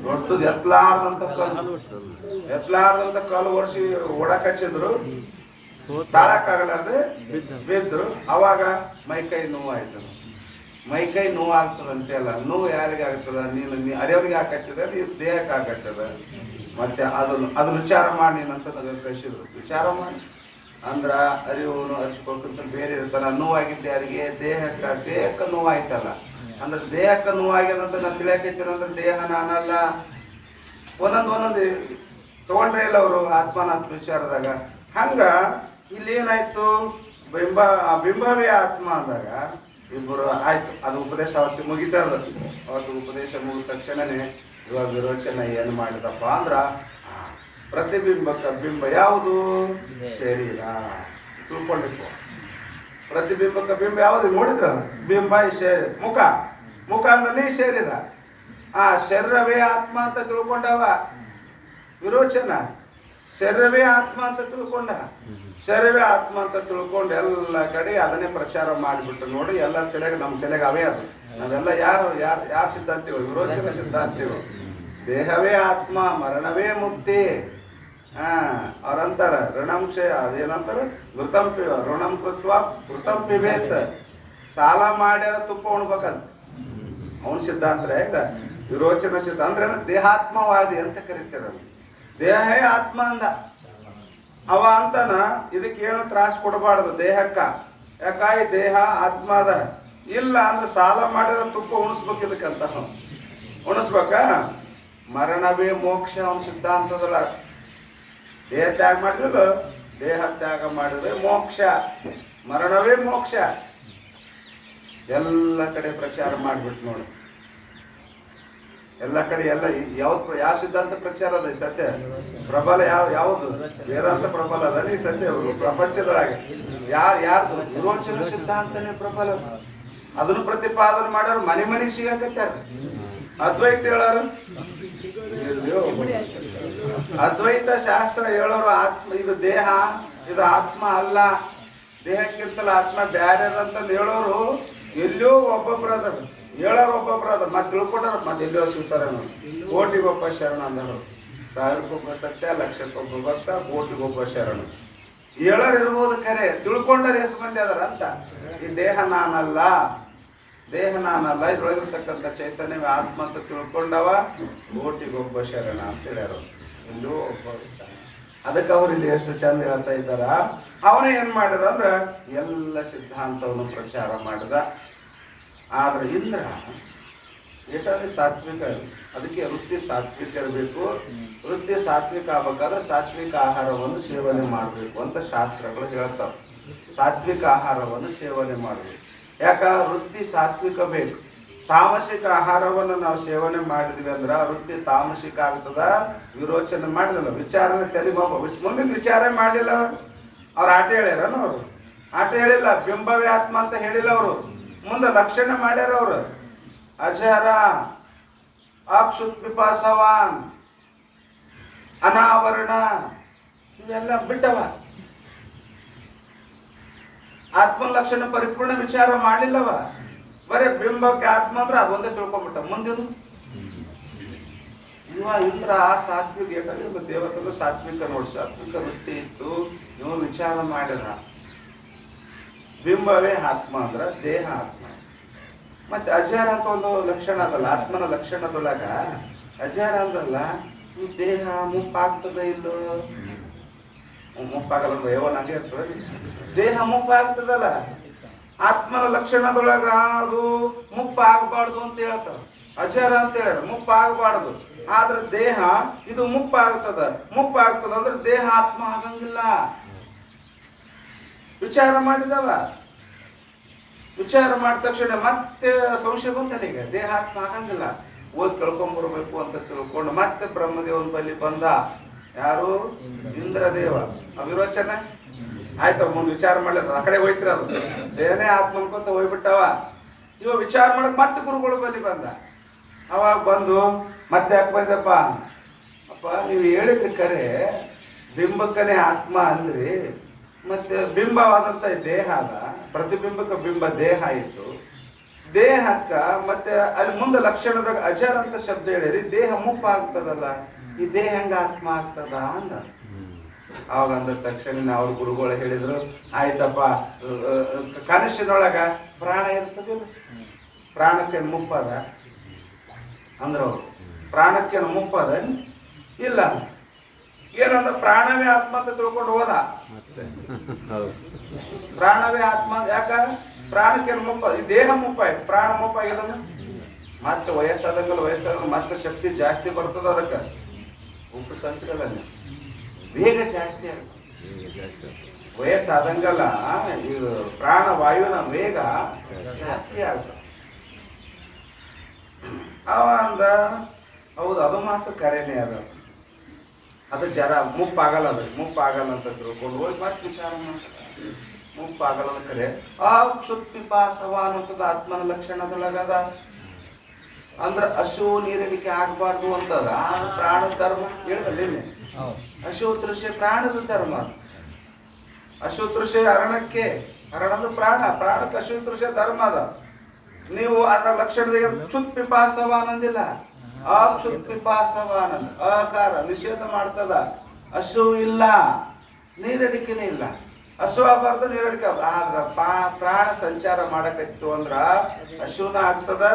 ದೊಡ್ಡದು ಎತ್ತಲಾರ್ದಂತ ಕಲ್ಲು ವರ್ಷಿ ಓಡಕ್ ಹಚ್ಚಿದ್ರು, ತಾಳಕ್ಕಾಗಲಾರ್ದೆ ಬಿದ್ರು. ಅವಾಗ ಮೈಕೈ ನೋವು ಆಯ್ತದ. ಮೈಕೈ ನೋವು ಆಗ್ತದಂತೆ ಅಲ್ಲ, ನೋವು ಯಾರಿಗೆ ಆಗ್ತದ? ನೀನು ಅರಿಯವ್ರಿಗೆ ಹಾಕತ್ತದ, ನೀನು ದೇಹಕ್ಕೆ ಹಾಕತ್ತದ. ಮತ್ತೆ ಅದನ್ನ ವಿಚಾರ ಮಾಡಿ ನೀನಂತ ಕಳಿಸಿದ್ರು. ವಿಚಾರ ಮಾಡಿ ಅಂದ್ರ ಅರಿವನ್ನು ಹಚ್ಕೊಳ್ಕಂತ ಬೇರೆ ಇರ್ತಾರ. ನೋವಾಗಿದ್ದ ಯಾರಿಗೆ? ದೇಹಕ್ಕೆ ನೋವಾಯ್ತಲ್ಲ ಅಂದ್ರೆ ದೇಹಕ್ಕೆ ನೋವಾಗ್ಯದಂತ ನಾನು ತಿಳಿಯಾಕೈತೀನಂದ್ರೆ ದೇಹ ನಾನಲ್ಲ. ಒಂದೊಂದು ತಗೊಂಡ್ರೆ ಇಲ್ಲ ಅವರು ಆತ್ಮನಾತ್ಮ ವಿಚಾರದಾಗ. ಹಂಗ ಇಲ್ಲಿ ಏನಾಯ್ತು, ಬಿಂಬವೇ ಆತ್ಮ ಅಂದಾಗ ಇಬ್ಬರು ಆಯ್ತು. ಅದು ಉಪದೇಶ ಅವತ್ತು ಮುಗಿತಾರ. ಅವತ್ತು ಉಪದೇಶ ಮುಗಿದ ತಕ್ಷಣನೇ ಇವಾಗ ವಿರೋಚನ ಏನು ಮಾಡಿದಪ್ಪ ಅಂದ್ರ, ಪ್ರತಿಬಿಂಬಕ್ಕೆ ಬಿಂಬ ಯಾವುದು? ಶರೀರ. ತಿಳ್ಕೊಂಡಿತ್ತು. ಪ್ರತಿಬಿಂಬಕ್ಕೆ ಬಿಂಬ ಯಾವುದು ನೋಡಿದ್ರ? ಬಿಂಬ ಮುಖ ಅಂದ್ರೆ ಶರೀರ. ಆ ಶರೀರವೇ ಆತ್ಮ ಅಂತ ತಿಳ್ಕೊಂಡವ ವಿರೋಚನ. ಶರೀರವೇ ಆತ್ಮ ಅಂತ ತಿಳ್ಕೊಂಡ. ಶರೀರವೇ ಆತ್ಮ ಅಂತ ತಿಳ್ಕೊಂಡು ಎಲ್ಲ ಕಡೆ ಅದನ್ನೇ ಪ್ರಚಾರ ಮಾಡಿಬಿಟ್ಟು ನೋಡಿ, ಎಲ್ಲ ನಮ್ಮ ತಲೆಗೆ ಅವೇ ಅದು. ನಾವೆಲ್ಲ ಯಾರು ಸಿದ್ಧಾಂತಿಗಳು? ವಿರೋಚನ ಸಿದ್ಧಾಂತಿಗಳು. ದೇಹವೇ ಆತ್ಮ, ಮರಣವೇ ಮುಕ್ತಿ. ಅವ್ರಂತಾರ ಅದೇನಂತಾರ, ಋಣಂ ಕೃತ್ವ ಕೃತಂ ಪಿಬೇತ್. ಸಾಲ ಮಾಡ್ಯಾರ ತುಪ್ಪ ಉಣ್ಬೇಕಂತ ಅವನ ಸಿದ್ಧಾಂತ. ಈಗ ವಿರೋಚನ ಸಿದ್ಧಾಂತ ಅಂದ್ರೆ ದೇಹಾತ್ಮವಾದಿ ಅಂತ ಕರಿತಾರ. ದೇಹವೇ ಆತ್ಮ ಅಂದ ಅವ ಅಂತಾನ. ಇದಕ್ಕೇನು ತ್ರಾಸ ಕೊಡಬಾರ್ದು ದೇಹಕ್ಕ. ಯಾಕಾಯಿ ದೇಹ ಆತ್ಮ ಅದ. ಇಲ್ಲ ಅಂದ್ರೆ ಸಾಲ ಮಾಡಿರೋ ತುಪ್ಪ ಉಣಿಸ್ಬೇಕು. ಇದಕ್ಕಂತ ಉಣಿಸ್ಬೇಕ. ಮರಣವೇ ಮೋಕ್ಷ ಅವನ ಸಿದ್ಧಾಂತದಲ್ಲ. ದೇಹ ತ್ಯಾಗ ಮಾಡಿದ್ರು, ದೇಹ ತ್ಯಾಗ ಮಾಡಿದ್ರೆ ಮೋಕ್ಷ, ಮರಣವೇ ಮೋಕ್ಷ. ಎಲ್ಲ ಕಡೆ ಪ್ರಚಾರ ಮಾಡಿಬಿಟ್ಟು ನೋಡಿ. ಎಲ್ಲ ಕಡೆ ಯಾವ ಸಿದ್ಧಾಂತ ಪ್ರಚಾರ ಅದ? ಸತ್ಯ ಪ್ರಬಲ ಯಾವುದು? ವೇದಾಂತ ಪ್ರಬಲ ಅದ. ನೀ ಸತ್ಯ ಪ್ರಪಂಚದೊಳಗೆ ಯಾರ್ದು? ವಿರೋಚನ ಸಿದ್ಧಾಂತನೇ ಪ್ರಬಲ. ಅದನ್ನು ಪ್ರತಿಪಾದನೆ ಮಾಡೋರು ಮನೆಗೆ ಸಿಗಾಕತ್ತಾರ. ಅದ್ವೈತ ಹೇಳೋರು, ಅದ್ವೈತ ಶಾಸ್ತ್ರ ಹೇಳೋರು ಆತ್ಮ ಇದು ದೇಹ, ಇದು ಆತ್ಮ ಅಲ್ಲ, ದೇಹಕ್ಕಿಂತಲ್ಲ ಆತ್ಮ ಬ್ಯಾರೆ ಅಂತ ಹೇಳೋರು ಎಲ್ಲೋ ಒಬ್ಬೊಬ್ಬರದ ಹೇಳೋರು ಒಬ್ಬೊಬ್ಬರದ. ಮತ್ತೆ ತಿಳ್ಕೊಂಡ್ರ ಮತ್ತೆ ಎಲ್ಲೋ ಸಿಗ್ತಾರೆ. ಕೋಟಿಗೊಬ್ಬ ಶರಣ ಅಂದರು. ಸಾವಿರಕ್ಕೊಬ್ಬ ಸತ್ಯ, ಲಕ್ಷಕ್ಕೊಬ್ಬ ಭಕ್ತ, ಕೋಟಿಗೊಬ್ಬ ಶರಣ. ಹೇಳೋರು ಇರ್ಬೋದು ಕರೆ, ತಿಳ್ಕೊಂಡರೆ ಎಷ್ಟು ಮಂದಿ ಅದರ ಅಂತ. ಈ ದೇಹ ನಾನಲ್ಲ, ಇದ್ರೊಳಗಿರ್ತಕ್ಕಂಥ ಚೈತನ್ಯವೇ ಆತ್ಮ ಅಂತ ತಿಳ್ಕೊಂಡವ ಕೋಟಿಗೊಬ್ಬ ಶರಣ ಅಂತ ಹೇಳ್ಯಾರ. ಎಲ್ಲೋ ಒಬ್ಬ ಅದಕ್ಕೆ ಅವ್ರು ಇಲ್ಲಿ ಎಷ್ಟು ಚಂದ ಹೇಳ್ತಾ ಇದ್ದಾರ. ಅವನೇ ಏನು ಮಾಡಿದ ಅಂದ್ರೆ ಎಲ್ಲ ಸಿದ್ಧಾಂತವನ್ನು ಪ್ರಚಾರ ಮಾಡಿದ. ಆದ್ರೆ ಇಂದ್ರ ಏಟಾದ್ರೆ ಸಾತ್ವಿಕ, ಅದಕ್ಕೆ ವೃತ್ತಿ ಸಾತ್ವಿಕ ಇರಬೇಕು. ವೃತ್ತಿ ಸಾತ್ವಿಕ ಆಗ್ಬೇಕಾದ್ರೆ ಸಾತ್ವಿಕ ಆಹಾರವನ್ನು ಸೇವನೆ ಮಾಡಬೇಕು ಅಂತ ಶಾಸ್ತ್ರಗಳು ಹೇಳ್ತಾವೆ. ಸಾತ್ವಿಕ ಆಹಾರವನ್ನು ಸೇವನೆ ಮಾಡಬೇಕು. ಯಾಕ ವೃತ್ತಿ ಸಾತ್ವಿಕ ಬೇಕು. ತಾಮಸಿಕ ಆಹಾರವನ್ನು ನಾವು ಸೇವನೆ ಮಾಡಿದ್ವಿ ಅಂದ್ರೆ ವೃತ್ತಿ ತಾಮಸಿಕ ಆಗ್ತದ. ವಿರೋಚನೆ ಮಾಡಿದಲ್ಲ, ವಿಚಾರನೆ ತಲೆ ಮುಂದಿನ ವಿಚಾರ ಮಾಡಲಿಲ್ಲ ಅವ್ರು. ಆಟ ಹೇಳ್ಯಾರನು ಅವರು? ಆಟ ಹೇಳಿಲ್ಲ. ಬಿಂಬವೇ ಆತ್ಮ ಅಂತ ಹೇಳಿಲ್ಲ ಅವರು. ಮುಂದೆ ಲಕ್ಷಣ ಮಾಡ್ಯಾರ ಅವರು. ಅಜರ, ಅಕ್ಷುತ್ ಪಿಪಾಸವಾನ್, ಅನಾವರಣ, ಇವೆಲ್ಲ ಬಿಟ್ಟವ. ಆತ್ಮನ ಲಕ್ಷಣ ಪರಿಪೂರ್ಣ ವಿಚಾರ ಮಾಡಲಿಲ್ಲವ. ಬರೀ ಬಿಂಬಕ್ಕೆ ಆತ್ಮ ಅಂದ್ರೆ ಅದೊಂದೇ ತಿಳ್ಕೊಂಬಿಟ್ಟ. ಮುಂದಿನ ಇಂದ್ರ ಸಾತ್ವಿಕ ಏಕಂದ್ರೆ ದೇವತೆಗಳು ಸಾತ್ವಿಕ ನೋಡಿ, ಸಾತ್ವಿಕ ವೃತ್ತಿ ಇತ್ತು. ಇವು ವಿಚಾರ ಮಾಡಿದ ಬಿಂಬವೇ ಆತ್ಮ ಅಂದ್ರೆ ದೇಹ ಆತ್ಮ. ಮತ್ತೆ ಅಜಾರ ಅಂತ ಒಂದು ಲಕ್ಷಣ ಅದಲ್ಲ, ಆತ್ಮನ ಲಕ್ಷಣದೊಳಗ ಅಜಾರ ಅಂದಲ್ಲ, ಈ ದೇಹ ಮುಪ್ಪಾಗ್ತದ ಇಲ್ಲೋ? ಮುಪ್ಪಾಗಲ್ಲ, ಯವನ ಹಂಗೆ ಇರ್ತದೆ. ದೇಹ ಮುಪ್ಪಾಗ್ತದಲ್ಲ, ಆತ್ಮನ ಲಕ್ಷಣದೊಳಗ ಅದು ಮುಪ್ಪಾಗಬಾರ್ದು ಅಂತ ಹೇಳ್ತಾರೆ. ಅಜಾರ ಅಂತ ಹೇಳ್ಯಾರ, ಮುಪ್ಪಾಗಬಾರ್ದು. ಆದ್ರೆ ದೇಹ ಇದು ಮುಪ್ಪಾಗ್ತದ ಅಂದ್ರೆ ದೇಹ ಆತ್ಮ ಆಗಂಗಿಲ್ಲ. ವಿಚಾರ ಮಾಡಿದವ. ವಿಚಾರ ಮಾಡಿದ ತಕ್ಷಣ ಮತ್ತೆ ಸಂಶಯ ಬಂತಲ್ಲ, ಈಗ ದೇಹಾತ್ಮ ಆಗಂಗಿಲ್ಲ. ಓದಿ ತಿಳ್ಕೊಂಡ್ಬರ್ಬೇಕು ಅಂತ ತಿಳ್ಕೊಂಡು ಮತ್ತೆ ಬ್ರಹ್ಮದೇವನ ಬಳಿ ಬಂದ. ಯಾರು? ಇಂದ್ರದೇವ. ಅವಿರೋಚನೆ ಆಯ್ತವ. ಮುಂದೆ ವಿಚಾರ ಮಾಡ್ಲಿಲ್ಲ, ಆ ಕಡೆ ಹೋಯ್ತಿರ ಅದು ದೇಹನೇ ಆತ್ಮ ಅನ್ಕೊಂತ ಹೋಗ್ಬಿಟ್ಟವ. ಇವ ವಿಚಾರ ಮಾಡಕ್ ಮತ್ತೆ ಗುರುಗಳ ಬಳಿ ಬಂದ. ಅವಾಗ ಬಂದು ಮತ್ತೆ ಯಾಕೆ ಬಂದಪ್ಪ? ಅಪ್ಪ ನೀವು ಹೇಳಿದ್ರಿ ಕರೆ, ಬಿಂಬಕ್ಕನೇ ಆತ್ಮ ಅಂದ್ರಿ, ಮತ್ತೆ ಬಿಂಬವಾದಂಥ ದೇಹ ಅದ. ಪ್ರತಿಬಿಂಬಕ್ಕೆ ಬಿಂಬ ದೇಹ ಇತ್ತು. ದೇಹಕ್ಕ ಮತ್ತೆ ಅಲ್ಲಿ ಮುಂದೆ ಲಕ್ಷಣದಾಗ ಅಜರ ಅಂತ ಶಬ್ದ ಹೇಳಿರಿ, ದೇಹ ಮುಪ್ಪ ಆಗ್ತದಲ್ಲ, ಈ ದೇಹ ಹೆಂಗ ಆತ್ಮ ಆಗ್ತದ ಅಂದ. ಅವಾಗ ಅಂದ ತಕ್ಷಣ ಅವ್ರ ಗುರುಗಳು ಹೇಳಿದ್ರು, ಆಯ್ತಪ್ಪ, ಕನಸಿನೊಳಗ ಪ್ರಾಣ ಇರ್ತದಿಲ್ಲ, ಪ್ರಾಣಕ್ಕೇನು ಮುಪ್ಪದ ಅಂದ್ರ ಅವ್ರು. ಪ್ರಾಣಕ್ಕೇನು ಮುಪ್ಪದ ಇಲ್ಲ. ಏನಂದ್ರೆ ಪ್ರಾಣವೇ ಆತ್ಮ ಅಂತ ತಿಳ್ಕೊಂಡು ಹೋದ. ಪ್ರಾಣವೇ ಆತ್ಮ. ಯಾಕ? ಪ್ರಾಣಕ್ಕೇನು ಮುಪ್ಪ, ಈ ದೇಹ ಮುಪ್ಪಾಯ್ತು, ಪ್ರಾಣ ಮುಪ್ಪಾಗಿದ. ಮತ್ತೆ ವಯಸ್ಸಾದಂಗಲ್ಲ ಮತ್ತೆ ಶಕ್ತಿ ಜಾಸ್ತಿ ಬರ್ತದ. ಅದಕ್ಕೆ ಉಪ್ಪು ಸಂತಿರಲ್ಲ, ವೇಗ ಜಾಸ್ತಿ ಆಗುತ್ತೆ. ವಯಸ್ಸಾದಂಗಲ್ಲ ಈ ಪ್ರಾಣ ವಾಯುವಿನ ವೇಗ ಜಾಸ್ತಿ ಆಗುತ್ತೆ. ಅವ ಅಂದ, ಹೌದು ಅದು ಮಾತ್ರ ಕರೆನೇ ಅದ. ಅದು ಜರ ಮುಪ್ಪಾಗಲ್ಲ, ಅದು ಮುಪ್ಪಾಗಲ್ಲ ಅಂತ ತಿಳ್ಕೊಂಡು ಹೋಗಿ ಮತ್ತೆ ವಿಚಾರ ಮಾಡ್ತಾರೆ. ಮುಪ್ಪಾಗಲ್ಲ ಕರೆ. ಕ್ಷುತ್ಪಿಪಾಸವ ಅನ್ನೋಂಥದ್ದು ಆತ್ಮನ ಲಕ್ಷಣದೊಳಗದ. ಅಂದ್ರೆ ಹಸು ನೀರಿನಿಕೆ ಆಗಬಾರ್ದು ಅಂತದ ಪ್ರಾಣದ ಧರ್ಮ ಹೇಳಿದಲ್ಲಿ. ಹಸು ತೃಷೆ ಪ್ರಾಣದ ಧರ್ಮ. ಹಸು ತೃಷೆ ಅರಣಕ್ಕೆ, ಅರಣದ ಪ್ರಾಣಕ್ಕೆ ಹಸು ತೃಷೆ ಧರ್ಮ ಅದ. ನೀವು ಅದರ ಲಕ್ಷಣದ ಕ್ಷುತ್ ಪಿಪಾಸವ ಅನ್ನಂದಿಲ್ಲ, ಅಕ್ಷುತ್ ಪಿಪಾಸವ ಅನ್ನಂದ. ಅಕಾರ ನಿಷೇಧ ಮಾಡ್ತದ. ಹಸು ಇಲ್ಲ, ನೀರಡಿಕೆನೇ ಇಲ್ಲ. ಹಸು ಆಗಬಾರ್ದು, ನೀರಡಿಕೆ. ಆದ್ರ ಪ್ರಾಣ ಸಂಚಾರ ಮಾಡಕತ್ತು ಅಂದ್ರ ಹಸುನ ಆಗ್ತದ,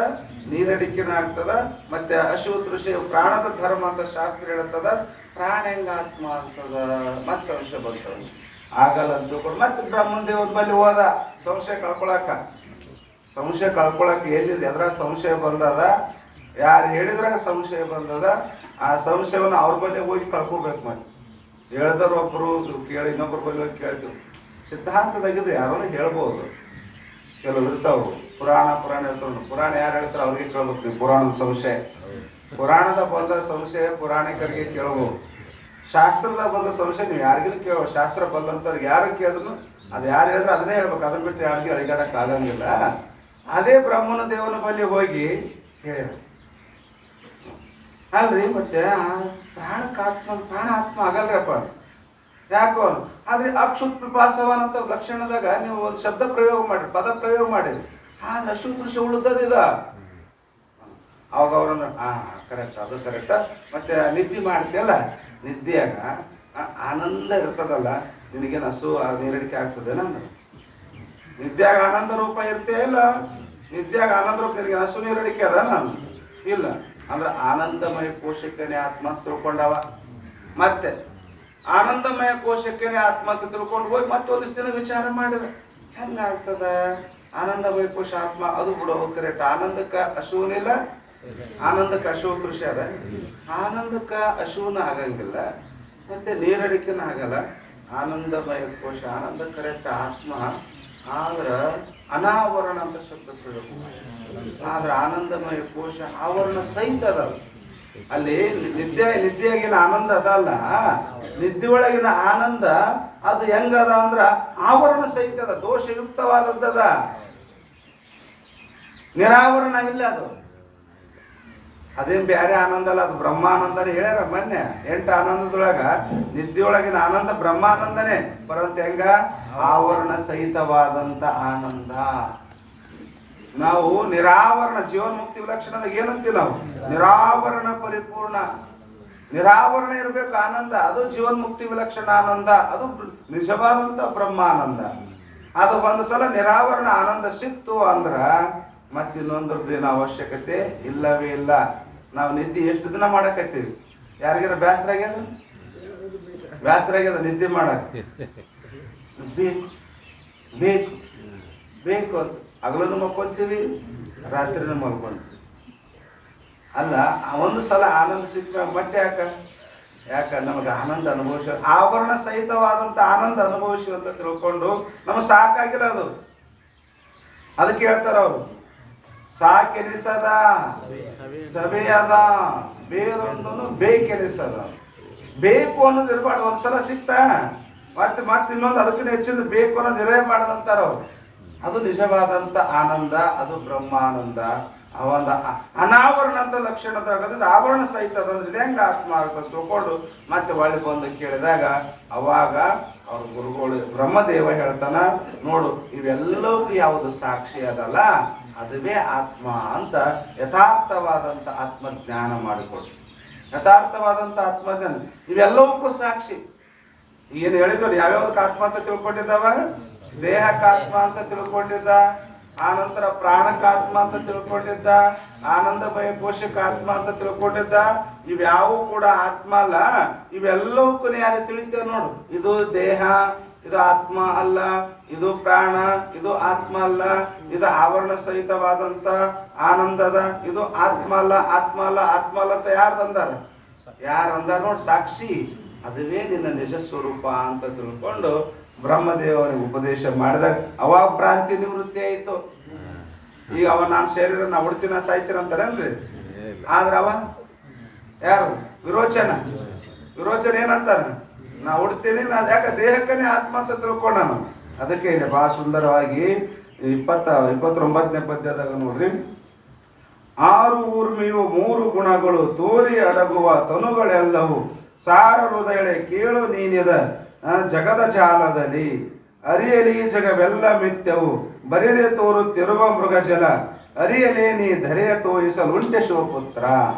ನೀರಡಿಕೆನ ಆಗ್ತದ. ಮತ್ತೆ ಹಸು ತೃಷೆ ಪ್ರಾಣದ ಧರ್ಮ ಅಂತ ಶಾಸ್ತ್ರ ಹೇಳುತ್ತದ. ಪ್ರಾಣ ಹೆಂಗ ಆತ್ಮ ಆಗ್ತದ? ಮತ್ತೆ ಸಂಶಯ ಬರ್ತದ. ಆಗಲ್ಲ ಅಂತ ತಿಳ್ಕೊಂಡು ಮತ್ತೆ ಬ್ರಹ್ಮನ ದೇವರ ಬಳಿ ಹೋದ ಸಂಶಯ ಕಳ್ಕೊಳಕ್ಕೆ. ಎಲ್ಲಿದೆ ಎದ್ರ ಸಂಶಯ ಬಂದದ, ಯಾರು ಹೇಳಿದ್ರಾಗ ಸಂಶಯ ಬಂದದ, ಆ ಸಂಶಯವನ್ನು ಅವ್ರ ಬಳಿ ಹೋಗಿ ಕಳ್ಕೋಬೇಕು. ಮತ್ತೆ ಹೇಳ್ದವ್ರು ಒಬ್ಬರು ಕೇಳಿ ಇನ್ನೊಬ್ಬರ ಬಳಿ ಹೋಗಿ ಕೇಳ್ತೀವಿ. ಸಿದ್ಧಾಂತದಾಗಿದೆ ಯಾರೋ ಹೇಳ್ಬೋದು, ಕೆಲವು ಇರ್ತಾವು. ಪುರಾಣ ಇರ್ತಾವ. ಪುರಾಣ ಯಾರು ಹೇಳ್ತಾರೆ ಅವ್ರಿಗೆ ಕೇಳ್ಬೇಕು ನೀವು. ಪುರಾಣದ ಸಂಶಯ, ಪುರಾಣದ ಬಂದ ಸಂಶಯ ಪುರಾಣಿಕರಿಗೆ ಕೇಳ್ಬೋದು. ಶಾಸ್ತ್ರದ ಬಂದ ಸಂಶಯ ನೀವು ಯಾರಿಗೂ ಕೇಳೋ. ಶಾಸ್ತ್ರ ಬಲ್ಲಂತವ್ರಿಗೆ ಯಾರು ಕೇಳಿದ್ರು ಅದು ಯಾರು ಹೇಳಿದ್ರೆ ಅದನ್ನೇ ಹೇಳ್ಬೇಕು. ಅದನ್ನ ಬಿಟ್ಟು ಯಾರಿಗೆ ಅಳಿಗಾಡಕ್ಕೆ ಆಗಂಗಿಲ್ಲ. ಅದೇ ಬ್ರಹ್ಮನ ದೇವನ ಬಳಿ ಹೋಗಿ ಹೇಳ ಅಲ್ರಿ, ಮತ್ತೆ ಪ್ರಾಣ ಆತ್ಮ ಆಗಲ್ರಪ್ಪ. ಯಾಕೋ? ಆದ್ರೆ ಅಕ್ಷುತ್ ಪಿಪಾಸವನ್ ಅಂತ ಲಕ್ಷಣದಾಗ ನೀವು ಒಂದು ಶಬ್ದ ಪ್ರಯೋಗ ಮಾಡಿರಿ, ಪದ ಪ್ರಯೋಗ ಮಾಡಿರಿ. ಆದ್ರೆ ಅಶು ದೃಶ್ಯ ಉಳಿದದಿದ. ಅವಾಗ ಅವ್ರನ್ನ ಕರೆಕ್ಟ್, ಅದು ಕರೆಕ್ಟ. ಮತ್ತೆ ನಿದ್ದೆ ಮಾಡ್ತೀಯಲ್ಲ, ನಿದ್ದೆಯಾಗ ಆನಂದ ಇರ್ತದಲ್ಲ, ನಿನಗೇನು ಹಸು ನೀರಡಿಕೆ ಆಗ್ತದೆ ನಂದ್ರೆ. ನಿದ್ಯಾಗ ಆನಂದ ರೂಪ ಇರ್ತೇ ಇಲ್ಲ. ನಿದ್ಯಾಗ ಆನಂದ ರೂಪ ನಿನಗೆ ಹಸು ನೀರಡಿಕೆ ಅದ ನಾನು ಇಲ್ಲ. ಅಂದ್ರೆ ಆನಂದಮಯ ಪೋಷಕನೇ ಆತ್ಮ ತಿಳ್ಕೊಂಡವ. ಮತ್ತೆ ಆನಂದಮಯ ಕೋಶಕ್ಕೆ ಆತ್ಮ ಅಂತ ತಿಳ್ಕೊಂಡು ಹೋಗಿ ಮತ್ತೊಂದಿಷ್ಟು ದಿನ ವಿಚಾರ ಮಾಡಿದ ಹೆಂಗಾಗ್ತದ ಆನಂದಮಯ ಕೋಶ ಆತ್ಮ ಅದು ಬಿಡೋ ಕರೆಕ್ಟ್. ಆನಂದಕ್ಕೆ ಹಸುವನಿಲ್ಲ, ಆನಂದಕ್ಕೆ ಹಸುವು ಕೃಷಿ ಅದ. ಆನಂದಕ್ಕೆ ಹಸುವನ ಆಗಂಗಿಲ್ಲ, ಮತ್ತೆ ನೀರಡಿಕೆನ ಆಗಲ್ಲ. ಆನಂದಮಯ ಕೋಶ ಆನಂದ ಕರೆಕ್ಟ್ ಆತ್ಮ. ಆದ್ರೆ ಅನಾವರಣ ಅಂತ ಶಬ್ದ ಪ್ರಯೋಗ. ಆದ್ರೆ ಆನಂದಮಯ ಕೋಶ ಆವರಣ ಸಹಿತ ಅದ. ಅಲ್ಲಿ ನಿದ್ದೆಯಾಗಿನ ಆನಂದ ಅದಲ್ಲ, ನಿದ್ದೆ ಒಳಗಿನ ಆನಂದ ಅದು ಹೆಂಗದ ಅಂದ್ರ ಆವರಣ ಸಹಿತ ಅದ, ದೋಷಯುಕ್ತವಾದದ್ದದ, ನಿರಾವರಣ ಇಲ್ಲ. ಅದು ಅದೇನು ಬೇರೆ ಆನಂದ ಅಲ್ಲ, ಅದು ಬ್ರಹ್ಮಾನಂದನೇ ಹೇಳ್ಯಾರ ಮೊನ್ನೆ. 8 ಆನಂದದೊಳಗ ನಿದ್ದೆಯೊಳಗಿನ ಆನಂದ ಬ್ರಹ್ಮಾನಂದನೇ, ಪರಂತ ಹೆಂಗ ಆವರಣ ಸಹಿತವಾದಂತ ಆನಂದ. ನಾವು ನಿರಾವರಣ ಜೀವನ್ಮುಕ್ತಿ ವಿಲಕ್ಷಣದಾಗ ಏನಂತೀವಿ ನಾವು? ನಿರಾವರಣ ಪರಿಪೂರ್ಣ. ನಿರಾವರಣ ಇರಬೇಕು ಆನಂದ, ಅದು ಜೀವನ್ಮುಕ್ತಿ ವಿಲಕ್ಷಣ ಆನಂದ, ಅದು ನಿಜವಾದಂತ ಬ್ರಹ್ಮಾನಂದ. ಅದು ಒಂದು ಸಲ ನಿರಾವರಣ ಆನಂದ ಸಿಕ್ತು ಅಂದ್ರ ಮತ್ತಿನ್ನೊಂದ್ರದ್ದೇನು ಅವಶ್ಯಕತೆ ಇಲ್ಲವೇ ಇಲ್ಲ. ನಾವು ನಿದ್ದೆ ಎಷ್ಟು ದಿನ ಮಾಡಕತ್ತೀವಿ? ಯಾರಿಗಾರ ಬೇಸರ ಆಗ್ಯದ? ಬೇಸರ ಆಗ್ಯದ ನಿದ್ದೆ ಮಾಡಕ್ಕೆ? ಬೇಕು ಬೇಕು ಬೇಕು ಅಂತ ಹಗಲೂ ಮಲ್ಕೊಂತೀವಿ, ರಾತ್ರಿನೂ ಮಲ್ಕೊಂತೀವಿ. ಅಲ್ಲ, ಒಂದು ಸಲ ಆನಂದ ಸಿಕ್ಕ ಮತ್ತೆ ಯಾಕ ನಮಗೆ ಆನಂದ ಅನುಭವಿಸ, ಆವರಣ ಸಹಿತವಾದಂಥ ಆನಂದ ಅನುಭವಿಸಿ ಅಂತ ತಿಳ್ಕೊಂಡು ನಮಗೆ ಸಾಕಾಗಿಲ್ಲ. ಅದು ಅದಕ್ಕೆ ಹೇಳ್ತಾರ ಅವರು, ಸಾಕೆನಿಸದ ಸಭೆಯದ ಬೇರೊಂದನು ಬೇಕೆನಿಸದ. ಬೇಕು ಅನ್ನೋದು ಇರಬಾರ್ದು. ಒಂದ್ಸಲ ಸಿಕ್ತಾ ಮತ್ತೆ ಇನ್ನೊಂದು ಅದಕ್ಕಿಂತ ಹೆಚ್ಚಿನ ಬೇಕು ಅನ್ನೋದು ಇರಬಾರ್ದಂತಾರ ಅವ್ರು. ಅದು ನಿಜವಾದಂಥ ಆನಂದ, ಅದು ಬ್ರಹ್ಮಾನಂದ. ಅವಂದ ಅನಾವರಣ ಅಂತ ಲಕ್ಷಣದಾಗದಿಂದ ಆವರಣ ಸಹಿತ ಅಂದ್ರೆ ಇದು ಹೆಂಗೆ ಆತ್ಮ ಆಗ್ತದೆ ತಿಳ್ಕೊಂಡು ಮತ್ತೆ ಒಳ್ಳೆ ಬಂದು ಕೇಳಿದಾಗ ಅವಾಗ ಅವ್ರ ಗುರುಗಳು ಬ್ರಹ್ಮದೇವ ಹೇಳ್ತಾನ, ನೋಡು ಇವೆಲ್ಲವೂ ಯಾವುದು ಸಾಕ್ಷಿ ಅದಲ್ಲ ಅದುವೇ ಆತ್ಮ ಅಂತ ಯಥಾರ್ಥವಾದಂಥ ಆತ್ಮಜ್ಞಾನ ಮಾಡಿಕೊಡು. ಯಥಾರ್ಥವಾದಂಥ ಆತ್ಮಜ್ಞಾನ ಇವೆಲ್ಲವಕ್ಕೂ ಸಾಕ್ಷಿ. ಏನು ಹೇಳಿದ್ರು, ಯಾವ್ಯಾವ್ದಕ್ಕೆ ಆತ್ಮ ಅಂತ ತಿಳ್ಕೊಂಡಿದ್ದಾವ? ದೇಹಕ್ಕೆ ಆತ್ಮ ಅಂತ ತಿಳ್ಕೊಂಡಿದ್ದ, ಆನಂತರ ಪ್ರಾಣಕ್ಕಾತ್ಮ ಅಂತ ತಿಳ್ಕೊಂಡಿದ್ದ, ಆನಂದಮಯ ಕೋಶಕ್ಕೆ ಆತ್ಮ ಅಂತ ತಿಳ್ಕೊಂಡಿದ್ದ. ಇವ್ಯಾವು ಕೂಡ ಆತ್ಮ ಅಲ್ಲ. ಇವೆಲ್ಲವಕ್ಕೂ ಯಾರು ತಿಳಿತೇವೆ ನೋಡು, ಇದು ದೇಹ, ಇದು ಆತ್ಮ ಅಲ್ಲ, ಇದು ಪ್ರಾಣ, ಇದು ಆತ್ಮ ಅಲ್ಲ, ಇದು ಆವರಣ ಸಹಿತವಾದಂತ ಆನಂದದ, ಇದು ಆತ್ಮ ಅಲ್ಲ, ಆತ್ಮ ಅಲ್ಲ, ಆತ್ಮ ಅಲ್ಲ ಅಂತ ಯಾರ್ದಂದಾರ ನೋಡಿ ಸಾಕ್ಷಿ. ಅದುವೇ ನಿನ್ನ ನಿಜ ಸ್ವರೂಪ ಅಂತ ತಿಳ್ಕೊಂಡು ಬ್ರಹ್ಮದೇವನಿಗೆ ಉಪದೇಶ ಮಾಡಿದಾಗ ಅವಾಗ ಭ್ರಾಂತಿ ನಿವೃತ್ತಿ ಆಯಿತು. ಈಗ ಅವ ನಾನು ಶರೀರ ನಾ ಉಡ್ತೀನ ಸಾಯ್ತೀನ ಅಂತಾರೇನ್ರಿ? ಆದ್ರೆ ಅವ ಯಾರು ವಿರೋಚನ ಏನಂತಾನೆ? ನಾ ಉಡ್ತೀನಿ, ನಾ ಯಾಕೆ ದೇಹಕ್ಕನೇ ಆತ್ಮ ಅಂತ ತಿಳ್ಕೊಂಡ ನಾನು. ಅದಕ್ಕೆ ಇಲ್ಲಿ ಬಹಳ ಸುಂದರವಾಗಿ 29ನೇ ಪದ್ಯದಾಗ ನೋಡ್ರಿ, 6 ಊರ್ಮಿಯು 3 ಗುಣಗಳು ತೋರಿ ಅಡಗುವ ತನುಗಳೆಲ್ಲವೂ ಸಾರ ಹೃದಯ ಕೇಳು ನೀನಿದ ಜಗದ ಜಾಲದಲ್ಲಿ ಅರಿಯಲಿ ಜಗವೆಲ್ಲ ಮಿಥ್ಯವು ಬರಿಲೆ ತೋರುತ್ತಿರುವ ಮೃಗಜಲ ಅರಿಯಲೇ ನೀ ಧರೆಯ ತೋರಿಸಲುಂಟೆ ಶಿವಪುತ್ರ.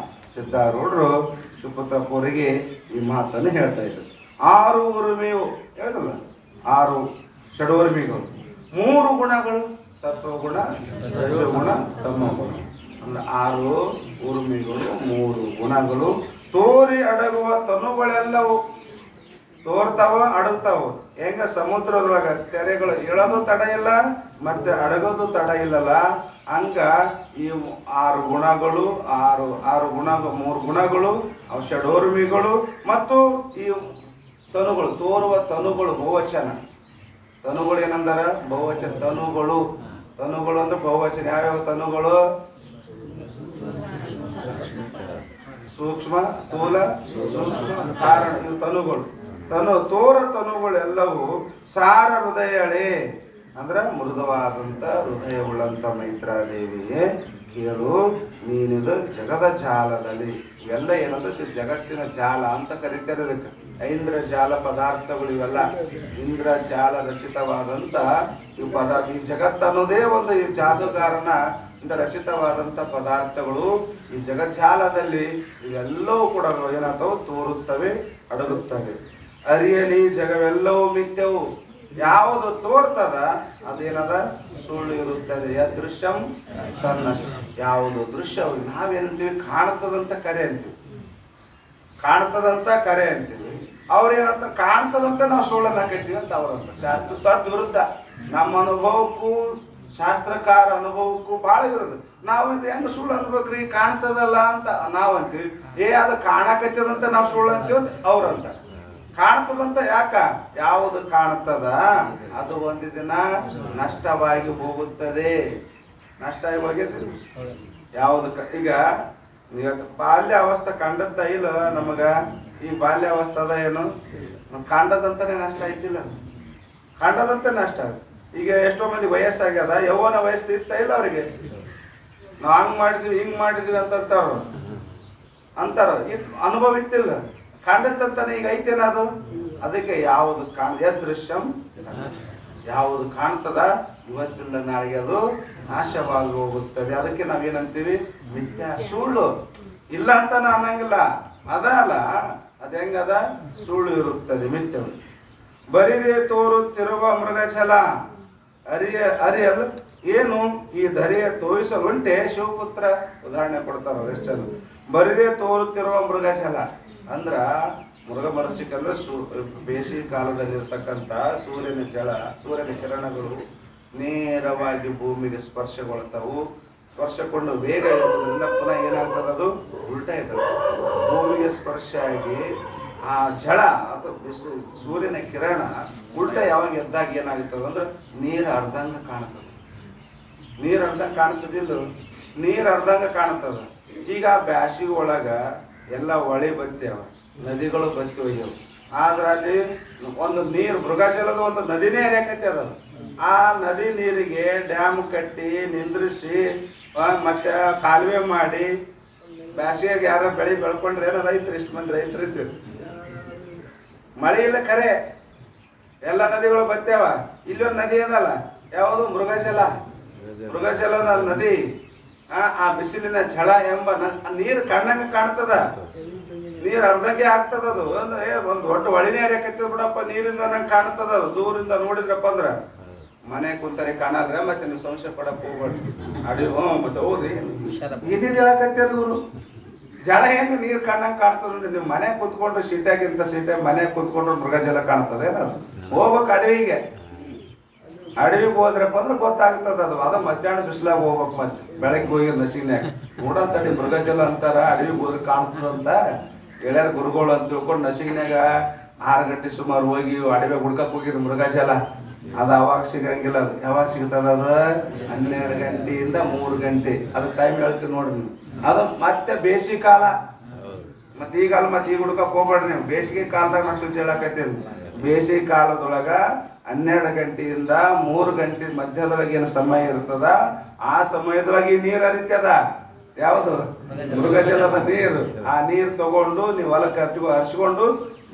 ಸಿದ್ಧಾರೂಢರು ಶಿವಪುತ್ರಪುರಿಗೆ ಈ ಮಾತನ್ನು ಹೇಳ್ತಾ ಇದ್ರು. 6 ಉರ್ಮಿಯು ಹೇಳಿದಲ್ಲ, 6 ಷಡೋರ್ಮಿಗಳು, 3 ಗುಣಗಳು ಸತ್ವಗುಣ, ರಜೋಗುಣ, ತಮೋಗುಣ. 6 ಉರ್ಮಿಗಳು, 3 ಗುಣಗಳು ತೋರಿ ಅಡಗುವ ತನುಗಳೆಲ್ಲವೂ ತೋರ್ತಾವ, ಅಡಗ್ತಾವ. ಹೆಂಗ ಸಮುದ್ರದೊಳಗ ತೆರೆಗಳು ಇಳೋದು ತಡ ಇಲ್ಲ ಮತ್ತೆ ಅಡಗೋದು ತಡ ಇಲ್ಲಲ್ಲ, ಹಂಗ ಈ 6 ಗುಣಗಳು, 3 ಗುಣಗಳು, ಅವು ಷಡೋರ್ಮಿಗಳು ಮತ್ತು ಈ ತನುಗಳು, ತೋರುವ ತನುಗಳು ಬಹುವಚನ. ತನುಗಳು ಏನಂದಾರ? ಬಹುವಚನ. ತನುಗಳು ಅಂದ್ರೆ ಬಹುವಚನ. ಯಾವ್ಯಾವ ತನುಗಳು? ಸೂಕ್ಷ್ಮ, ಸ್ಥೂಲ, ಸೂಕ್ಷ್ಮ, ಕಾರಣ. ಇವು ತನುಗಳು. ತನುಗಳೆಲ್ಲವೂ ಸಾರ ಹೃದಯಳೆ ಅಂದ್ರೆ ಮೃದುವಾದಂಥ ಹೃದಯವುಳ್ಳಂಥ ಮೈತ್ರಾದೇವಿಯೇ ಕೇಳು ನೀನಿದು ಜಗದ ಜಾಲದಲ್ಲಿ. ಇವೆಲ್ಲ ಏನಂದ್ರೆ ಜಗತ್ತಿನ ಜಾಲ ಅಂತ ಕರೀತಾರೆ. ಇದಕ್ಕೆ ಐಂದ್ರಜಾಲ ಪದಾರ್ಥಗಳು ಇವೆಲ್ಲ ಇಂದ್ರಜಾಲ ರಚಿತವಾದಂಥ ಇವು ಪದಾರ್ಥ. ಈ ಜಗತ್ತು ಅನ್ನೋದೇ ಒಂದು ಈ ಜಾದುಗಾರನ ಇಂದ ರಚಿತವಾದಂಥ ಪದಾರ್ಥಗಳು. ಈ ಜಗಜ್ಜಾಲದಲ್ಲಿ ಇವೆಲ್ಲವೂ ಕೂಡ ಏನಾಗ್ತವೆ? ತೋರುತ್ತವೆ, ಅಡಗುತ್ತವೆ. ಅರಿಯಲಿ ಜಗವೆಲ್ಲವೂ ಮಿಥ್ಯವು. ಯಾವುದು ತೋರ್ತದ ಅದೇನದ? ಸುಳ್ಳು ಇರುತ್ತದೆ. ದೃಶ್ಯಂ ತನ್ನಷ್ಟ. ಯಾವುದು ದೃಶ್ಯ ನಾವೇನಂತೀವಿ? ಕಾಣ್ತದಂತ ಕರೆ ಅಂತೀವಿ. ಅವ್ರೇನಂತ ಕಾಣ್ತದಂತ ನಾವು ಸುಳ್ಳನ್ನು ಹಾಕೈತೀವಿ ಅಂತ ಅವ್ರಂತ. ಶಾಸ್ತ್ರ ದೊಡ್ಡ ವಿರುದ್ಧ. ನಮ್ಮ ಅನುಭವಕ್ಕೂ ಶಾಸ್ತ್ರಕಾರ ಅನುಭವಕ್ಕೂ ಭಾಳ ವಿರುದ್ಧ. ನಾವು ಇದು ಹೆಂಗೆ ಸುಳ್ಳು ಅನ್ಬೇಕ್ರಿ, ಕಾಣ್ತದಲ್ಲ ಅಂತ ನಾವು ಅಂತೀವಿ. ಅದು ಕಾಣಕತ್ತದಂತ ನಾವು ಸುಳ್ಳು ಅಂತೀವಿ ಅಂತ ಅವ್ರಂತ. ಕಾಣ್ತದಂತ ಯಾಕ? ಯಾವುದು ಕಾಣ್ತದ ಅದು ಒಂದು ದಿನ ನಷ್ಟವಾಗಿ ಹೋಗುತ್ತದೆ. ನಷ್ಟ ಆಗಿ ಹೋಗ್ಯದ ಯಾವುದು. ಈಗ ಬಾಲ್ಯಾವಸ್ಥೆ ಕಂಡತ್ತ ಇಲ್ಲ ನಮಗ. ಈ ಬಾಲ್ಯಾವಸ್ಥದ ಏನು ಕಾಂಡದಂತಾನೆ ನಷ್ಟ ಆಯ್ತಿಲ್ಲ, ಕಾಂಡದಂತ ನಷ್ಟ. ಈಗ ಎಷ್ಟೋ ಮಂದಿ ವಯಸ್ಸಾಗ್ಯದ, ಯೌವನ ವಯಸ್ಸು ಇತ್ತ ಇಲ್ಲ ಅವ್ರಿಗೆ. ನಾವು ಹಂಗ್ ಮಾಡಿದ್ವಿ ಹಿಂಗ್ ಮಾಡಿದ್ವಿ ಅಂತಾರ. ಇದು ಅನುಭವ ಇತ್ತಿಲ್ಲ, ಕಾಂಡದಂತಾನೆ ಈಗ ಐತೇನ ಅದು. ಅದಕ್ಕೆ ಯಾವುದು ಯದೃಶ್ಯಂ, ಯಾವುದು ಕಾಣ್ತದ ಇವತ್ತಿಲ್ಲ ನಾಳೆಗೆ ಅದು ನಾಶವಾಗಿ ಹೋಗುತ್ತದೆ. ಅದಕ್ಕೆ ನಾವೇನಂತೀವಿ? ಮಿಥ್ಯಾ, ಸುಳ್ಳು. ಇಲ್ಲ ಅಂತ ನಾ ಅನ್ನಂಗಿಲ್ಲ, ಅದ ಅಲ್ಲ, ಅದ ಹೆಂಗದ? ಸುಳ್ಳು ಇರುತ್ತದೆ, ಮಿಥ್ಯ. ಬರಿದೇ ತೋರುತ್ತಿರುವ ಮೃಗಛಲ ಅರಿಯಲ್ ಏನು ಈ ಧರೆಯ ತೋರಿಸಲುಂಟೆ ಶಿವಪುತ್ರ. ಉದಾಹರಣೆ ಕೊಡ್ತಾರ ಎಷ್ಟನ್ನು. ಬರಿದೇ ತೋರುತ್ತಿರುವ ಮೃಗಛಲ ಅಂದ್ರ ಮೃಗಮರಚಿಕ ಅಂದ್ರೆ ಬೇಸಿಗೆ ಕಾಲದಲ್ಲಿರ್ತಕ್ಕಂಥ ಸೂರ್ಯನ ಜಳ, ಸೂರ್ಯನ ಕಿರಣಗಳು ನೇರವಾಗಿ ಭೂಮಿಗೆ ಸ್ಪರ್ಶಗೊಳ್ತಾವು. ಸ್ಪರ್ಶಕೊಂಡು ವೇಗ ಇರುವುದರಿಂದ ಪುನಃ ಏನಾಗ್ತದೆ? ಅದು ಉಲ್ಟಾ ಇರ್ತದೆ. ಭೂಮಿಗೆ ಸ್ಪರ್ಶ ಆಗಿ ಆ ಜಳ ಅಥವಾ ಸೂರ್ಯನ ಕಿರಣ ಉಲ್ಟಾ ಯಾವಾಗ ಎದ್ದಾಗ ಏನಾಗುತ್ತದೆ ಅಂದ್ರೆ ನೀರು ಅರ್ಧಂಗ ಕಾಣ್ತದೆ. ನೀರು ಅರ್ಧಂಗ ಕಾಣ್ತದಿಲ್ಲ, ನೀರು ಅರ್ಧಂಗ ಕಾಣ್ತದ. ಈಗ ಬ್ಯಾಸಿಗೆ ಒಳಗ ಎಲ್ಲ ಹೊಳೆ ಬತ್ತೇವ, ನದಿಗಳು ಬತ್ತಿ ಹೋಗ್ಯವು. ಆದ್ರೆ ಅಲ್ಲಿ ಒಂದು ನೀರು ಮೃಗಜಲದ ಒಂದು ನದಿನೇ ಹರಿಯಾಕೈತೆ. ಅದು ಆ ನದಿ ನೀರಿಗೆ ಡ್ಯಾಮ್ ಕಟ್ಟಿ ನಿಂದ್ರಿಸಿ ಮತ್ತೆ ಕಾಲುವೆ ಮಾಡಿ ಬ್ಯಾಸಿಗೆಗೆ ಯಾರ ಬೆಳೆ ಬೆಳ್ಕೊಂಡ್ರೆ ಏನೋ ರೈತರು, ಇಷ್ಟು ಮಂದಿ ರೈತರು ಇದ್ದೀವಿ. ಮಳೆ ಇಲ್ಲ ಖರೆ, ಎಲ್ಲ ನದಿಗಳು ಬತ್ತೇವ. ಇಲ್ಲೊಂದು ನದಿ ಅದಲ್ಲ, ಯಾವುದು? ಮೃಗಜಲ. ಮೃಗಜಲದ ನದಿ. ಆ ಬಿಸಿಲಿನ ಝಳ ಎಂಬ ನೀರು ಕಣ್ಣಂಗೆ ಕಾಣ್ತದ, ನೀರು ಅರ್ಧಂಗೆ ಆಗ್ತದ. ಅದು ಒಂದು ದೊಡ್ಡ ಹೊಳಿನೇ ಹರಿಯಾಕೈತದ ಬಿಡಪ್ಪ, ನೀರಿಂದ ನಂಗೆ ಕಾಣ್ತದ. ಅದು ದೂರಿಂದ ನೋಡಿದ್ರಪ್ಪ ಅಂದ್ರ ಮನೆ ಕುಂತಾರೆ ಕಾಣಾದ್ರೆ ಮತ್ತೆ ನೀವು ಸಂಶಯ ಪಡಕ್ ಹೋಗ್ಬೇಡಿ. ಮತ್ತೆ ಹೌದ್ರಿ ಇದ್ದಿದ್ದು ಹೇಳಕತ್ತೀರಿ ಇವರು. ಜಳ ಹೆಂಗೆ ನೀರು ಕಣ್ಣಂಗೆ ಕಾಣ್ತದಂದ್ರೆ ನೀವು ಮನೆ ಕುತ್ಕೊಂಡ್ರೆ ಸೀಟಾಗಿಂತ ಸೀಟಾಗಿ ಮನೆ ಕುತ್ಕೊಂಡ್ರೆ ಮೃಗಜಲ ಕಾಣ್ತದೆ. ಅದು ಹೋಗ್ಬೇಕು ಅಡವಿಗೆ. ಅಡವಿಗೆ ಹೋದ್ರಪ್ಪ ಅಂದ್ರೆ ಗೊತ್ತಾಗ್ತದ. ಅದು ಮಧ್ಯಾಹ್ನ ಬಿಸಿಲಾಗ ಹೋಗ್ಬೇಕು, ಮತ್ತೆ ಬೆಳಗ್ಗೆ ಹೋಗಿ ನಸಿನ್ಯಾಗ ನೋಡಂತಡಿ ಮೃಗಜಲ ಅಂತಾರ. ಅಡವಿಗೆ ಹೋದ್ರೆ ಕಾಣ್ತದಂತ ಗೆಳೆಯರ ಗುರುಗಳು ಅಂತ ತಿಳ್ಕೊಂಡು ನಸಿನ್ಯಾಗ 6 ಗಂಟೆ ಸುಮಾರು ಹೋಗಿ ಅಡವಿಗೆ ಹುಡ್ಕಕ್ ಹೋಗಿರಿ ಮೃಗಜಲ. ಅದು ಅವಾಗ ಸಿಗಂಗಿಲ್ಲ. ಅದು ಯಾವಾಗ ಸಿಗ್ತದ? ಅದು 12 ಗಂಟೆಯಿಂದ 3 ಗಂಟೆ. ಅದು ಟೈಮ್ ಹೇಳ್ತೀವಿ ನೋಡ್ರಿ ನೀವು. ಅದು ಮತ್ತೆ ಬೇಸಿಗೆ ಕಾಲ. ಮತ್ತೆ ಈಗಲ್ಲ, ಮತ್ತೆ ಈಗ ಹುಡ್ಕಕ್ ಹೋಗ್ಬೇಡ್ರಿ ನೀವು. ಬೇಸಿಗೆ ಕಾಲದಾಗ ನಾವು ಸುದ್ದಿ ಹೇಳಕತ್ತೀವಿ. ಬೇಸಿಗೆ ಕಾಲದೊಳಗ 12 ಗಂಟೆಯಿಂದ 3 ಗಂಟೆ ಮಧ್ಯದೊಳಗೆ ಏನು ಸಮಯ ಇರ್ತದ, ಆ ಸಮಯದೊಳಗೆ ನೀರು ಹರಿತದ. ಯಾವುದು? ಮೃಗಜಲದ ನೀರು. ಆ ನೀರು ತಗೊಂಡು ನೀವು ಹೊಲಕ್ಕೆ ಹರಿಸ್ಕೊಂಡು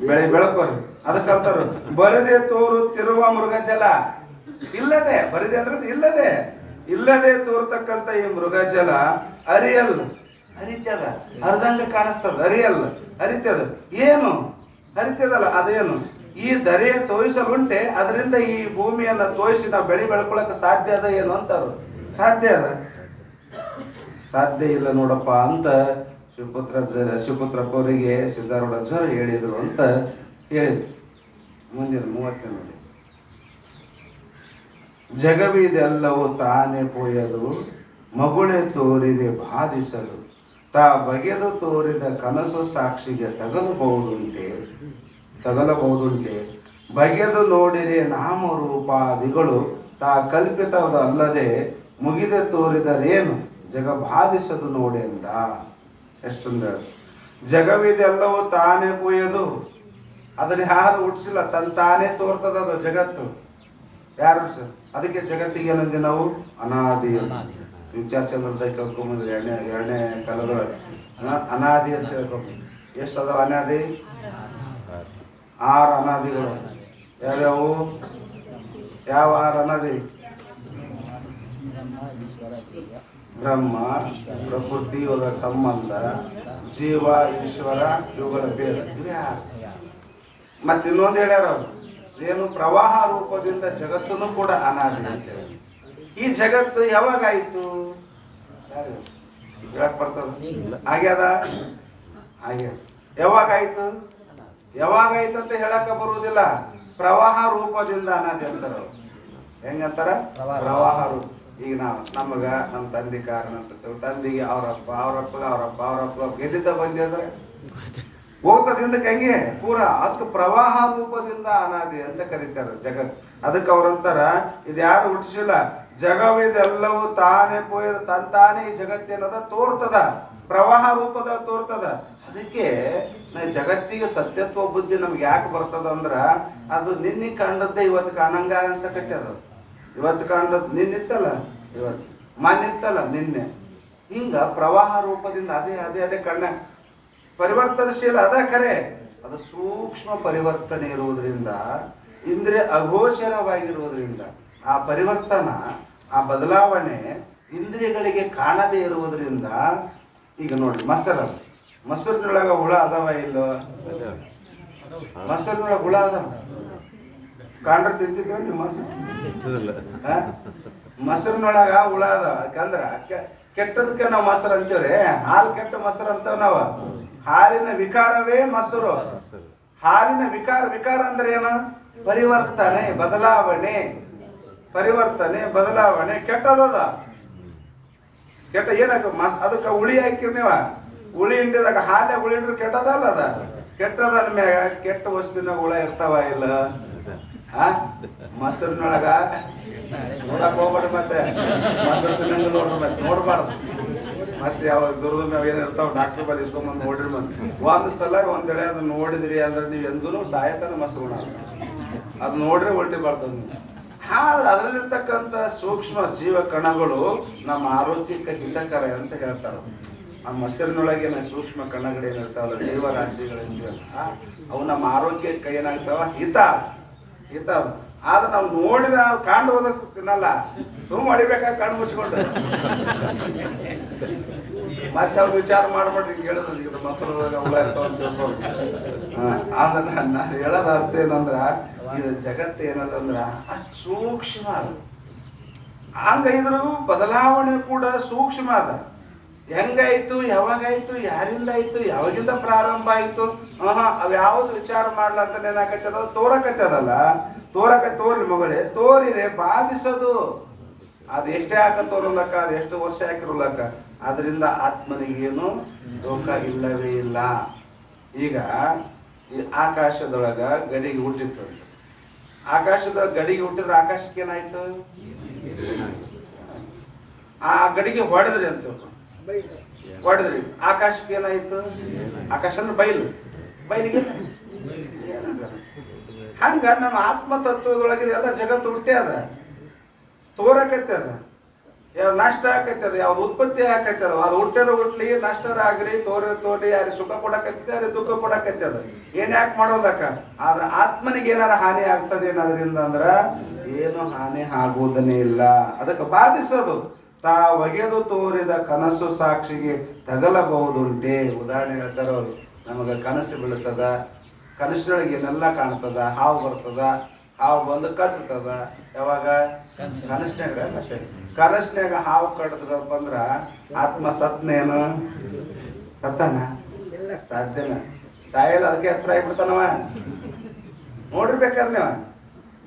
ಬೆಳಕೋರಿ. ಅದಕ್ಕಂತಾರ ಬರದೆ ತೋರುತ್ತಿರುವ ಮೃಗಜಲ. ಇಲ್ಲದೆ, ಬರದೆ ಅಂದ್ರೆ ಇಲ್ಲದೆ ತೋರ್ತಕ್ಕಂಥ ಈ ಮೃಗಜಲ ಅರಿಯಲ್, ಹರಿತದ, ಅರ್ಧಂಗ ಕಾಣಿಸ್ತದ. ಹರಿತದ. ಏನು ಹರಿತದಲ್ಲ ಅದೇನು? ಈ ಧರೆಯ ತೋರಿಸಲುಂಟೆ, ಅದರಿಂದ ಈ ಭೂಮಿಯನ್ನು ತೋರಿಸಿ ನಾವು ಬೆಳ್ಕೊಳಕ್ಕೆ ಸಾಧ್ಯ ಅದ ಏನು ಅಂತಾರು. ಸಾಧ್ಯ ಇಲ್ಲ ನೋಡಪ್ಪ ಅಂತ ಶಿವಪುತ್ರಪ್ಪವರಿಗೆ ಸಿದ್ಧಾರೂಢರು ಹೇಳಿದರು ಅಂತ ಹೇಳಿದ್ರು. ಮುಂದಿನ 30 ನೋಡಿ. ಜಗವಿದೆಲ್ಲವೂ ತಾನೇ ಪೋಯದು, ಮಗುಳೆ ತೋರಿದೆ ಬಾಧಿಸಲು, ತಾ ಬಗೆದು ತೋರಿದ ಕನಸು ಸಾಕ್ಷಿಗೆ ತಗಲಬಹುದುಂಟೆ. ಬಗೆದು ನೋಡಿರೆ ನಾಮರೂಪಾದಿಗಳು ತಾ ಕಲ್ಪಿತವಲ್ಲದೆ ಮುಗಿದ ತೋರಿದರೇನು ಜಗ ಬಾಧಿಸದು ನೋಡಿ ಅಂದ. ಎಷ್ಟು ಸುಂದರ. ಜಗವಿದೆಲ್ಲವೂ ತಾನೇ ಪೋಯದು, ಅದನ್ನ ಯಾರು ಹುಟ್ಟಿಸಿಲ್ಲ, ತಾನೇ ತೋರ್ತದ ಅದು ಜಗತ್ತು. ಯಾರು ಹುಟ್ಟಿಸ? ಅದಕ್ಕೆ ಜಗತ್ತಿಗೆ ಏನಂದ್ರೆ ನಾವು ಅನಾದಿ. ವಿಚಾರಚಂದ್ರದ ಕೇಳ್ಕೊಂಬಂದ್ರೆ ಎರಡನೇ ಕಾಲದೊಳಗೆ ಅನಾದಿ ಅಂತ ಹೇಳ್ಕೊಂಬ. ಎಷ್ಟು ಅದಾವ ಅನಾದಿ? 6 ಅನಾದಿಗಳು. ಯಾವ್ಯಾವು? ಯಾವ 6 ಅನಾದಿ? ಬ್ರಹ್ಮ, ಪ್ರಕೃತಿ, ಇವರ ಸಂಬಂಧ, ಜೀವ, ಈಶ್ವರ, ಇವುಗಳ ಭೇದ. ಮತ್ತೆ ಇನ್ನೊಂದು ಹೇಳ್ಯಾರ ಅವರು, ಏನು? ಪ್ರವಾಹ ರೂಪದಿಂದ ಜಗತ್ತನ್ನು ಕೂಡ ಅನಾದಿ ಅಂತೇಳಿ. ಈ ಜಗತ್ತು ಯಾವಾಗಾಯಿತು? ಹೇಳಕ್ ಬರ್ತದ? ಆಗ್ಯದ? ಯಾವಾಗಾಯ್ತು? ಯಾವಾಗ ಐತಂತ ಹೇಳಕ್ಕ ಬರುವುದಿಲ್ಲ. ಪ್ರವಾಹ ರೂಪದಿಂದ ಅನಾದಿ ಅಂತಾರ. ಹೆಂಗಂತಾರ? ಪ್ರವಾಹ ರೂಪ. ಈಗ ನಮಗ ನಮ್ಮ ತಂದೆ ಕಾರಣ ತಂದೆಗೆ ಅವರಪ್ಪ, ಅವರಪ್ಪಗೆ ಅವರಪ್ಪ, ಅವರಪ್ಪ ಎಲ್ಲಿದ್ದ ಬಂದಿದ್ರೆ ಹೋಗ್ತಾರೆ ಹಿಂದಕ್ಕೆ ಹೆಂಗೆ ಪೂರ. ಅದಕ್ಕೆ ಪ್ರವಾಹ ರೂಪದಿಂದ ಅನಾದಿ ಅಂತ ಕರೀತಾರೆ ಜಗತ್. ಅದಕ್ಕೆ ಅವ್ರಂತಾರ ಇದು ಯಾರು ಹುಟ್ಟಿಸಿಲ್ಲ, ಜಗವಿದೆಲ್ಲವೂ ತಾನೇ ಪೋಯದ ತಾನೇ ಈ ಜಗತ್ತೇನದ ತೋರ್ತದ, ಪ್ರವಾಹ ರೂಪದ ತೋರ್ತದ. ಅದಕ್ಕೆ ಜಗತ್ತಿಗೆ ಸತ್ಯತ್ವ ಬುದ್ಧಿ ನಮ್ಗೆ ಯಾಕೆ ಬರ್ತದ ಅಂದ್ರ ಅದು ನಿನ್ನೆ ಕಂಡದ್ದೇ ಇವತ್ತು ಕಾಣಂಗ ಅನ್ಸಕತ್ತೆ. ಅದು ಇವತ್ತು ಕಾಣದ್ ನಿನ್ನಿತ್ತಲ್ಲ, ಇವತ್ತು ಮಾನ್ಯಿತ್ತಲ್ಲ ನಿನ್ನೆ. ಹಿಂಗ ಪ್ರವಾಹ ರೂಪದಿಂದ ಅದೇ ಅದೇ ಅದೇ ಕಣ್ಣ ಪರಿವರ್ತನಶೀಲ ಅದ ಖರೆ. ಅದು ಸೂಕ್ಷ್ಮ ಪರಿವರ್ತನೆ ಇರುವುದರಿಂದ, ಇಂದ್ರಿಯ ಅಗೋಚರವಾಗಿರುವುದರಿಂದ ಆ ಪರಿವರ್ತನ, ಆ ಬದಲಾವಣೆ ಇಂದ್ರಿಯಗಳಿಗೆ ಕಾಣದೇ ಇರುವುದರಿಂದ. ಈಗ ನೋಡಿ ಮೊಸರಿನೊಳಗ ಹುಳ ಅದಾವ ಇಲ್ಲೋ? ಮೊಸರಿನೊಳಗ ಹುಳ ಅದಾವ. ಕಾಂಡ್ರ ತಿಂತಿದ್ದೇವೆ ನೀವು ಮೊಸರಿನೊಳಗ ಹುಳ ಅದಾವ. ಯಾಕಂದ್ರ ಕೆಟ್ಟದಕ್ಕೆ ನಾವು ಮೊಸರು ಅಂತೀವ್ರಿ. ಹಾಲು ಕೆಟ್ಟ ಮೊಸರು ಅಂತವ್ ನಾವು. ಹಾಲಿನ ವಿಕಾರವೇ ಮೊಸರು. ಹಾಲಿನ ವಿಕಾರ ಅಂದ್ರೆ ಏನು? ಪರಿವರ್ತನೆ, ಬದಲಾವಣೆ. ಪರಿವರ್ತನೆ, ಬದಲಾವಣೆ ಕೆಟ್ಟದದ. ಕೆಟ್ಟ ಏನಾಗ ಅದಕ್ಕೆ ಹುಳಿ ಹಾಕಿರ್ ನೀವ, ಹುಳಿ ಹಿಂಡಿದಾಗ ಹಾಲೆ ಹುಳಿ ಹಿಂಡ್ರು ಕೆಟ್ಟದಲ್ಲ. ಅದ ಕೆಟ್ಟದಲ್ ಮ್ಯಾಗ ಕೆಟ್ಟ ವಸ್ತುವಿನ ಹುಳ ಇರ್ತಾವ ಇಲ್ಲ? ಮೊಸರಿನೊಳಗ ನೋಡಕ್ ಹೋಗ್ಬಾರ್ದು. ಮತ್ತೆ ಮೊಸರು ತಿನ್ನಂಗ ನೋಡ್ರಿ, ಮತ್ತೆ ನೋಡ್ಬಾರ್ದು. ಮತ್ತೆ ಯಾವ ದುರ್ದ ಮೇವ್ ಏನಿರ್ತಾವ ಡಾಕ್ಟರ್ ಬಲ್ಲಿ ಇಸ್ಕೊಂಬಂದು ನೋಡ್ರಿ. ಮತ್ತೆ ಒಂದ್ ಸಲ ಒಂದೇಳೆ ಅದನ್ನ ನೋಡಿದ್ರಿ ಅಂದ್ರೆ ನೀವು ಎಂದೂ ಸಾಯತನ ಮೊಸರು ಅದು ನೋಡ್ರಿ ಉಲ್ಟಿ ಬರ್ತದ. ಅದರಲ್ಲಿರ್ತಕ್ಕಂಥ ಸೂಕ್ಷ್ಮ ಜೀವ ಕಣಗಳು ನಮ್ಮ ಆರೋಗ್ಯಕ್ಕೆ ಹಿತಕರ ಅಂತ ಹೇಳ್ತಾರೆ. ಆ ಮೊಸರಿನೊಳಗಿನ ಸೂಕ್ಷ್ಮ ಕಣಗಳು ಏನಿರ್ತಾವಲ್ಲ, ಜೀವರಾಶಿಗಳಿಂದ ಅವು ನಮ್ಮ ಆರೋಗ್ಯಕ್ಕೆ ಏನಾಗ್ತಾವ? ಹಿತ. ಆದ್ರೆ ನಾವು ನೋಡಿದ್ರೆ ಕಾಂಡು ಹೋದಕ್ಕೆ ತಿನ್ನಲ್ಲ, ಸುಮ್ಮ ಹೊಡಿಬೇಕಾಗಿ ಕಣ್ಣು ಮುಚ್ಕೊಂಡು. ಮತ್ತೆ ಅವ್ರು ವಿಚಾರ ಮಾಡ್ಬಿಟ್ರಿ ಕೇಳಿದ್ರು ಮೊಸರೊಳಗ ಹುಳ ಇರ್ತಾವ ಅಂತ ತಿಳ್ಕೊಂಡು. ನಾನು ಹೇಳೋದ ಅರ್ಥ ಏನಂದ್ರ, ಇದು ಜಗತ್ತು ಏನದಂದ್ರ ಅಷ್ಟು ಸೂಕ್ಷ್ಮ ಅದ. ಹಂಗೈದ್ರು ಬದಲಾವಣೆ ಕೂಡ ಸೂಕ್ಷ್ಮ ಅದ. ಹೆಂಗಾಯ್ತು, ಯಾವಾಗಾಯ್ತು, ಯಾರಿಂದ ಆಯ್ತು, ಯಾವಾಗಿಂದ ಪ್ರಾರಂಭ ಆಯ್ತು, ಅವ್ಯಾವುದು ವಿಚಾರ ಮಾಡ್ಲಾರ್ದ ಏನಾಕತ್ತದ? ತೋರಕತ್ತದಲ್ಲ. ತೋರ್ಲಿ ಮಗಳೇ, ತೋರಿರೆ ಬಾಧಿಸೋದು. ಅದು ಎಷ್ಟೇ ಹಾಕ ತೋರಲಕ್ಕ, ಅದು ಎಷ್ಟು ವರ್ಷ ಹಾಕಿರಲಕ್ಕ, ಅದರಿಂದ ಆತ್ಮನಿಗೇನು ರೋಗ ಇಲ್ಲವೇ ಇಲ್ಲ. ಈಗ ಈ ಆಕಾಶದೊಳಗ ಗಡಿಗೆ ಹುಟ್ಟಿತ್ತು. ಆಕಾಶದೊಳಗ ಗಡಿಗೆ ಹುಟ್ಟಿದ್ರೆ ಆಕಾಶಕ್ಕೆ ಏನಾಯ್ತು? ಆ ಗಡಿಗೆ ಹೊಡೆದ್ರಿ ಅಂತ ಹೊಡೆದ್ರಿ, ಆಕಾಶಕ್ಕೆ ಏನಾಯ್ತು? ಆಕಾಶ ಅಂದ್ರೆ ಬಯಲಿಗೆ ಹಂಗ ನಮ್ಮ ಆತ್ಮತತ್ವದೊಳಗೆ ಎಲ್ಲ ಜಗತ್ತು ಹುಟ್ಟೆ ಅದ, ತೋರಕೈತದ, ಯಾವ ನಷ್ಟ ಆಕೈತದ, ಯಾವ್ದು ಉತ್ಪತ್ತಿ ಆಕೈತದ. ಅದು ಹುಟ್ಲಿ ನಷ್ಟರ ಆಗ್ರಿ, ತೋರಿ ಯಾರಿಗೆ ಸುಖ ಕೊಡಕೈತಿ, ಯಾರಿಗೆ ದುಃಖ ಕೊಡಕೈತದ. ಏನ್ ಯಾಕೆ ಮಾಡೋದಕ್ಕ? ಆದ್ರೆ ಆತ್ಮನಿಗೆ ಏನಾರ ಹಾನಿ ಆಗ್ತದೆ ಏನಾದ್ರಿಂದ ಅಂದ್ರ ಏನು ಹಾನಿ ಆಗುವುದನ್ನೇ ಇಲ್ಲ. ಅದಕ್ಕೆ ಬಾಧಿಸೋದು. ತಾ ಒಗೆದು ತೋರಿದ ಕನಸು ಸಾಕ್ಷಿಗೆ ತಗಲಬಹುದುಂಟೆ. ಉದಾಹರಣೆ ಹೇಳ್ತಾರ ಅವರು, ನಮಗ ಕನಸು ಬೀಳ್ತದ, ಕನಸಿನೊಳಗೆ ಏನೆಲ್ಲ ಕಾಣ್ತದ, ಹಾವು ಬರ್ತದ, ಹಾವು ಬಂದು ಕಚ್ತದ. ಯಾವಾಗ? ಕನಸಿನಾಗ. ಅಷ್ಟೇ, ಕನಸಿನಾಗ ಹಾವು ಕಡ್ದ್ರಪ್ಪ ಅಂದ್ರ ಆತ್ಮ ಸತ್ನೇನು? ಸತ್ತನ? ಸಾಧ್ಯನ? ಸಾಯಲ್ಲ, ಅದಕ್ಕೆ ಹೆಸರು ಆಗಿಬಿಡ್ತಾನವ. ನೋಡಿರ್ಬೇಕಾದ್ರೆ ನೀವು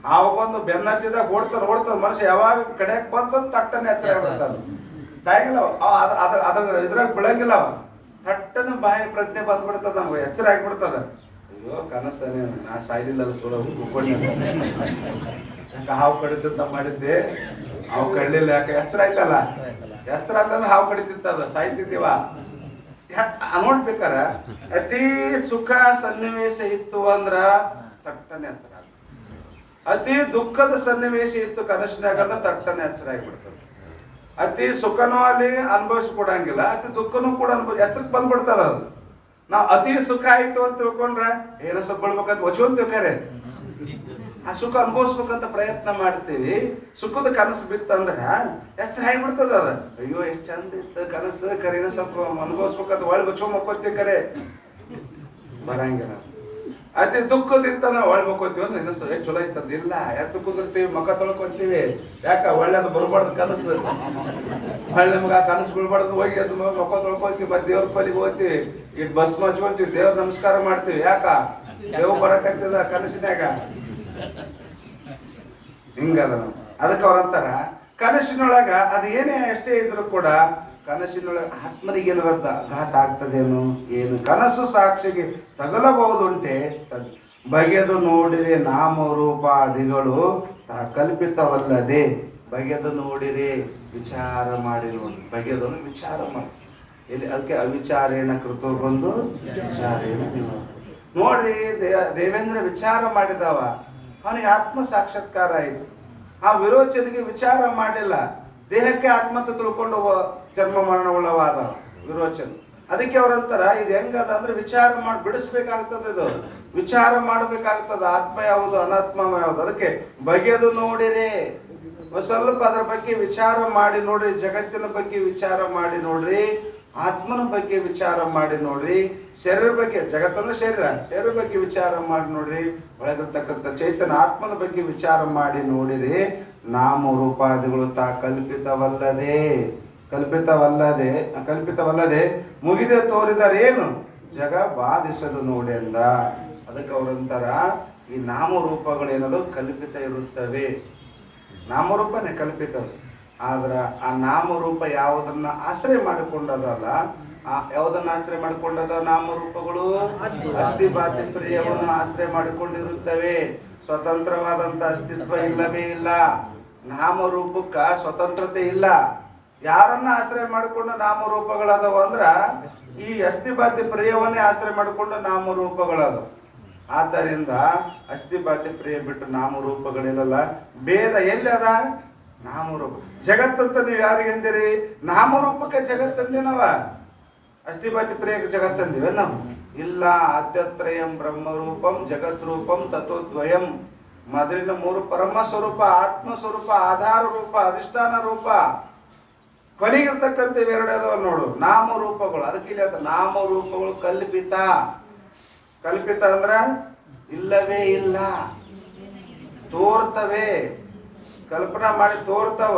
ಹಾವು ಬಂದು ಬೆನ್ನತ್ತಿದಾಗ ಓಡ್ತಾನ ಮನುಷ್ಯ, ಯಾವಾಗ ಕಡೆಯಕ್ ಬಂತ ತಟ್ಟನೆ ಹೆಸರು ಆಗಿಬಿಡ್ತಾನ. ಸಾಯಂಗಿಲ್ಲ ಅದ್ರ ಇದ್ರಾಗ ಬಿಡಂಗಿಲ್ಲ. ಅವ ತಟ್ಟನ ಬಾಯಿ ಪ್ರಜ್ಞೆ ಬಂದ್ಬಿಡ್ತದ, ನಮ್ಗೆ ಎಚ್ಚರ ಆಗಿಬಿಡ್ತದ. ಅಯ್ಯೋ ಕನಸನೇ, ನಾ ಸಾಯ್ಲಿಲ್ಲ ಸುರ ಉಳ್ಕೊಂಡೆ, ಹಾವು ಕಡಿತ ಮಾಡಿದ್ದೆ, ಹಾವು ಕಡ್ಲಿಲ್ಲ. ಯಾಕೆ? ಹೆಸರು ಆಯ್ತಲ್ಲ. ಹೆಸರು ಅಲ್ಲ ಹಾವು ಕಡಿತಿತ್ತದ, ಸಾಯ್ತಿದ್ದೀವ. ನೋಡ್ಬೇಕಾರ ಅತಿ ಸುಖ ಸನ್ನಿವೇಶ ಇತ್ತು ಅಂದ್ರ ತಟ್ಟನೆ ಹೆಸರ. ಅತಿ ದುಃಖದ ಸನ್ನಿವೇಶ ಇತ್ತು ಕನಸಿನಾಗ ಅಂದ್ರೆ ತಟ್ಟನೆ ಹೆಸರಾಗಿಬಿಡ್ತದೆ. ಅತಿ ಸುಖನೂ ಅಲ್ಲಿ ಅನುಭವಿಸ್ಕೊಡಂಗಿಲ್ಲ, ಅತಿ ದುಃಖನೂ ಕೂಡ ಹೆಸರು ಬಂದ್ಬಿಡ್ತದ. ಅದು ನಾವು ಅತಿ ಸುಖ ಆಯ್ತು ಅಂತ ತಿಳ್ಕೊಂಡ್ರೆ ಏನೋ ಸ್ವಲ್ಪ ಬಿಡ್ಬೇಕಂತ ವಚುವಂತೀವಿ. ಖರೆ ಆ ಸುಖ ಅನುಭವಿಸ್ಬೇಕಂತ ಪ್ರಯತ್ನ ಮಾಡ್ತೀವಿ. ಸುಖದ ಕನಸು ಬಿತ್ತಂದ್ರ ಹೆಸರು ಆಗಿಬಿಡ್ತದ. ಅದ ಅಯ್ಯೋ ಎಷ್ಟು ಚಂದ ಇತ್ತು ಕನಸು, ಕರೆ ಏನೋ ಸ್ವಲ್ಪ ಅನುಭವಿಸ್ಬೇಕಂತ ಒಳ್ಳೆ ಬಚ್ಚೋ ಮಕ್ಕೋತೀವಿ. ಕರೆ ಬರಂಗಿಲ್ಲ. ಅತಿ ದುಃಖದಿತ್ತಂದ್ರೆ ಒಳ್ಳೆ ಮಕ್ಕೋತೀವಿ ಅಂದ್ರೆ ಇನ್ನೂ ಚಲೋ ಇತ್ತದ. ಇಲ್ಲ, ಎತ್ತು ಕುಂದಿರ್ತೀವಿ, ಮಕ್ಕ ತೊಳ್ಕೊಂತೀವಿ. ಯಾಕ? ಒಳ್ಳೆದು ಬರ್ಬಾರ್ದು ಕನಸು, ಒಳ್ಳೆ ನಮ್ಗೆ ಆ ಕನಸು ಬಿಡ್ಬಾರ್ದು. ಹೋಗಿ ಅದು ಮಕ್ಕ ತೊಳ್ಕೊಂತೀವಿ, ಮತ್ತೆ ದೇವ್ರ ಪಲ್ಲಿಗೆ ಹೋಗ್ತೀವಿ, ಇಟ್ಟು ಬಸ್ ಹಚ್ಕೊಂತೀವಿ, ದೇವ್ರ ನಮಸ್ಕಾರ ಮಾಡ್ತೀವಿ. ಯಾಕ? ದೇವ್ ಬರಕತ್ತಿದ ಕನಸಿನಾಗ ಹಿಂಗದ. ಅದಕ್ಕೆ ಅವ್ರಂತಾರ ಕನಸಿನೊಳಗ ಅದು ಏನೇ ಎಷ್ಟೇ ಇದ್ರು ಕೂಡ ಕನಸಿನೊಳಗೆ ಆತ್ಮನಿಗೆ ಏನಾರ ಘಾತ ಆಗ್ತದೇನು ಏನು ಕನಸು ಸಾಕ್ಷಿಗೆ ತಗಲಬಹುದುಂಟೆ ಬಗೆದು ನೋಡಿರಿ ನಾಮರೂಪಾದಿಗಳು ಕಲ್ಪಿತವಲ್ಲದೆ. ಬಗೆದು ನೋಡಿರಿ, ವಿಚಾರ ಮಾಡಿ ನೋಡಿ. ಬಗೆದನ್ನು ವಿಚಾರ ಮಾಡಿ ಇಲ್ಲಿ ಅದಕ್ಕೆ ಅವಿಚಾರೇಣ ಕೃತೋ ಬಂದು ವಿಚಾರೇಣ ನೋಡ್ರಿ. ದೇವೇಂದ್ರ ವಿಚಾರ ಮಾಡಿದವ, ಅವನಿಗೆ ಆತ್ಮ ಸಾಕ್ಷಾತ್ಕಾರ ಆಯಿತು. ಆ ವಿರೋಚನಿಗೆ ವಿಚಾರ ಮಾಡಿಲ್ಲ, ದೇಹಕ್ಕೆ ಆತ್ಮಂತ ತಿಳ್ಕೊಂಡು ಜನ್ಮ ಮರಣವುಳ್ಳವಾದ ವಿರೋಚನ. ಅದಕ್ಕೆ ಅವ್ರಂತಾರ ಇದು ಹೆಂಗದ ಅಂದ್ರೆ ವಿಚಾರ ಮಾಡಿ ಬಿಡಿಸ್ಬೇಕಾಗ್ತದೆ. ಇದು ವಿಚಾರ ಮಾಡಬೇಕಾಗ್ತದ, ಆತ್ಮ ಯಾವುದು ಅನಾತ್ಮ ಯಾವುದು. ಅದಕ್ಕೆ ಬಗೆದು ನೋಡಿರಿ, ಸ್ವಲ್ಪ ಅದ್ರ ಬಗ್ಗೆ ವಿಚಾರ ಮಾಡಿ ನೋಡ್ರಿ. ಜಗತ್ತಿನ ಬಗ್ಗೆ ವಿಚಾರ ಮಾಡಿ ನೋಡ್ರಿ, ಆತ್ಮನ ಬಗ್ಗೆ ವಿಚಾರ ಮಾಡಿ ನೋಡ್ರಿ, ಶರೀರ ಬಗ್ಗೆ, ಜಗತ್ತನ್ನ ಶರೀರ ಬಗ್ಗೆ ವಿಚಾರ ಮಾಡಿ ನೋಡ್ರಿ, ಒಳಗಿರ್ತಕ್ಕಂಥ ಚೈತನ್ಯ ಆತ್ಮನ ಬಗ್ಗೆ ವಿಚಾರ ಮಾಡಿ ನೋಡಿರಿ. ನಾಮ ರೂಪಾದಿಗಳು ಕಲ್ಪಿತವಲ್ಲದೆ ಮುಗಿದೆ ತೋರಿದರೇನು ಜಗ ಬಾಧಿಸಲು ನೋಡಿ ಅಂದ. ಅದಕ್ಕೆ ಅವರಂತರ ಈ ನಾಮರೂಪಗಳೇನದು ಕಲ್ಪಿತ ಇರುತ್ತವೆ. ನಾಮರೂಪನೇ ಕಲ್ಪಿತ. ಆದ್ರೆ ಆ ನಾಮರೂಪ ಯಾವುದನ್ನ ಆಶ್ರಯ ಮಾಡಿಕೊಂಡದಲ್ಲ, ಯಾವುದನ್ನ ಆಶ್ರಯ ಮಾಡಿಕೊಂಡದ ನಾಮರೂಪಗಳು ಅಸ್ಥಿಭಾತಿ ಪ್ರಿಯವನ್ನು ಆಶ್ರಯ ಮಾಡಿಕೊಂಡಿರುತ್ತವೆ. ಸ್ವತಂತ್ರವಾದಂತ ಅಸ್ತಿತ್ವ ಇಲ್ಲವೇ ಇಲ್ಲ. ನಾಮರೂಪಕ್ಕ ಸ್ವತಂತ್ರತೆ ಇಲ್ಲ. ಯಾರನ್ನ ಆಶ್ರಯ ಮಾಡಿಕೊಂಡು ನಾಮರೂಪಗಳದವ ಅಂದ್ರ ಈ ಅಸ್ಥಿಭಾತಿ ಪ್ರಿಯವನ್ನೇ ಆಶ್ರಯ ಮಾಡಿಕೊಂಡು ನಾಮರೂಪಗಳದವ. ಆದ್ದರಿಂದ ಅಸ್ಥಿಭಾತಿ ಪ್ರಿಯ ಬಿಟ್ಟು ನಾಮರೂಪಗಳಿಲ್ಲ. ಭೇದ ಎಲ್ಲಿ ಅದ? ನಾಮರೂಪ. ಜಗತ್ತಂತ ನೀವು ಯಾರಿಗೆಂದಿರಿ? ನಾಮರೂಪಕ್ಕೆ ಜಗತ್ತಂದಿನವ. ಅಸ್ಥಿಭಾತಿ ಪ್ರಿಯಕ್ಕೆ ಜಗತ್ತಂದಿವೆ ನಾವು ಇಲ್ಲ. ಆದ್ಯತ್ರಯಂ ಬ್ರಹ್ಮರೂಪಂ ಜಗದ್ರೂಪಂ ತತ್ವದ್ವಯಂ. ಮೊದಲಿನ ಮೂರು ಪರಮ ಸ್ವರೂಪ, ಆತ್ಮ ಸ್ವರೂಪ, ಆಧಾರ ರೂಪ, ಅಧಿಷ್ಠಾನ ರೂಪ. ಕೊನೆಗಿರ್ತಕ್ಕಂಥ ಇವೆರಡು ಅದಾವ ನೋಡು ನಾಮರೂಪಗಳು. ಅದಕ್ಕೆ ಇಲ್ಲಿ ನಾಮರೂಪಗಳು ಕಲ್ಪಿತ. ಕಲ್ಪಿತ ಅಂದ್ರ ಇಲ್ಲವೇ ಇಲ್ಲ, ತೋರ್ತವೆ, ಕಲ್ಪನಾ ಮಾಡಿ ತೋರ್ತಾವ,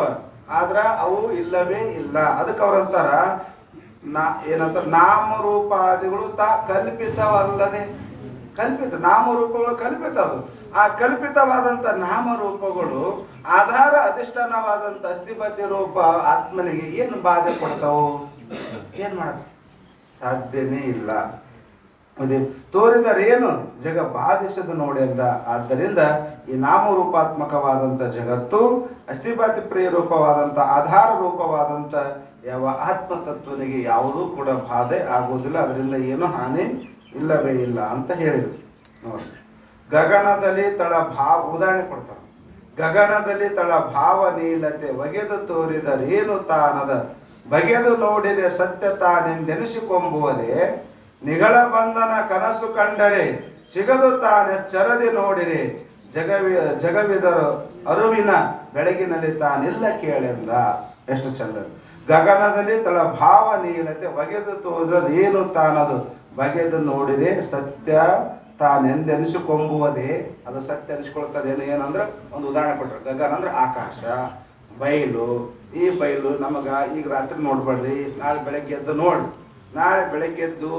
ಆದ್ರ ಅವು ಇಲ್ಲವೇ ಇಲ್ಲ. ಅದಕ್ಕೆ ಅವ್ರಂತಾರ ಏನಂತ ನಾಮರೂಪಾದಿಗಳು ಕಲ್ಪಿತವಲ್ಲದೆ. ಕಲ್ಪಿತ ನಾಮರೂಪಗಳು ಕಲ್ಪಿತ. ಅದು ಆ ಕಲ್ಪಿತವಾದಂತ ನಾಮರೂಪಗಳು ಆಧಾರ ಅಧಿಷ್ಠಾನವಾದಂತ ಅಸ್ಥಿಭಾತಿ ರೂಪ ಆತ್ಮನಿಗೆ ಏನು ಬಾಧೆ ಕೊಡ್ತಾವು? ಏನ್ ಮಾಡ ಸಾಧ್ಯನೇ ಇಲ್ಲ. ಅದೇ ತೋರಿದರೇನು ಜಗ ಬಾಧಿಸದು ನೋಡಿ ಅಂದ. ಆದ್ದರಿಂದ ಈ ನಾಮರೂಪಾತ್ಮಕವಾದಂಥ ಜಗತ್ತು ಅಸ್ಥಿಭಾತಿ ಪ್ರಿಯ ರೂಪವಾದಂಥ ಆಧಾರ ರೂಪವಾದಂಥ ಯಾವ ಆತ್ಮತತ್ವನಿಗೆ ಯಾವುದೂ ಕೂಡ ಬಾಧೆ ಆಗುವುದಿಲ್ಲ. ಅದರಿಂದ ಏನು ಹಾನಿ ಇಲ್ಲವೇ ಇಲ್ಲ ಅಂತ ಹೇಳಿದರು. ನೋಡಿ, ಗಗನದಲ್ಲಿ ತಳ ಭಾವ ಉದಾಹರಣೆ ಕೊಡ್ತಾರೆ. ಗಗನದಲ್ಲಿ ತಳ ಭಾವ ನೀಲತೆ ಒಗೆದು ತೋರಿದರೇನು ತಾನದ ಬಗೆದು ನೋಡಿದೆ ಸತ್ಯ ತಾನೆಂದೆನಿಸಿಕೊಂಬುವುದೇ. ನಿಗಳ ಬಂಧನ ಕನಸು ಕಂಡರೆ ಸಿಗದು ತಾನೆಚ್ಚರದಿ ನೋಡಿರಿ. ಜಗವಿದರು ಅರುವಿನ ಬೆಳಗಿನಲ್ಲಿ ತಾನಿಲ್ಲ ಕೇಳೆಂದ. ಎಷ್ಟು ಚಂದ. ಗಗನದಲ್ಲಿ ತಳ ಭಾವ ನೀಲತೆ ಒಗೆದು ತೋರಿದ ಏನು ತಾನದು ಬಗೆದು ನೋಡಿರಿ ಸತ್ಯ ತಾನೆಂದೆನಿಸಿಕೊಂಬುವುದೇ. ಅದು ಸತ್ಯ ಅನಿಸ್ಕೊಳ್ತದೇನು ಏನಂದ್ರೆ ಒಂದು ಉದಾಹರಣೆ ಕೊಟ್ಟರು. ಗಗನ ಅಂದ್ರೆ ಆಕಾಶ, ಬಯಲು. ಈ ಬಯಲು ನಮಗ ಈಗ ರಾತ್ರಿ ನೋಡ್ಬೇಡ್ರಿ, ನಾಳೆ ಬೆಳಗ್ಗೆ ಎದ್ದು ನೋಡಿ. ನಾಳೆ ಬೆಳಗ್ಗೆ ಎದ್ದು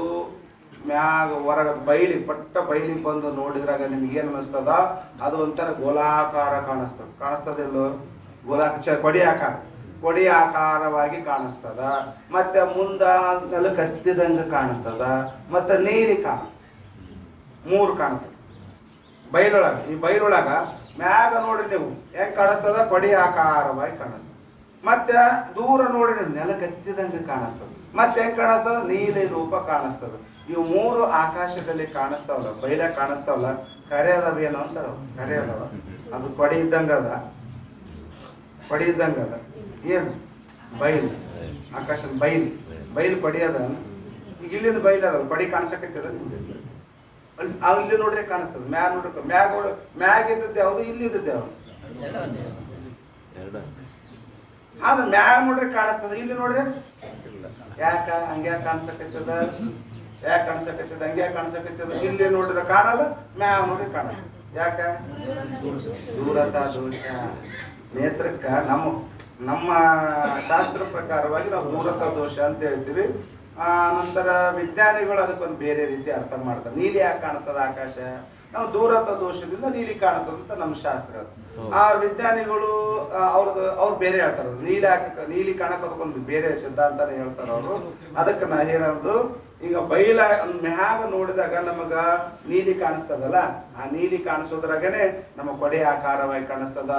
ಮ್ಯಾಗ ಹೊರಗೆ ಪಟ್ಟ ಬೈಲಿಗೆ ಬಂದು ನೋಡಿದ್ರಾಗ ನಿಮ್ಗೇನು ಅನ್ನಿಸ್ತದ? ಅದು ಒಂಥರ ಗೋಲಾಕಾರ ಕಾಣಿಸ್ತದಿಲ್ಲೋ? ಕೊಡಿ ಆಕಾರವಾಗಿ ಕಾಣಿಸ್ತದ. ಮತ್ತೆ ಮುಂದ ನೆಲಕ್ಕೆ ಹತ್ತಿದಂಗೆ ಕಾಣಿಸ್ತದ. ಮತ್ತೆ ನೀಲಿ ಮೂರು ಕಾಣ್ತದೆ ಬೈಲೊಳಗ. ಈ ಬೈಲೊಳಗ ಮ್ಯಾಗ ನೋಡ್ರಿ ನೀವು ಹೆಂಗೆ ಕಾಣಿಸ್ತದ? ಕೊಡಿ ಆಕಾರವಾಗಿ ಕಾಣಿಸ್ತದ. ಮತ್ತೆ ದೂರ ನೋಡಿ ನೆಲಕ್ಕೆ ಹತ್ತಿದಂಗೆ ಕಾಣಿಸ್ತದ. ಮತ್ತೆ ಹೆಂಗೆ ಕಾಣಿಸ್ತದ? ನೀಲಿ ರೂಪ ಕಾಣಿಸ್ತದ. ಇವು ಮೂರು ಆಕಾಶದಲ್ಲಿ ಕಾಣಿಸ್ತಾವಲ್ಲ, ಬೈಲ ಕಾಣಿಸ್ತಾವಲ್ಲ, ಕರೆ ಅದಾವ ಏನು ಅಂತಾರ? ಕರೆ ಅದಾವ. ಅದು ಕೊಡಿ ಇದ್ದಂಗದ. ಏನು ಬೈಲ್? ಆಕಾಶದ ಬೈಲ್ ಕೊಡಿ ಅದ. ಈಗ ಇಲ್ಲಿಂದ ಬೈಲ್ ಅದ, ಕೊಡಿ ಕಾಣಿಸಕತ್ತದ. ಇಲ್ಲಿ ನೋಡ್ರಿ ಕಾಣಿಸ್ತದ. ಮ್ಯಾಗ ಇದ್ದದ್ದು ಯಾವುದು, ಇಲ್ಲಿ ಇದ್ದದ್ದು ಯಾವುದು? ಆದ್ರೆ ಮ್ಯಾಗ ನೋಡ್ರಿ ಕಾಣಿಸ್ತದ, ಇಲ್ಲಿ ನೋಡ್ರಿ ಯಾಕ ಹಂಗ್ಯಾಕೆ ಕಾಣಿಸಕತ್ತದ? ಯಾಕೆ ಕಾಣಿಸಕತ್ತದ? ಹಂಗ್ಯಾಕೆ ಕಾಣಿಸಕತ್ತದ? ಇಲ್ಲಿ ನೋಡಿದ್ರೆ ಕಾಣಲ್ಲ, ಮ್ಯಾಗ ನೋಡ್ರಿ ಕಾಣಲ್ಲ. ಯಾಕ? ದೂರತಾ ದೋಷ. ನೇತ್ರಕ್ಕ ನಮ್ಮ ಶಾಸ್ತ್ರ ಪ್ರಕಾರವಾಗಿ ನಾವು ದೂರತಾ ದೋಷ ಅಂತ ಹೇಳ್ತೀವಿ. ನಂತರ ವಿಜ್ಞಾನಿಗಳು ಅದಕ್ಕೊಂದು ಬೇರೆ ರೀತಿ ಅರ್ಥ ಮಾಡ್ತಾರೆ. ನೀಲಿ ಯಾಕೆ ಕಾಣ್ತದ ಆಕಾಶ, ನಾವು ದೂರತ್ವ ದೋಷದಿಂದ ನೀಲಿ ಕಾಣ್ತದಂತ ನಮ್ಮ ಶಾಸ್ತ್ರ. ಆ ವಿಜ್ಞಾನಿಗಳು ಅವ್ರು ಬೇರೆ ಹೇಳ್ತಾರೆ. ನೀಲಿ ಕಾಣಕೋದಕ್ಕೊಂದು ಬೇರೆ ಸಿದ್ಧಾಂತನೇ ಹೇಳ್ತಾರೆ ಅವರು. ಅದಕ್ಕೆ ನಾ ಹೇಳೋದು, ಈಗ ಬೈಲ ಮ್ಯಾಗ ನೋಡಿದಾಗ ನಮಗ ನೀಲಿ ಕಾಣಿಸ್ತದಲ್ಲ, ಆ ನೀಲಿ ಕಾಣಿಸೋದ್ರಾಗನೆ ನಮ್ಮ ಕೊಡೆ ಆಕಾರವಾಗಿ ಕಾಣಿಸ್ತದ,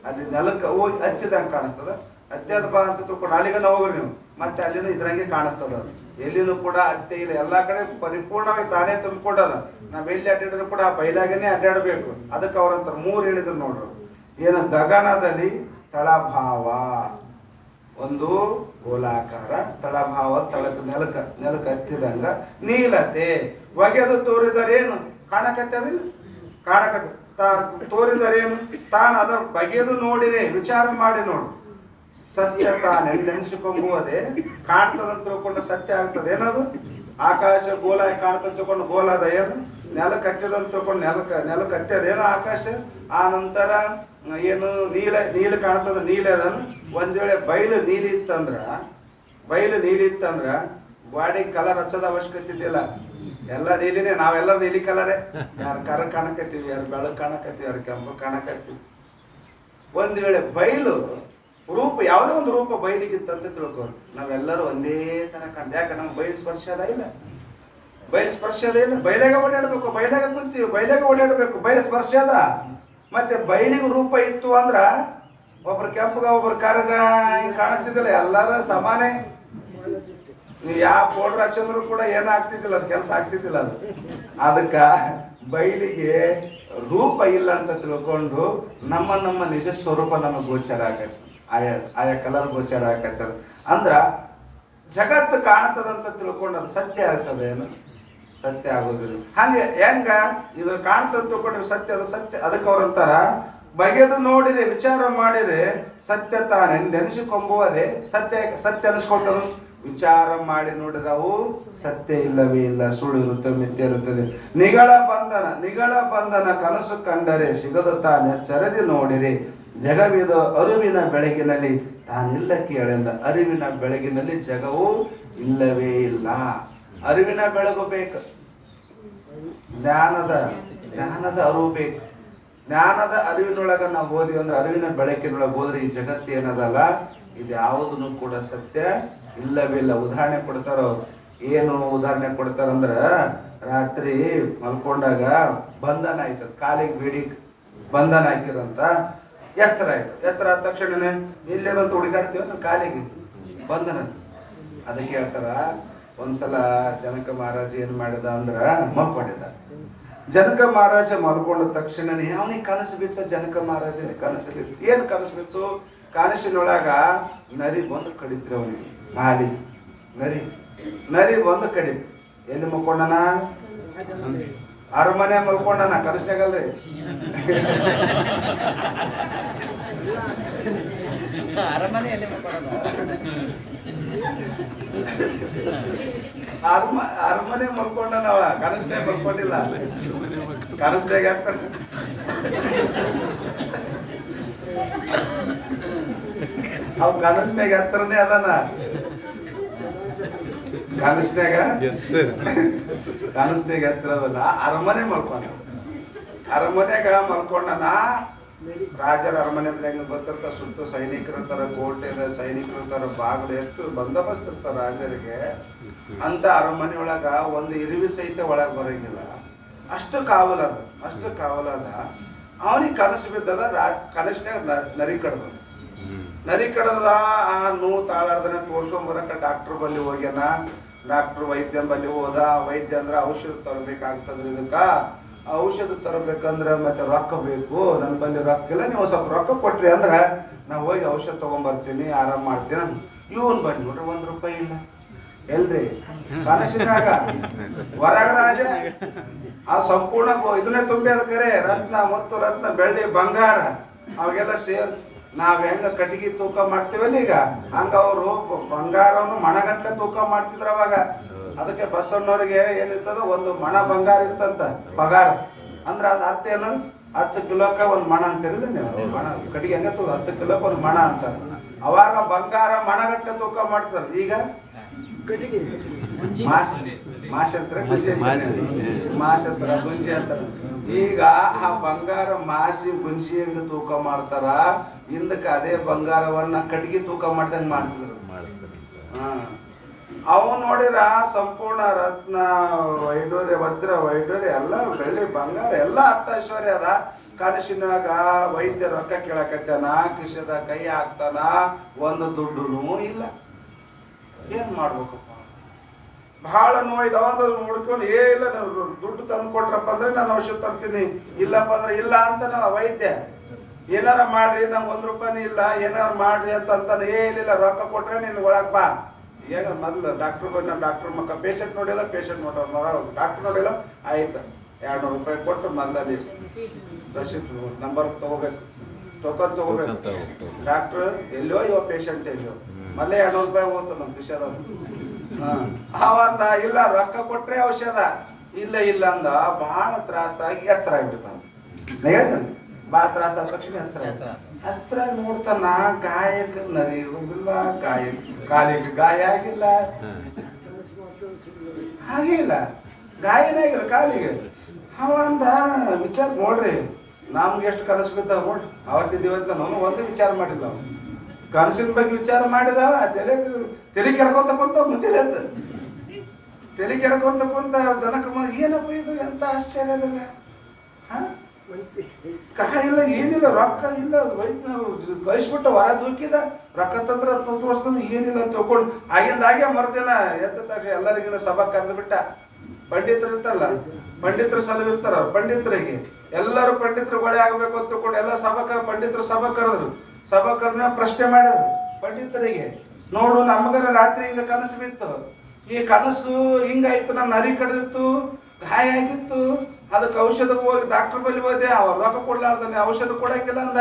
ಅಲ್ಲಿ ನೆಲಕ್ಕೆ ಹೋಗಿ ಹತ್ತಿದಂಗೆ ಕಾಣಿಸ್ತದ. ಹತ್ಯದ ಬಾ ಅಂತ ತಿಳ್ಕೊಂಡು ಅಲ್ಲಿಗನ ಹೋಗ್ರಿ ನೀವು, ಮತ್ತೆ ಅಲ್ಲಿನೂ ಇದ್ರಂಗೆ ಕಾಣಿಸ್ತದ. ಎಲ್ಲಿನೂ ಕೂಡ ಹತ್ಯೆ ಇಲ್ಲ, ಎಲ್ಲಾ ಕಡೆ ಪರಿಪೂರ್ಣವಾಗಿ ತಾನೇ ತುಂಬಿಕೊಂಡದ. ನಾವ್ ಎಲ್ಲಿ ಅಡ್ಡಾಡಿದ್ರು ಕೂಡ ಆ ಬೈಲಾಗನೆ ಅಡ್ಡಾಡಬೇಕು. ಅದಕ್ಕೆ ಅವ್ರಂತ 3 ಹೇಳಿದ್ರು ನೋಡ್ರು. ಏನು, ಗಗನದಲ್ಲಿ ತಳಭಾವ ಒಂದು ಗೋಲಾಕಾರ, ತಳಭಾವ ತಳಕ ನೆಲಕ್ಕೆ ಹತ್ತಿದಂಗ, ನೀಲತೆ ಒಗೆದು ತೋರಿದರೇನು ಕಾಣಕತ್ತವಿಲ್ಲ, ತೋರಿದರೇನು ತಾನು ಅದರ ಬಗೆದು ನೋಡಿರೆ ವಿಚಾರ ಮಾಡಿ ನೋಡು. ಸತ್ಯ ತಾನೆಂದೆನಿಸಿಕೊಂಬುವುದೇ ಕಾಣ್ತದಂತ ತಿಳ್ಕೊಂಡು ಸತ್ಯ ಆಗ್ತದೆ ಏನದು. ಆಕಾಶ ಗೋಲ ಕಾಣ್ತಂತ ತಿಳ್ಕೊಂಡು ಗೋಲ ಅದ ಏನು, ನೆಲಕ್ಕೆ ಹತ್ತಿದಂತ ತಿಳ್ಕೊಂಡು ನೆಲಕ್ಕೆ ಹತ್ಯದೇನೋ ಆಕಾಶ. ಆ ನಂತರ ಏನು ನೀಲ ಕಾಣ್ತದ, ನೀಲಿ ಅದನ್ನು. ಒಂದ್ ವೇಳೆ ಬಯಲು ನೀಲಿ ಇತ್ತಂದ್ರ ಬಾಡಿ ಕಲರ್ ಹಚ್ಚದ ಅವಶ್ಯಕತೆ ಇದ್ದಿಲ್ಲ, ಎಲ್ಲ ನೀಲಿನೇ. ನಾವೆಲ್ಲ ನೀಲಿ ಕಲರೇ, ಯಾರು ಕರ ಕಾಣಕತ್ತೀವಿ, ಯಾರು ಬೆಳಕು ಕಾಣಕತ್ತೀವಿ, ಯಾರು ಕೆಂಪು ಕಾಣಕತ್ತೀವಿ. ಒಂದ್ ವೇಳೆ ಬಯಲು ರೂಪ, ಯಾವುದೇ ಒಂದು ರೂಪ ಬಯಲಿಗಿತ್ತಂತ ತಿಳ್ಕೊ, ನಾವೆಲ್ಲರೂ ಒಂದೇ ತರ ಕಾಣ್ತೀವಿ. ಯಾಕೆ ನಮ್ಗೆ ಬಯಲು ಸ್ಪರ್ಶ ಅದ ಇಲ್ಲ, ಬಯಲು ಸ್ಪರ್ಶ ಅದ ಇಲ್ಲ. ಬಯಲಾಗ ಓಡಾಡ್ಬೇಕು, ಬಯಲಾಗ ಕುಂತೀವಿ, ಬಯಲಾಗ ಓಡಾಡ್ಬೇಕು, ಬಯಲು ಸ್ಪರ್ಶ ಅದ. ಮತ್ತೆ ಬಯಲಿಗೆ ರೂಪ ಇತ್ತು ಅಂದ್ರ ಒಬ್ರು ಕೆಂಪಗ ಒಬ್ರು ಕರಗ ಹಿಂಗ್ ಕಾಣಿಸ್ತಿದ್ದಿಲ್ಲ, ಎಲ್ಲರೂ ಸಮಾನೇ. ನೀವು ಯಾವ ಪೌಡ್ರ್ ಹಚ್ಚಂದ್ರು ಕೂಡ ಏನಾಗ್ತಿದ್ದಿಲ್ಲ, ಅದು ಕೆಲಸ ಆಗ್ತಿದ್ದಿಲ್ಲ. ಅದಕ್ಕ ಬಯಲಿಗೆ ರೂಪ ಇಲ್ಲ ಅಂತ ತಿಳ್ಕೊಂಡು ನಮ್ಮ ನಿಜ ಸ್ವರೂಪ ನಮಗೆ ಗೋಚರ ಆಗತ್ತೆ, ಆಯಾ ಕಲರ್ ಗೋಚರ ಆಗತ್ತದ. ಅಂದ್ರ ಜಗತ್ತು ಕಾಣ್ತದಂತ ತಿಳ್ಕೊಂಡು ಅದು ಸತ್ಯ ಆಗ್ತದೆ ಏನು, ಸತ್ಯ ಆಗೋದಿಲ್ಲ. ಹಂಗೆ ಹೆಂಗ ಇದು ಕಾಣ್ತದ ತಿಳ್ಕೊಂಡ್ರೆ ಸತ್ಯ, ಅದು ಸತ್ಯ. ಅದಕ್ಕೆ ಅವ್ರಂತಾರ, ಬಗೆದು ನೋಡಿರಿ ವಿಚಾರ ಮಾಡಿರಿ ಸತ್ಯ ತಾನೆಂದೆನಿಸಿಕೊಂಬುವುದೇ ಸತ್ಯ ಅನಿಸ್ಕೊಟ್ಟರು. ವಿಚಾರ ಮಾಡಿ ನೋಡಿದವು ಸತ್ಯ ಇಲ್ಲವೇ ಇಲ್ಲ, ಸುಳ್ಳು ಇರುತ್ತೆ, ಮಿಥ್ಯೆ ಇರುತ್ತದೆ. ನಿಗಳ ಬಂಧನ ಕನಸು ಕಂಡರೆ ಸಿಗದು ತಾನೆಚ್ಚರದಿ ನೋಡಿರಿ. ಜಗವಿದ ಅರಿವಿನ ಬೆಳಗಿನಲ್ಲಿ ತಾನಿಲ್ಲ ಕೇಳೆಂದ. ಅರಿವಿನ ಬೆಳಗಿನಲ್ಲಿ ಜಗವು ಇಲ್ಲವೇ ಇಲ್ಲ. ಅರಿವಿನ ಬೆಳಗು ಬೇಕು, ಜ್ಞಾನದ ಅರಿವು ಬೇಕು. ಜ್ಞಾನದ ಅರಿವಿನೊಳಗ ನಾವು ಓದಿವಿ ಅಂದ್ರೆ, ಅರಿವಿನ ಬೆಳಕಿನೊಳಗೆ ಹೋದ್ರೆ ಈ ಜಗತ್ತು ಏನದಲ್ಲ ಇದು ಯಾವುದನ್ನು ಕೂಡ ಸತ್ಯ ಇಲ್ಲವೇ ಇಲ್ಲ. ಉದಾಹರಣೆ ಕೊಡ್ತಾರ ಅವ್ರು. ಏನು ಉದಾಹರಣೆ ಕೊಡ್ತಾರಂದ್ರ, ರಾತ್ರಿ ಮಲ್ಕೊಂಡಾಗ ಬಂಧನ ಆಯ್ತದ, ಕಾಲಿಗೆ ಬೇಡಿ ಬಂಧನ ಹಾಕಿರಂತ. ಎಚ್ಚರ ಆದ ತಕ್ಷಣನೇ ಇಲ್ಲೇದಂತ ಹುಡುಗಾಡ್ತೀವ ನಾವು, ಕಾಲಿಗೆ ಬಂಧನ. ಅದಕ್ಕೆ ಹೇಳ್ತಾರ, ಒಂದ್ಸಲ ಜನಕ ಮಹಾರಾಜ ಏನ್ ಮಾಡಿದ ಅಂದ್ರ ಮಲ್ಕೊಂಡಿದ್ದ. ಜನಕ ಮಹಾರಾಜ ಮಲ್ಕೊಂಡ ತಕ್ಷಣನೇ ಅವನಿಗೆ ಕನಸು ಬಿತ್ತು. ಜನಕ ಮಹಾರಾಜನಿಗೆ ಕನಸು ಬಿತ್ತು. ಏನ್ ಕನಸು ಬಿತ್ತು? ಕನಸಿನೊಳಗ ನರಿ ಬಂದು ಕಡಿತ್ರಿ ಅವನಿಗೆ. ನಾಲಿ ನರಿ ಬಂದು ಕಡಿತು. ಎಲ್ಲಿ ಮಲ್ಕೊಂಡನ? ಅರಮನೆ ಮಲ್ಕೊಂಡನ, ಕನಸಿನಾಗಲ್ರಿ. ಅರಮನೆ ಮಲ್ಕೊಂಡನವ, ಕನಸ್ನಾಗ ಮಲ್ಕೊಂಡಿಲ್ಲ. ಕನಸ್ನಾಗ ಆಗ್ತಾರ ಅವ್ ಕನಸ್ನಾಗ ಹತ್ರನೇ ಅದಾನ. ಕನಸ್ನಾಗ ಹತ್ರ ಅದಲ್ಲ. ಅರಮನೆ ಅರಮನೆಗ ಮಲ್ಕೊಂಡನ. ರಾಜರ ಅರಮನೆ ಅಂದ್ರೆ ಹೆಂಗ ಬರ್ತಿರ್ತಾರ, ಸುತ್ತ ಸೈನಿಕರು ಇರ್ತಾರ, ಕೋಟೆ ಸೈನಿಕರು ಇರ್ತಾರ, ಬಾಗಿಲು ಎಷ್ಟು ಬಂದೋಬಸ್ತ್ ಇರ್ತಾರ ರಾಜರಿಗೆ. ಅಂತ ಅರಮನೆ ಒಳಗ ಒಂದು ಇರುವಿ ಸಹಿತ ಒಳಗ್ ಬರಂಗಿಲ್ಲ, ಅಷ್ಟು ಕಾವಲದ. ಅವನಿಗೆ ಕನಸು ಬಿದ್ದದ, ಕನಸಿನಾಗ ನರಿ ಕಡದ. ಆ ನೋವು ತಾಳಾರ್ದನೆ ತೋರ್ಸ್ಕೊಂಬರಕ ಡಾಕ್ಟರ್ ಬಲ್ಲಿ ಹೋಗ್ಯಾನ. ಡಾಕ್ಟರ್ ವೈದ್ಯನ ಬಲ್ಲಿ ಹೋದ. ವೈದ್ಯ ಅಂದ್ರ ಔಷಧ ತರಬೇಕಾಗ್ತದ್ರಿ, ಇದಕ್ಕ ಔಷಧ ತರಬೇಕಂದ್ರ ಮತ್ತೆ ರೊಕ್ಕ ಬೇಕು. ನನ್ನ ಬಲ್ಲಿ ರೊಕ್ಕ ಇಲ್ಲ, ನೀವು ಸ್ವಲ್ಪ ರೊಕ್ಕ ಕೊಟ್ರಿ ಅಂದ್ರ ನಾ ಹೋಗಿ ಔಷಧ ತಗೊಂಡ್ಬರ್ತೀನಿ, ಆರಾಮ್ ಮಾಡ್ತೀನಿ. ಇವನ್ ಬಂದ್ ನೋಡ್ರಿ, ₹1 ಇಲ್ಲ. ಎಲ್ರಿ? ಕನಸಿನಾಗ ಹೊರಗ ರಾಜ ಆ ಸಂಪೂರ್ಣ ಇದನ್ನೇ ತುಂಬಿ ಅದ ಕರೆ, ರತ್ನ ಮತ್ತು ರತ್ನ, ಬೆಳ್ಳಿ, ಬಂಗಾರ ಅವಾಗೆಲ್ಲ ಸೇರ್. ನಾವ್ ಹೆಂಗ ಕಟ್ಟಿಗೆ ತೂಕ ಮಾಡ್ತೀವಲ್ಲ ಈಗ, ಹಂಗ ಅವರು ಬಂಗಾರವನ್ನು ಮಣಗಟ್ಲೆ ತೂಕ ಮಾಡ್ತಿದ್ರ ಅವಾಗ. ಅದಕ್ಕೆ ಬಸವಣ್ಣವ್ರಿಗೆ ಏನಿರ್ತದ, ಒಂದು ಮಣ ಬಂಗಾರ ಇತ್ತಂತ ಪಗಾರ. ಅಂದ್ರ ಅದ್ ಅರ್ಥ ಏನು? 10 ಕಿಲೋಕ್ಕ ಒಂದು ಮಣ ಅಂತಿರಲಿಲ್ಲ ನೀವು? ಮಣ ಕಟ್ಟಿಗೆ ಹೆಂಗ 10 ಕಿಲೋಕ್ಕೆ ಒಂದು ಮಣ ಅಂತಾರ. ಅವಾಗ ಬಂಗಾರ ಮಣಗಟ್ಲೆ ತೂಕ ಮಾಡ್ತಾರ. ಈಗ ಮಾಸಂತರ ಗುಂಜಿ ಅಂತಾರ. ಈಗ ಆ ಬಂಗಾರ ಮಾಸಿ ಗುಂಜಿಯಿಂದ ತೂಕ ಮಾಡ್ತಾರ, ಹಿಂದಕ್ಕೆ ಅದೇ ಬಂಗಾರವನ್ನ ಕಟ್ಟಿಗೆ ತೂಕ ಮಾಡ್ದಂಗೆ ಮಾಡ್ತಿದ್ರು. ಅವು ನೋಡಿರ ಸಂಪೂರ್ಣ ರತ್ನ ವೈಡೂರ್ಯ ವಜ್ರ ವೈಡೂರ್ಯ ಎಲ್ಲ ಬೆಳ್ಳಿ ಬಂಗಾರ ಎಲ್ಲ ಅಷ್ಟೈಶ್ವರ್ಯ ಅದ. ಕನಸಿನಾಗ ವೈದ್ಯ ರೊಕ್ಕ ಕೇಳಕತ್ತಾನ, ಕಿಶದ ಕೈ ಹಾಕ್ತಾನ, ಒಂದು ದುಡ್ಡುನೂ ಇಲ್ಲ. ಏನ್ ಮಾಡ್ಬೇಕಪ್ಪ? ಬಹಳ ನೋಯ್ದವ ನೋಡ್ಕೊಂಡು ಇಲ್ಲ ನೀವು ದುಡ್ಡು ತಂದು ಕೊಟ್ರಪ್ಪ ಅಂದ್ರೆ ನಾನು ಔಷಧ ತರ್ತೀನಿ, ಇಲ್ಲಪ್ಪ ಅಂದ್ರೆ ಇಲ್ಲ ಅಂತ ವೈದ್ಯ. ಏನಾರ ಮಾಡ್ರಿ, ನಮ್ಗೆ ₹1 ಇಲ್ಲ, ಏನಾರ ಮಾಡ್ರಿ ಅಂತಾನೆ. ಏನಿಲ್ಲ, ರೊಕ್ಕ ಕೊಟ್ರೆ ನೀನು ಒಳಗ್ ಬಾ. ಈಗ ಮೊದ್ಲು ಡಾಕ್ಟರ್ ಬಂದ, ಡಾಕ್ಟರ್ ಮಕ್ಕ ಪೇಷಂಟ್ ನೋಡಿಲ್ಲ, ಪೇಷಂಟ್ ಡಾಕ್ಟರ್ ನೋಡಿಲ್ಲ, ಆಯ್ತು ₹200 ಕೊಟ್ಟು ಮೊದಲಲ್ಲಿ ರಸೀಟ್ ನಂಬರ್ ತಗೋಬೇಕು, ಟೋಕನ್ ತಗೋಬೇಕು. ಡಾಕ್ಟರ್ ಎಲ್ಲೋ ಇವ ಪೇಷಂಟ್ ಎಲ್ಲೋ ಮೊದಲೇ ₹200 ಹೋಗ್ತದೆ ನಮ್ಮ ಕಿಶದ. ಅವಂದ ಇಲ್ಲ ರೊಕ್ಕ ಕೊಟ್ರೆ ಔಷಧ, ಇಲ್ಲ ಇಲ್ಲ ಅಂದ ಬಹಳ ತ್ರಾಸಾಗಿ ಎಚ್ಚರ ಆಗ್ಬಿಡ್ತಾನ. ಹೇಳ್ತಾನೆ ಭಾಳ ತ್ರಾಸ ಆದ ತಕ್ಷಣ ಹಸ್ರಾಗಿ ನೋಡ್ತಾನ. ಗಾಯಕ್ಕೆ ನರಿಲ್ಲ, ಕಾಲಿಗೆ ಗಾಯ ಆಗಿಲ್ಲ, ಹಾಗೆ ಇಲ್ಲ, ಗಾಯನೇ ಆಗಿಲ್ಲ ಕಾಲಿಗೆ. ಅವಂದ ವಿಚಾರ ನೋಡ್ರಿ, ನಮ್ಗೆ ಎಷ್ಟು ಕನಸು ಬಿದ್ದಾವ ನೋಡ್ರಿ. ಅವತ್ತಿದ್ದೀವತ್ತ ನಾವು ಒಂದು ವಿಚಾರ ಮಾಡಿಲ್ಲ. ಕನಸಿನ ಬಗ್ಗೆ ವಿಚಾರ ಮಾಡಿದವ, ತಲೆ ಕೆರ್ಕೊಂತ ಕುಂತ ಮುಂಚೆಲೆ ಅಂತ ತಲೆ ಕೆರ್ಕೊಂತ ಕುಂತ ಜನಕಮ್ಮ ಏನಪ್ಪ ಇದು ಎಂತ ಆಶ್ಚರ್ಯದಲ್ಲ. ಇಲ್ಲ ಏನಿಲ್ಲ, ರೊಕ್ಕ ಇಲ್ಲ, ಕಳಿಸ್ಬಿಟ್ಟ ಹೊರ ದೂಕಿದ, ರೊಕ್ಕ ತಂದ್ರೆ ತೋರಿಸ್ತಾನೆ, ಏನಿಲ್ಲ ಅಂತ ತಿಳ್ಕೊಂಡು ಆಗಿಂದಾಗೆ ಮರ್ದಿನ ಎದ್ದ ತಕ್ಷಣ ಎಲ್ಲರಿಗಿನ ಸಭಾ ಕರೆದು ಬಿಟ್ಟ. ಪಂಡಿತರು ಇರ್ತಲ್ಲ, ಪಂಡಿತರು ಸಲವಿರ್ತಾರ, ಪಂಡಿತರಿಗೆ ಎಲ್ಲರೂ ಪಂಡಿತರುಗಳೇ ಆಗ್ಬೇಕು ಅಂತ ತಿಳ್ಕೊಂಡು ಎಲ್ಲ ಪಂಡಿತರು ಸಭಾ ಕರೆದ್ರು. ಸಭಾ ಕರೆದ ಪ್ರಶ್ನೆ ಮಾಡಿದ್ರು ಪಂಡಿತರಿಗೆ, ನೋಡು ನಮಗರ ರಾತ್ರಿ ಹಿಂಗ ಕನಸು ಬಿತ್ತು, ಈ ಕನಸು ಹಿಂಗಾಯ್ತು, ನನ್ನ ನರಿ ಕಡ್ದಿತ್ತು, ಗಾಯ ಆಗಿತ್ತು, ಅದಕ್ಕೆ ಔಷಧ ಹೋಗಿ ಡಾಕ್ಟರ್ ಬಳಿ ಹೋದೆ, ಅವ್ರು ರೊಕ್ಕ ಕೊಡ್ಲಾರ್ದಾನೆ ಔಷಧ ಕೊಡಂಗಿಲ್ಲ ಅಂದ.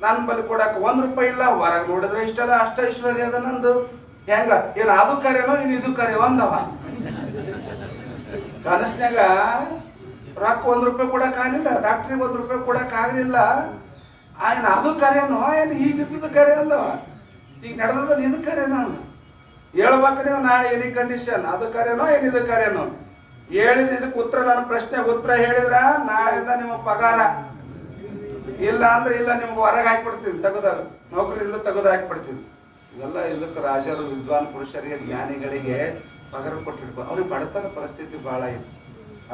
ನನ್ನ ಬಳಿ ಕೊಡಕ್ಕೆ ₹1 ಇಲ್ಲ, ಹೊರಗೆ ನೋಡಿದ್ರೆ ಇಷ್ಟೆಲ್ಲ ಅಷ್ಟೈಶ್ವರ್ಯ ಅದ ನಂದು, ಹೆಂಗ ಏನು ಅದು ಕರೆನೋ ಇನ್ನು ಇದು ಕರೆಯೋ ಅಂದವ. ಕನಸ್ನಾಗ ರೊಕ್ಕ ₹1 ಕೊಡಕ್ಕಾಗಲಿಲ್ಲ, ಡಾಕ್ಟ್ರಿಗೆ ₹1 ಕೊಡಕ್ಕಾಗಲಿಲ್ಲ. ಏನು ಅದು ಕರೆನೋ ಏನು ಈಗಿದ್ದು ಕರೆ ಅಂದವ. ಈಗ ನಡೆದಲ್ಲಿ ಇದು ಕರೆ, ನಾನು ಹೇಳ್ಬೇಕು ನೀವು ನಾಳೆ ಏನಿ ಕಂಡೀಷನ್, ಅದು ಕರೆನೋ ಏನು ಇದು ಕರೆನೋ ಹೇಳಿದ್ರೆ ಇದಕ್ಕೆ ಉತ್ತರ, ನನ್ನ ಪ್ರಶ್ನೆಗೆ ಉತ್ತರ ಹೇಳಿದ್ರ ನಾಳೆಯಿಂದ ನಿಮ್ಮ ಪಗಾರ, ಇಲ್ಲ ಅಂದ್ರೆ ಇಲ್ಲ ನಿಮ್ಗೆ ಹೊರಗೆ ಹಾಕಿಬಿಡ್ತೀನಿ, ತೆಗೆದಾಗ ನೌಕರಿಯಿಂದ ತೆಗೆದು ಹಾಕಿಬಿಡ್ತೀನಿ. ಇವೆಲ್ಲ ಇದಕ್ಕೆ ರಾಜರು, ವಿದ್ವಾನ್ ಪುರುಷರಿಗೆ, ಜ್ಞಾನಿಗಳಿಗೆ ಪಗಾರ ಕೊಟ್ಟಿರ್ಬೋದು. ಅವ್ರಿಗೆ ಬಡತನ ಪರಿಸ್ಥಿತಿ ಭಾಳ ಇದೆ.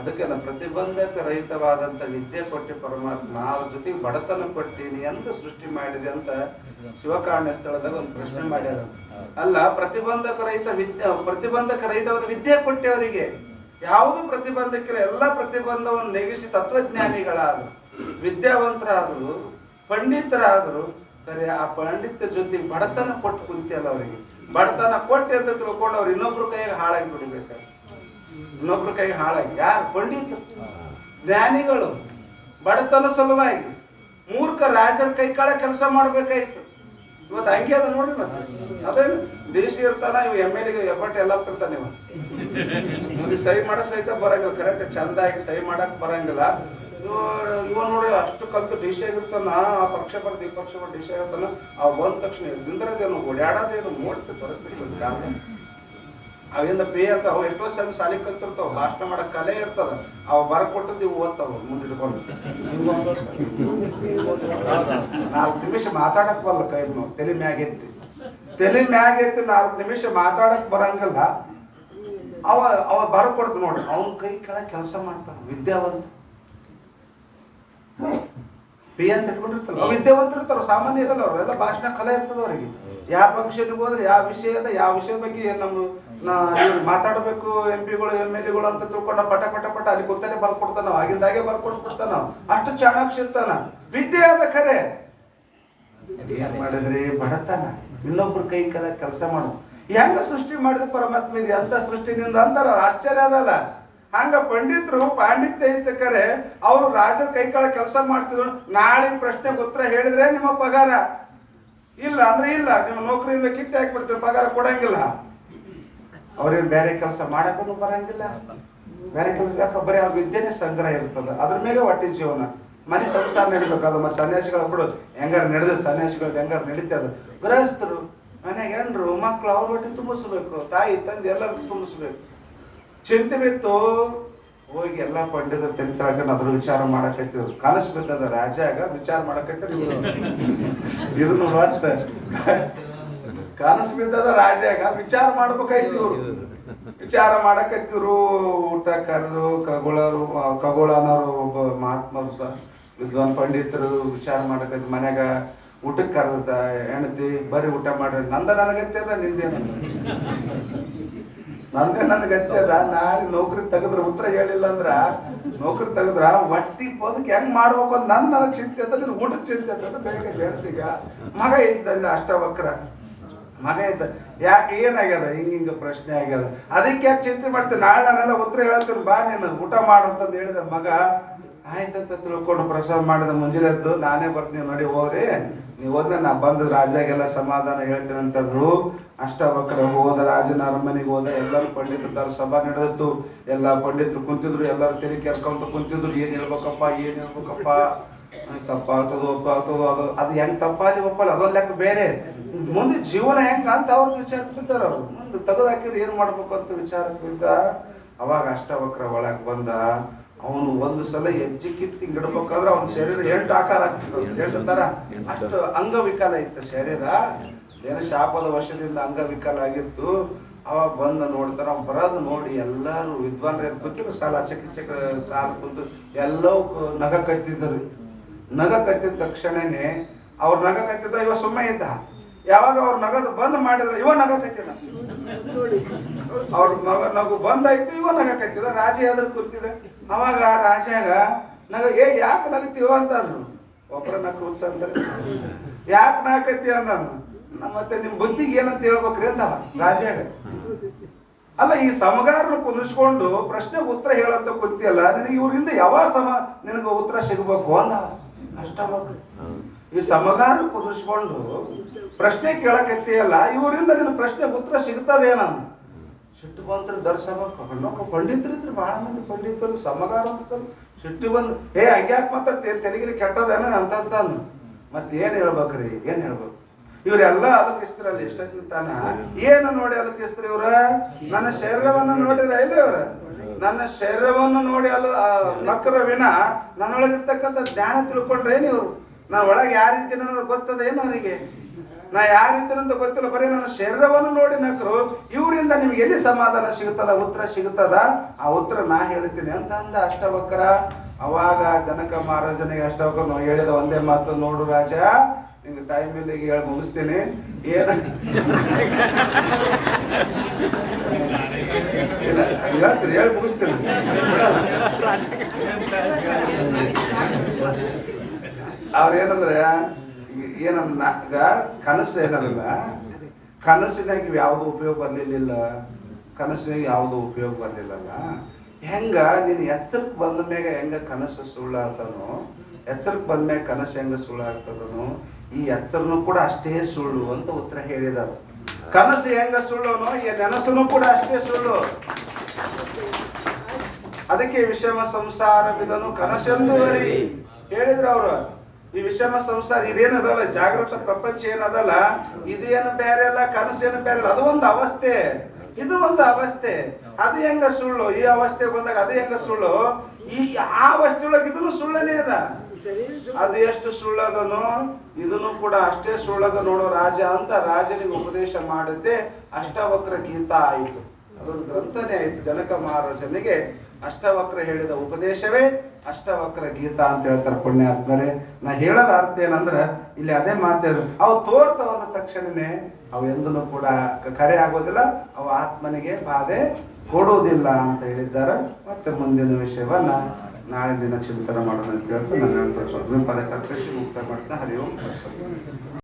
ಅದಕ್ಕೆಲ್ಲ ಪ್ರತಿಬಂಧಕ ರಹಿತವಾದಂಥ ವಿದ್ಯೆ ಕೊಟ್ಟು ಪರಮಾತ್ಮ ಅವ್ರ ಜೊತೆಗೆ ಬಡತನ ಕೊಟ್ಟಿನಿ ಅಂತ ಸೃಷ್ಟಿ ಮಾಡಿದೆ ಅಂತ ಶಿವಕಾರಣ್ಯ ಸ್ಥಳದಾಗ ಒಂದು ಪ್ರಶ್ನೆ ಮಾಡ್ಯಾರ. ಅಲ್ಲ, ಪ್ರತಿಬಂಧಕ ರಹಿತವಾದ ವಿದ್ಯೆ ಕೊಟ್ಟೆ ಅವರಿಗೆ, ಯಾವುದು ಪ್ರತಿಬಂಧಕ್ಕಿಲ್ಲ, ಎಲ್ಲ ಪ್ರತಿಬಂಧವನ್ನು ನೆಗೆಸಿ ತತ್ವಜ್ಞಾನಿಗಳಾದರು, ವಿದ್ಯಾವಂತರಾದರು, ಪಂಡಿತರಾದರು. ಸರಿ, ಆ ಪಂಡಿತ ಜೊತೆಗೆ ಬಡತನ ಕೊಟ್ಟು ಕುಂತಿಯಲ್ಲ ಅವರಿಗೆ. ಬಡತನ ಕೊಟ್ಟೆ ಅಂತ ತಿಳ್ಕೊಂಡು ಅವ್ರು ಇನ್ನೊಬ್ರ ಕೈಗೆ ಹಾಳಾಗಿ ಬಿಡಬೇಕಾದ್ರೆ, ಇನ್ನೊಬ್ರ ಕೈಗೆ ಹಾಳಾಗಿ. ಯಾರು? ಪಂಡಿತರು, ಜ್ಞಾನಿಗಳು. ಬಡತನ ಸಲುವಾಗಿ ಮೂರ್ಖ ರಾಜರ ಕೈ ಕಾಳ ಕೆಲಸ ಮಾಡ್ಬೇಕಾಯ್ತು. ಇವತ್ತು ಹಂಗೆ ಅದ ನೋಡಿ. ಮತ್ತೆ ಅದೇನು ದೇಶ ಇರ್ತಾನ, ಇವ್ MLA ಎಫರ್ಟ್ ಎಲ್ಲ ಇರ್ತಾನೆ. ಇವ್ರಿಗೆ ಸಹಿ ಮಾಡಕ್ ಸಹಿತ ಬರಂಗಿಲ್ಲ, ಕರೆಕ್ಟ್ ಚಂದಾಗಿ ಸಹಿ ಮಾಡಕ್ ಬರಂಗಿಲ್ಲ. ಇವ ನೋಡಿ ಅಷ್ಟು ಕಲ್ತು ಡಿಶ ಆಗಿರ್ತಾನ, ಆ ಪಕ್ಷ ಬರ್ದು ಈ ಪಕ್ಷ ಬರ್ದು ಡಿಶ ಆಗಿರ್ತಾನ. ಅವ್ ಬಂದ ತಕ್ಷಣ ನಿಂದ್ರದೇನು ಓಡಾಡೋದೇನು ನೋಡ್ತೀವಿ ಪರಿಸ್ಥಿತಿ. ಅವಿಂದ ಪೇ ಅಂತ ಅವು ಎಷ್ಟೋ ಸಣ್ಣ ಶಾಲೆ ಕಲ್ತಿರ್ತಾವ, ಭಾಷಣ ಮಾಡಕ್ ಕಲೆ ಇರ್ತದ, ಅವ್ ಬರ್ಕೊಟ್ಟದ್ದು ಇವು ಓದ್ತಾವ ಮುಂದಿಟ್ಕೊಂಡು. 4 ನಿಮಿಷ ಮಾತಾಡಕ್ ಬರಲ್ಲ, ಕೈ ತಲೆ ಮ್ಯಾಗೆತ್ತಿ 4 ನಿಮಿಷ ಮಾತಾಡಕ್ ಬರಂಗಿಲ್ಲ. ಅವ ಬರ್ಕೊಡ್ತು ನೋಡ್ರಿ, ಅವನ ಕೈ ಕೆಳಗೆ ಕೆಲಸ ಮಾಡ್ತಾನ. ವಿದ್ಯಾವಂತ ಪಿ ಅಂತ ಇಟ್ಕೊಂಡಿರ್ತಾರ, ವಿದ್ಯಾವಂತರು ಇರ್ತಾರ, ಸಾಮಾನ್ಯ ಇರಲ್ಲ. ಅವ್ರೆಲ್ಲ ಭಾಷಣ ಕಲೆ ಇರ್ತದ ಅವ್ರಿಗೆ. ಯಾವ ಫಂಕ್ಷನ್ಗೆ ಹೋದ್ರೆ ಯಾವ ವಿಷಯ ಬಗ್ಗೆ ಮಾತಾಡಬೇಕು MP ಗಳು MLA ಅಂತ ತಿಳ್ಕೊಂಡ ಪಟ ಅಲ್ಲಿ ಕೂತಲ್ಲೇ ಬರ್ಕೊಡ್ತಾನ, ಆಗಿಂದಾಗೆ ಬರ್ಕೊಡ್ತಾನ. ಅಷ್ಟು ಚಾಣಾಕ್ಷ ಇರ್ತಾನ, ವಿದ್ಯೆ ಆದ ಖರೆ. ಏನ್ ಮಾಡಿದ್ರಿ? ಬಡತನ, ಇನ್ನೊಬ್ರು ಕೈ ಕೆಲಸ ಮಾಡು. ಹೆಂಗ ಸೃಷ್ಟಿ ಮಾಡಿದ ಪರಮಾತ್ಮ ಇದೆ ಅಂತ ಸೃಷ್ಟಿನಿಂದ ಅಂತಾರ, ಆಶ್ಚರ್ಯ ಅದಲ್ಲ. ಹಂಗ ಪಂಡಿತರು ಪಾಂಡಿತ್ಯ ಐತೆ ಕರೆ, ಅವರು ರಾಜರ ಕೈ ಕಾಳ ಕೆಲಸ ಮಾಡ್ತಿದ್ರು. ನಾಳೆ ಪ್ರಶ್ನೆಗೆ ಉತ್ತರ ಹೇಳಿದ್ರೆ ನಿಮ್ಮ ಪಗಾರ, ಇಲ್ಲ ಅಂದ್ರೆ ಇಲ್ಲ, ನಿಮ್ಮ ನೌಕರಿಯಿಂದ ಕಿತ್ತೆ ಹಾಕ್ಬಿಡ್ತೀವಿ, ಪಗಾರ ಕೊಡಂಗಿಲ್ಲ. ಅವ್ರೇನು ಬೇರೆ ಕೆಲಸ ಮಾಡಕ್ಕೂ ಬರಂಗಿಲ್ಲ. ಬೇರೆ ಕೆಲಸ ಯಾಕೆ? ಬರೀ ಅವ್ರ ವಿದ್ಯೆನೇ ಸಂಗ್ರಹ ಇರ್ತದ, ಅದ್ರ ಮೇಲೆ ಹೊಟ್ಟಿನ ಜೀವನ, ಮನೆ ಸಂಸಾರ ನಡಿಬೇಕು. ಅದು ಮತ್ತೆ ಸನ್ಯಾಸಿಗಳ ಬಿಡು ಹೆಂಗಾರ ನಡೆದ, ಸನ್ಯಾಸಿಗಳದ್ದು ಹೆಂಗಾರ ನಡೀತದ. ಗೃಹಸ್ಥರು ಮನೆಗೆ ಹೆಂಡ್ರು ಮಕ್ಕಳು ಅವ್ರ ಹೊಟ್ಟೆ ತುಂಬಿಸ್ಬೇಕು, ತಾಯಿ ತಂದೆ ಎಲ್ಲರಿಗೂ ತುಂಬಿಸ್ಬೇಕು. ಚಿಂತೆ ಬಿತ್ತು ಹೋಗಿ ಎಲ್ಲ ಪಂಡಿತರ ತೆಗಿತಾಗ ಅದ್ರ ವಿಚಾರ ಮಾಡಕತ್ತಿದ್ರು. ಕನಸು ಬಿದ್ದದ ರಾಜಾಗ ವಿಚಾರ ಮಾಡಕತ್ತಿದ್ರು. ಇದನ್ನು ಮತ್ತ ಕನಸು ಬಿದ್ದದ ರಾಜಾಗ ವಿಚಾರ ಮಾಡ್ಬೇಕಾಯ್ತು. ಇವ್ರು ವಿಚಾರ ಮಾಡಕತ್ತಿದ್ರು. ಊಟ ಕರೆದು ಖಗೋಳನವರು ಒಬ್ಬ ಮಹಾತ್ಮರು ವಿದ್ವಾನ್ ಪಂಡಿತರು ವಿಚಾರ ಮಾಡಕತ್ತಿ. ಮನ್ಯಾಗ ಊಟಕ್ಕೆ ಕರೆದ ಹೆಣ್ತಿ ಬರೀ ಊಟ ಮಾಡ್ರಿ. ನನಗತ್ಯದ ನಿಂದೇನ ನನಗತ್ಯದ. ನಾಳೆ ನೌಕರಿ ತೆಗೆದ್ರೆ ಉತ್ತರ ಹೇಳಿಲ್ಲ ಅಂದ್ರ ನೌಕರಿ ತೆಗೆದ್ರ ಒಟ್ಟಿ ಪದಕ್ಕೆ ಹೆಂಗ್ ಮಾಡ್ಬೇಕು ಅಂತ ನನಗೆ ಚಿಂತೆ ಅಂತ, ನೀನು ಊಟಕ್ಕೆ ಚಿಂತೆ ಅಂತ ಬೇಗ ಹೇಳ್ತೀಗ. ಮಗ ಇದ್ದಲ್ಲ ಅಷ್ಟವಕ್ರ ಮಗ ಇದ್ದ. ಯಾಕೆ ಏನಾಗ್ಯದ ಹಿಂಗ ಪ್ರಶ್ನೆ ಆಗ್ಯದ, ಅದಕ್ಕೆ ಯಾಕೆ ಚಿಂತೆ ಮಾಡ್ತೀನಿ, ನಾಳೆ ನಾನೆಲ್ಲ ಉತ್ತರ ಹೇಳ್ತೀನಿ ಬಾ ನೀನು ಊಟ ಮಾಡು ಅಂತಂದು ಹೇಳಿದ. ಮಗ ಆಯ್ತಂತ ತಿಳ್ಕೊಂಡು ಪ್ರಸಾದ ಮಾಡಿದ. ಮುಂಜಾನೆ ಎದ್ದು ನಾನೇ ಬರ್ತೀನಿ ನೋಡಿ ಹೋಗ್ರಿ, ನೀವು ಹೋದ್ರೆ ನಾ ಬಂದು ರಾಜಾಗೆಲ್ಲ ಸಮಾಧಾನ ಹೇಳ್ತೀನಿ ಅಂತಂದ್ರು. ಅಷ್ಟವಕ್ರ ಹೋದ, ರಾಜನ ಅರಮನೆಗೆ ಹೋದ. ಎಲ್ಲರೂ ಪಂಡಿತರ ಸಭಾ ನಡೆದಿತ್ತು. ಎಲ್ಲ ಪಂಡಿತರು ಕುಂತಿದ್ರು, ಎಲ್ಲರೂ ತಲೆ ಕೆರ್ಕೊಂತ ಕುಂತಿದ್ರು. ಏನ್ ಹೇಳ್ಬೇಕಪ್ಪ ತಪ್ಪಾಗ್ತದೋ ಒಪ್ಪಾಗ್ತದೋ, ಅದು ಹೆಂಗ್ ತಪ್ಪಾಗಿ ಒಪ್ಪಲ್ಲ ಅದೊಂದು ಲೆಕ್ಕ ಬೇರೆ. ಮುಂದೆ ಜೀವನ ಹೆಂಗ ಅಂತ ಅವ್ರ ವಿಚಾರಕ್ಕೆ ಬಿದ್ದಾರ. ಅವ್ರು ಮುಂದೆ ತೆಗೆದಾಕಿದ್ರೆ ಏನ್ ಮಾಡ್ಬೇಕು ಅಂತ ವಿಚಾರಕ್ಕೆ ಬಿದ್ದ. ಅವಾಗ ಅಷ್ಟವಕ್ರ ಒಳಗೆ ಬಂದ. ಅವನು ಒಂದು ಸಲ ಹೆಜ್ಜೆ ಕಿತ್ತಿ ಗಿಡ್ಬೇಕಾದ್ರೆ ಅವನ ಶರೀರ 8 ಆಕಾರ ಆಗ್ತಿತ್ತು, 8 ತರ. ಅಷ್ಟು ಅಂಗವಿಕಲ ಇತ್ತು ಶರೀರ. ಏನೋ ಶಾಪದ ವಶದಿಂದ ಅಂಗವಿಕಲ ಆಗಿತ್ತು. ಅವಾಗ ಬಂದ ನೋಡ್ತಾರ. ಅವ್ನು ಬರೋದು ನೋಡಿ ಎಲ್ಲರೂ ವಿದ್ವಾನ್ರು ಕೂತಿದ್ರು. ಸಾಲ ಚಕ್ಕ ಸಾಲ ಕುಂತು ಎಲ್ಲವೂ ನಗ ಕತ್ತಿದ್ರು. ನಗ ಕತ್ತಿದ ತಕ್ಷಣನೇ ಅವ್ರ ನಗ ಕತ್ತಿದ. ಇವ ಸುಮ್ಮನೆ ಇದ್ದ. ಯಾವಾಗ ಅವ್ರ ನಗದು ಬಂದ್ ಮಾಡಿದ್ರೆ ಇವ ನಗ ಕತ್ತಿದ. ಅವ್ರ ನಗು ಬಂದಾಯ್ತು, ಇವ ನಗ ಕತ್ತಿದ. ರಾಜ ಯಾವ್ದು ಕೂತಿದೆ. ಅವಾಗ ರಾಜಾಗ ನಗ ಯಾಕೆ ನಗತೀವ ಅಂತ ಅಂದ್ರು. ಒಬ್ಬರ ನಕ್ಕ ಅಂತಾರೆ, ಯಾಕೆ ನಾಕತ್ತಿ ಅಂದ. ಮತ್ತೆ ನಿಮ್ ಬುದ್ಧಿಗೆ ಏನಂತ ಹೇಳ್ಬೇಕ್ರಿ ಅಂದ ರಾಜಾಗ. ಅಲ್ಲ, ಈ ಸಮಗಾರನ ಕುಂದಿಸ್ಕೊಂಡು ಪ್ರಶ್ನೆಗೆ ಉತ್ತರ ಹೇಳಂತ ಕುಂತಿಯಲ್ಲ, ನಿನಗೆ ಇವ್ರಿಂದ ಯಾವ ನಿನಗೆ ಉತ್ತರ ಸಿಗಬೇಕು ಅಂದ. ಅಷ್ಟ ಈ ಸಮಗಾರ ಕುದಿಸ್ಕೊಂಡು ಪ್ರಶ್ನೆ ಕೇಳಕತ್ತೀಯಲ್ಲ, ಇವರಿಂದ ನಿನ್ನ ಪ್ರಶ್ನೆಗೆ ಉತ್ತರ ಸಿಗ್ತದೇನ. ಸಿಟ್ಟು ಬಂತ್ರ ದರ್ಶಬೇಕು. ಪಂಡಿತರಿದ್ರು ಬಹಳ ಮಂದಿ ಪಂಡಿತರು ಸಮಗಾರ ಅಂತ ಸಿಟ್ಟು ಬಂದು ಹಂಗ್ಯಾಕೆ ಮಾತಾಡ್ತೀವಿ, ತೆಲಗಿರಿ ಕೆಟ್ಟದೇನ ಅಂತ ಮತ್ತೆ ಏನ್ ಹೇಳ್ಬೇಕ್ರಿ, ಏನ್ ಹೇಳ್ಬೇಕು. ಇವ್ರೆಲ್ಲ ಅಲಕಿಸ್ತಾರಲ್ಲ ಎಷ್ಟಕ್ಕಿಂತಾನ. ಏನು ನೋಡಿ ಅಲಕಿಸ್ತಾರೆ ಇವ್ರ? ನನ್ನ ಶರೀರವನ್ನು ನೋಡಿದ್ರ ಇಲ್ಲ ಇವ್ರ? ನನ್ನ ಶರೀರವನ್ನು ನೋಡಿ ನಕ್ಕರ ವಿನ ನನ್ನೊಳಗಿರ್ತಕ್ಕಂಥ ಜ್ಞಾನ ತಿಳ್ಕೊಂಡ್ರೇನು ಇವರು? ನಾನು ಒಳಗೆ ಯಾರಿದ್ದೀನಿ ಅನ್ನೋದು ಗೊತ್ತದ ಏನು ಅವರಿಗೆ? ನಾ ಯಾರಿದ್ದೀನಂತ ಗೊತ್ತಿಲ್ಲ, ಬರೀ ನನ್ನ ಶರೀರವನ್ನು ನೋಡಿ ನಕ್ಕರು. ಇವರಿಂದ ನಿಮ್ಗೆ ಎಲ್ಲಿ ಸಮಾಧಾನ ಸಿಗುತ್ತದ, ಉತ್ತರ ಸಿಗುತ್ತದ? ಆ ಉತ್ತರ ನಾ ಹೇಳ್ತೀನಿ ಅಂತ ಅಂದ ಅಷ್ಟವಕ್ರ. ಅವಾಗ ಜನಕ ಮಹಾರಾಜನಿಗೆ ಅಷ್ಟವಕ್ರ ಹೇಳಿದ ಒಂದೇ ಮಾತು, ನೋಡು ರಾಜ, ನಿಂಗೆ ಟೈಮ್ ಇಲ್ಲ, ಈಗ ಹೇಳಿ ಮುಗಿಸ್ತೀನಿ. ಹೇಳಿ ಮುಗಿಸ್ತೀನಿ. ಅವ್ರೇನಂದ್ರೆ ಏನಂದ ಕನಸು ಏನಲ್ಲ, ಕನಸಿನಾಗ ಯಾವುದು ಉಪಯೋಗ ಬರ್ಲಿಲ್ಲ. ಕನಸಿನಾಗ ಯಾವುದು ಉಪಯೋಗ ಬರ್ಲಿಲ್ಲಲ್ಲ. ಹೆಂಗ ನೀನು ಎಚ್ಚರಕ್ಕೆ ಬಂದ ಮ್ಯಾಗ ಹೆಂಗ ಕನಸು ಸುಳ್ಳು ಆಗ್ತಾನೋ, ಎಚ್ಚರಕ್ಕೆ ಬಂದ ಮ್ಯಾಗ ಕನಸು ಹೆಂಗ ಸುಳ್ಳು ಆಗ್ತದನೋ, ಈ ಎಚ್ಚರನು ಕೂಡ ಅಷ್ಟೇ ಸುಳ್ಳು ಅಂತ ಉತ್ತರ ಹೇಳಿದರು. ಕನಸು ಹೆಂಗ ಸುಳ್ಳುನೋ ಈ ನೆನಸನು ಕೂಡ ಅಷ್ಟೇ ಸುಳ್ಳು. ಅದಕ್ಕೆ ವಿಷಮ ಸಂಸಾರವಿದನು ಕನಸೆಂದು ಹೇಳಿದ್ರು ಅವರು. ಈ ವಿಷಮ ಸಂಸಾರ ಇದೇನದಲ್ಲ, ಜಾಗೃತ ಪ್ರಪಂಚ ಏನದಲ್ಲ, ಇದೇನು ಬೇರೆ ಅಲ್ಲ, ಕನಸೇನು ಬೇರೆ ಅಲ್ಲ. ಅದು ಒಂದು ಅವಸ್ಥೆ, ಇದು ಒಂದು ಅವಸ್ಥೆ. ಅದು ಹೆಂಗ ಸುಳ್ಳು, ಈ ಅವಸ್ಥೆ ಬಂದಾಗ ಅದು ಹೆಂಗ ಸುಳ್ಳು, ಆ ಅವಸ್ಥೆ ಒಳಗೆ ಇದನ್ನು ಸುಳ್ಳನೇ ಅದ. ಅದು ಎಷ್ಟು ಸುಳ್ಳದನೋ ಇದನ್ನು ಕೂಡ ಅಷ್ಟೇ ಸುಳ್ಳದ ನೋಡೋ ರಾಜ ಅಂತ ರಾಜನಿಗೆ ಉಪದೇಶ ಮಾಡಿದ್ದೆ ಅಷ್ಟವಕ್ರ ಗೀತಾ ಆಯಿತು. ಅದೊಂದು ಗ್ರಂಥನೇ ಆಯಿತು. ಜನಕ ಮಹಾರಾಜನಿಗೆ ಅಷ್ಟವಕ್ರ ಹೇಳಿದ ಉಪದೇಶವೇ ಅಷ್ಟವಕ್ರ ಗೀತಾ ಅಂತ ಹೇಳ್ತಾರೆ ಪುಣ್ಯಾತ್ಮರೇ. ನಾ ಹೇಳೋದ ಅರ್ಥ ಏನಂದ್ರೆ ಇಲ್ಲಿ ಅದೇ ಮಾತಾಡಿದ್ರು. ಅವು ತೋರ್ತ ಬಂದ ತಕ್ಷಣನೇ ಅವು ಎಂದೂ ಕೂಡ ಕರೆ ಆಗೋದಿಲ್ಲ, ಅವು ಆತ್ಮನಿಗೆ ಬಾಧೆ ಕೊಡುವುದಿಲ್ಲ ಅಂತ ಹೇಳಿದ್ದಾರೆ. ಮತ್ತೆ ಮುಂದಿನ ವಿಷಯವನ್ನ ನಾಳೆ ದಿನ ಚಿಂತನೆ ಮಾಡೋಣ ಅಂತ ಹೇಳ್ತಾ ನಾನು ಹೇಳ್ತಾ ಸ್ವಲ್ಪ ಪದ ಕರ್ಕಶಿ ಮುಕ್ತ ಮಾಡ್ತಾ. ಹರಿ ಓಂ.